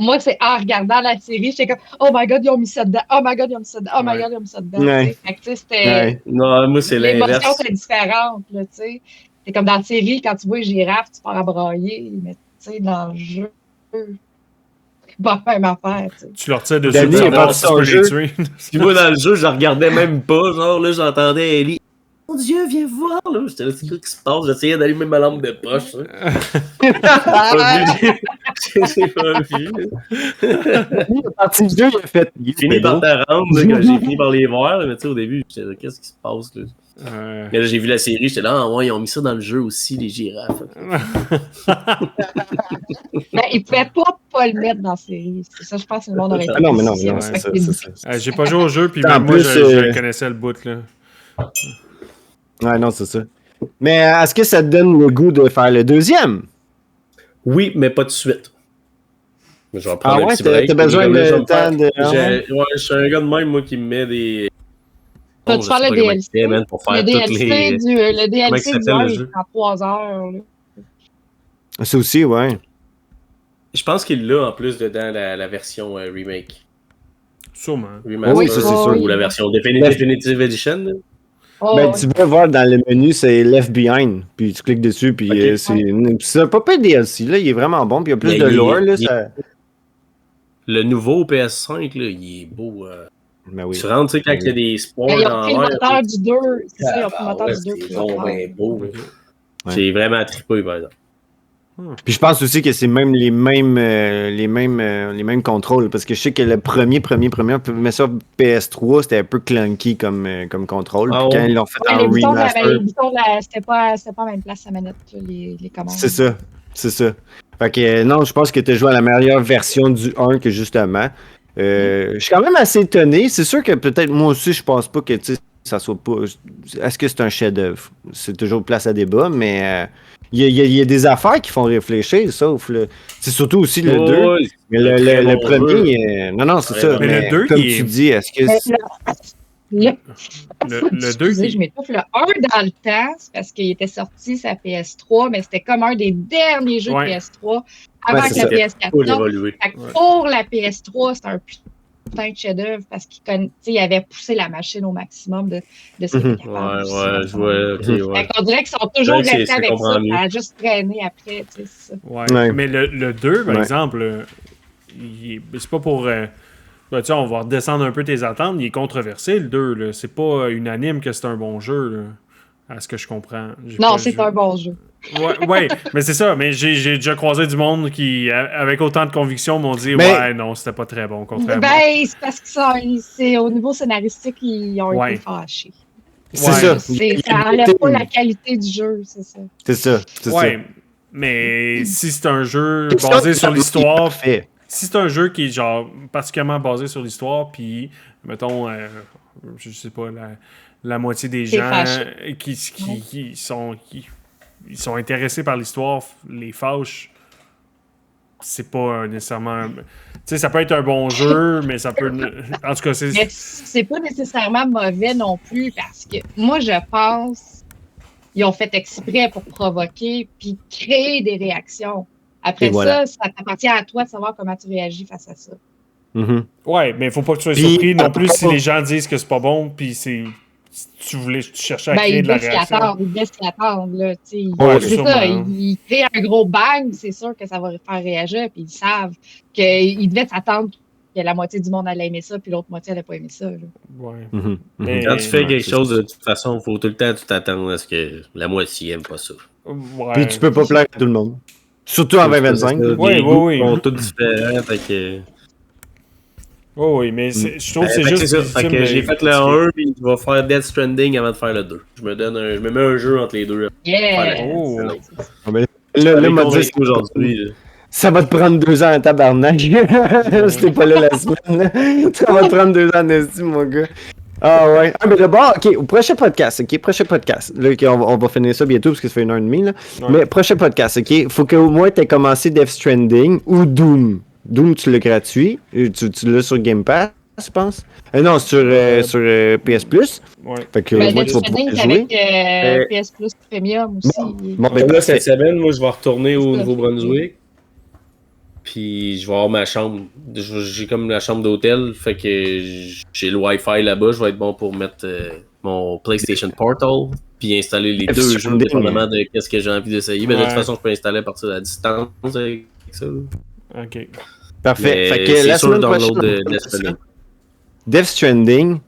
Moi, c'est en regardant la série, j'étais comme Oh my god, ils ont mis ça dedans. Oh my god, ils ont mis ça dedans. Oh my Ouais. god, ils ont mis ça dedans. Ouais. tu sais. Fait que, tu sais, c'était. Ouais. Non, moi, c'est L'émotion l'inverse. était différente, là, tu sais. C'est comme dans la série, quand tu vois une girafe, tu pars à brailler. Mais, tu sais, dans le jeu, c'est pas la même affaire, tu sais. Tu leur tires dessus Danny pour est savoir parti si tu son peux jeu. les tuer. Puis moi, dans le jeu, je regardais même pas. Genre, là, j'entendais Ellie. Mon Dieu, viens voir, là. J'étais là, c'est quoi qui se passe? J'essayais d'allumer ma lampe de poche. Hein. J'ai pas vu. Il est parti du jeu, il a fait. J'ai fini par te rendre, là, quand j'ai fini par les voir. Là, mais tu sais, au début, j'étais là, qu'est-ce qui se passe, là? Mais là, j'ai vu la série, j'étais là, ah ouais, ils ont mis ça dans le jeu aussi, les girafes. Ben, ils pouvaient pas le mettre dans la série. C'est ça, je pense que le monde aurait été. Ah non, mais non, plus non, c'est ça. respecté. C'est ça. J'ai pas joué au jeu, puis En même moi, plus, je connaissais le bout, là. Ouais, non, c'est ça. Mais est-ce que ça te donne le goût de faire le deuxième? Oui, mais pas de suite. Je vais Ah prendre un ouais, petit break. t'as besoin Puis, de je vais me temps de. Ouais, je suis un gars de même, moi, qui me met des. Vas-tu je faire sais le pas comment DLC? il fait, man, pour faire Le toutes DLC les. le Comment il DLC du s'appelle, 1, le il jeu? prend 3 heures. Là. Ça aussi, ouais. Je pense qu'il l'a en plus dedans la version remake. Sûrement. Remaster, Oui, ça, c'est sûr. Ou la version Definitive Edition. Là. Oh, Ben, tu peux voir dans le menu, c'est Left Behind. Puis tu cliques dessus, puis Ok. c'est pas pas DLC, là. Il est vraiment bon, puis il y a plus Mais de il est- lore, là. il est- Ça... Le nouveau PS5, là, il est beau. Ben oui. Tu rentres, tu sais, quand il y a des sports Ils ont dans pris le l'air. moteur du 2. C'est ça, ils ont pris le moteur ouais, du 2. c'est donc bien beau. Ouais. J'ai vraiment trippé, par exemple. Puis je pense aussi que c'est même les mêmes contrôles, parce que je sais que le premier, mais ça PS3, c'était un peu clunky comme contrôle. Ah Puis quand ouais. ils l'ont fait Ouais, en les boutons, remaster, c'était pas à la même place la manette, là, les commandes. c'est ça. Fait que non, je pense que tu as joué à la meilleure version du 1 que justement. Je suis quand même assez étonné. C'est sûr que peut-être moi aussi, je pense pas que tu sais, ça soit pas. Est-ce que c'est un chef-d'œuvre? C'est toujours place à débat, mais il y a des affaires qui font réfléchir, sauf le. C'est surtout aussi le 2. Ouais, Mais c'est un très le bon premier. Non, c'est Ouais, ça. mais le Mais 2, comme il tu est- dis, est-ce que. Le Le 2 Excusez, qui. je m'étouffe. Le 1 dans le temps, c'est parce qu'il était sorti sa PS3, mais c'était comme un des derniers jeux Ouais. de PS3 avant Ouais, que c'est la ça. PS4 Faut sorte. l'évoluer. Fait que pour la PS3, c'est un putain de chef-d'œuvre parce qu'il avait poussé la machine au maximum de ce qu'il était capable. Je vois, ok, Fait ouais. qu'on dirait qu'ils sont toujours Ouais, restés c'est avec ça, comprend mieux. ça a juste traîné après, tu sais, c'est ça. Ouais. Ouais. Mais le 2, par Ouais. exemple, c'est pas pour. Ben, tu sais, on va redescendre un peu tes attentes. Il est controversé, le 2. Là. C'est pas unanime que c'est un bon jeu, là, à ce que je comprends. Non, c'est un bon jeu. Ouais, mais c'est ça. Mais j'ai déjà croisé du monde qui, avec autant de conviction, m'ont dit Mais- ouais, non, c'était pas très bon, contrairement. Ben, c'est parce que c'est au niveau scénaristique, ils ont Ouais. été fâchés. C'est Ouais. ça. Ça enlève pas la qualité du jeu, c'est ça. C'est ça. Ouais, mais si c'est un jeu ça. basé sur l'histoire, Parfait. si c'est un jeu qui est genre particulièrement basé sur l'histoire, puis mettons, je sais pas, la moitié des T'es gens fâché. qui sont intéressés par l'histoire, les fâches, c'est pas nécessairement. Tu sais, ça peut être un bon jeu, mais ça peut. En tout cas, c'est. Mais c'est pas nécessairement mauvais non plus parce que moi, je pense qu'ils ont fait exprès pour provoquer puis créer des réactions. Après Et voilà. ça t'appartient à toi de savoir comment tu réagis face à ça. Mhm. Ouais, mais faut pas que tu sois Puis, surpris non plus si les gens disent que c'est pas bon, puis si tu cherchais à Ben, créer ils de la devaient s'y réaction. attendre, ils devaient s'y attendre, là, tu sais. Ouais, C'est sûrement, ça, hein. ils créent un gros bang, c'est sûr que ça va faire réagir, puis ils savent qu'ils devaient s'attendre que la moitié du monde allait aimer ça, puis l'autre moitié allait pas aimer ça, là. Ouais. Mhm. Mais- Quand tu fais Ouais, quelque c'est chose, ça. de toute façon, faut tout le temps tu t'attends à ce que la moitié aime pas ça. Ouais. Puis tu peux pas plaire à tout le monde. Surtout en 2025. Les Ouais, goûts ouais. sont tous différents, fait que... Oh oui, mais je trouve que c'est Fait que juste. ça. Fait que difficile j'ai de fait le critiquer. 1, puis je vais faire Death Stranding avant de faire le 2. Je me mets un jeu entre les deux. Yeah! Oh. Ah, ben, Je là, l'ai m'a dit, convaincu aujourd'hui. là. ça va te prendre 2 ans à tabarnak. C'était pas là la semaine. Là. Ça va te prendre 2 ans d'estime, mon gars. Ah ouais. Ah, mais d'abord, ok, au prochain podcast, ok, prochain podcast. Là, ok, on va finir ça bientôt parce que ça fait 1h30, là. Ouais. Mais prochain podcast, ok, faut qu'au moins t'aies commencé Death Stranding ou Doom. Doom, tu l'as gratuit. Tu l'as sur Game Pass, je pense. Non, sur PS Plus. Ouais. Fait que Ben, moi, Death tu vas pouvoir Stranding, jouer. c'est avec PS Plus Premium aussi. Bon, Mais ben là, cette semaine, moi, je vais retourner au Ça. Nouveau-Brunswick. Puis je vais avoir ma chambre. J'ai comme la chambre d'hôtel. Fait que j'ai le Wi-Fi là-bas. Je vais être bon pour mettre mon PlayStation Portal. Puis installer les Death deux jeux, Stranding. dépendamment de qu'est-ce que j'ai envie d'essayer. Mais de Ouais. toute façon, je peux installer à partir de la distance avec ça. là. Ok. Parfait. Mais Fait que c'est la sûr, semaine download prochaine, de Death Stranding. Death Stranding.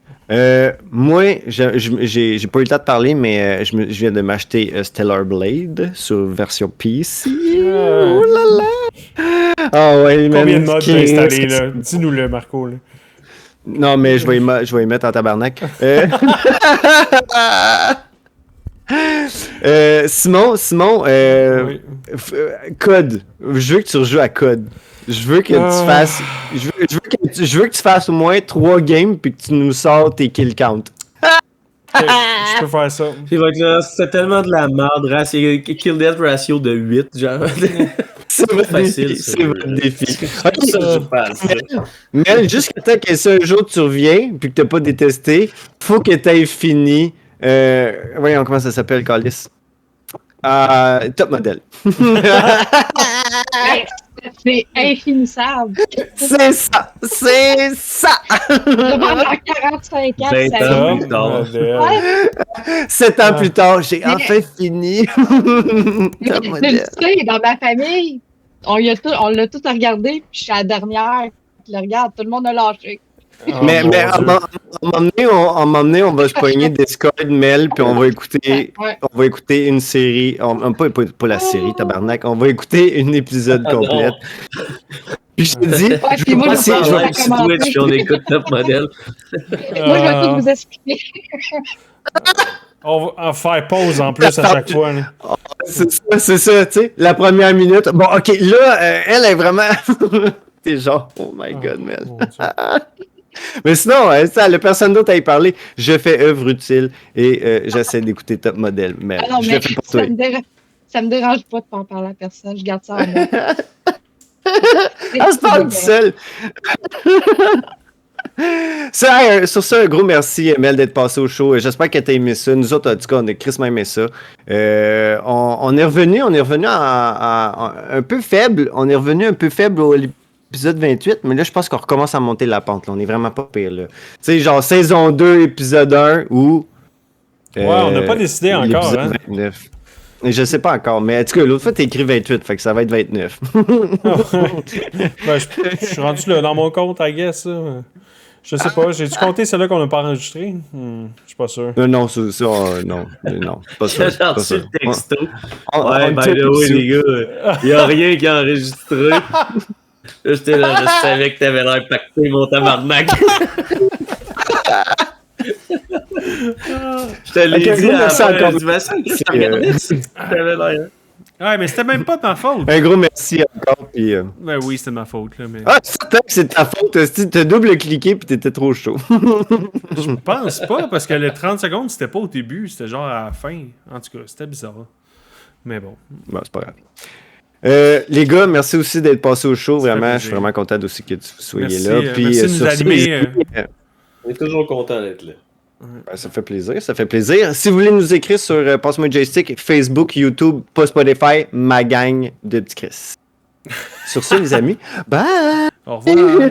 Moi, j'ai pas eu le temps de parler, mais je viens de m'acheter Stellar Blade sur version PC. Oh là là! Ah ouais, man, Combien de modes t'as King, installé, c'est- là? Dis-nous-le, Marco, là. Non, mais je vais y mettre en tabarnak. Simon, Oui. Code. Je veux que tu rejoues à Code. Je veux que tu fasses. Je veux que tu fasses au moins 3 games puis que tu nous sors tes kill count. Je peux faire ça. Puis va être là, c'est tellement de la merde. Kill death ratio de 8, genre. C'est votre facile, défi. ça. C'est votre défi. Ça, je parle, ça. Mais jusqu'à temps que si un jour tu reviens puis que t'as pas détesté, faut que t'aies fini. Voyons comment ça s'appelle, Calis. Top modèle. Hey, c'est infinissable. C'est ça! C'est ça! Pendant 45 ans, 20 ça ans. va. plus tard. Ouais, 7 ans plus tard, j'ai Mais- enfin fini. mais Top tu le modèle. sais, dans ma famille, on l'a tout regardé, puis je suis la dernière qui le regarde. Tout le monde a lâché. Mais mon à un Dieu. moment donné, on va se pogner Discord, Mel, puis on va écouter une série. Pas la série, tabarnak. On va écouter un épisode Ah, non. complet. Puis je te dis, Ouais, puis moi, passer- je je vais- vais live sur Twitch, puis on écoute Top Model. Moi, je vais tout vous expliquer. On va en faire pause en plus à chaque fois. Là. c'est ça, tu sais. La première minute. Bon, ok, là, elle est vraiment. T'es genre, oh my god, Mel. Mon Dieu. Mais sinon, ça, le personne d'autre à y parler. Je fais œuvre utile et j'essaie d'écouter Top Model. Mais Ah non, je mais le fais pour toi. ça me dérange pas de pas en parler à personne. Je garde ça en moi. Ah, se parle tout seul. Ça, sur ça, un gros merci, Mel, d'être passé au show. J'espère que tu as aimé ça. Nous autres, en tout cas, on a crissement aimé ça. On est revenu un peu faible. On est revenu un peu faible au épisode 28, mais là, je pense qu'on recommence à monter la pente. Là. On est vraiment pas pire. Tu sais, genre saison 2, épisode 1, ou... Ouais, on n'a pas décidé encore. l'épisode Hein? 29. Et je sais pas encore, mais en tout cas, l'autre fois, t'as écrit 28, fait que ça va être 29. Ben, je suis rendu là dans mon compte, I guess. Là. Je sais pas, j'ai-tu compté celle-là qu'on n'a pas enregistrée? Je suis pas sûr. Non, pas ça. J'ai reçu le texto. On Ouais, by the way, les gars, il n'y a rien qui est enregistré. Là, j'étais là, je savais que t'avais l'air pacté, mon tabarnak. Je te l'ai Ok, dit à la merci fin, encore. je dis, mais ça, je regardais, t'avais l'air. Ouais, mais c'était même pas de ma faute. Un gros merci encore, puis... Ben oui, c'était de ma faute. Là, mais... Ah, c'est certain que c'est ta faute, t'as double-cliqué puis t'étais trop chaud. Je pense pas, parce que les 30 secondes, c'était pas au début, c'était genre à la fin. En tout cas, c'était bizarre. Mais bon. Bon, c'est pas grave. Les gars, merci aussi d'être passés au show, Ça fait vraiment. plaisir. Je suis vraiment content aussi que tu soyez Merci, là. Puis, merci de nous sur ce, animer, les amis, On est toujours content d'être là. ça fait plaisir, ça fait plaisir. Si vous voulez nous écrire sur Passe-moi Joystick, Facebook, YouTube, pas Spotify, ma gang de petits Chris. Sur ce, les amis, bye! Au revoir.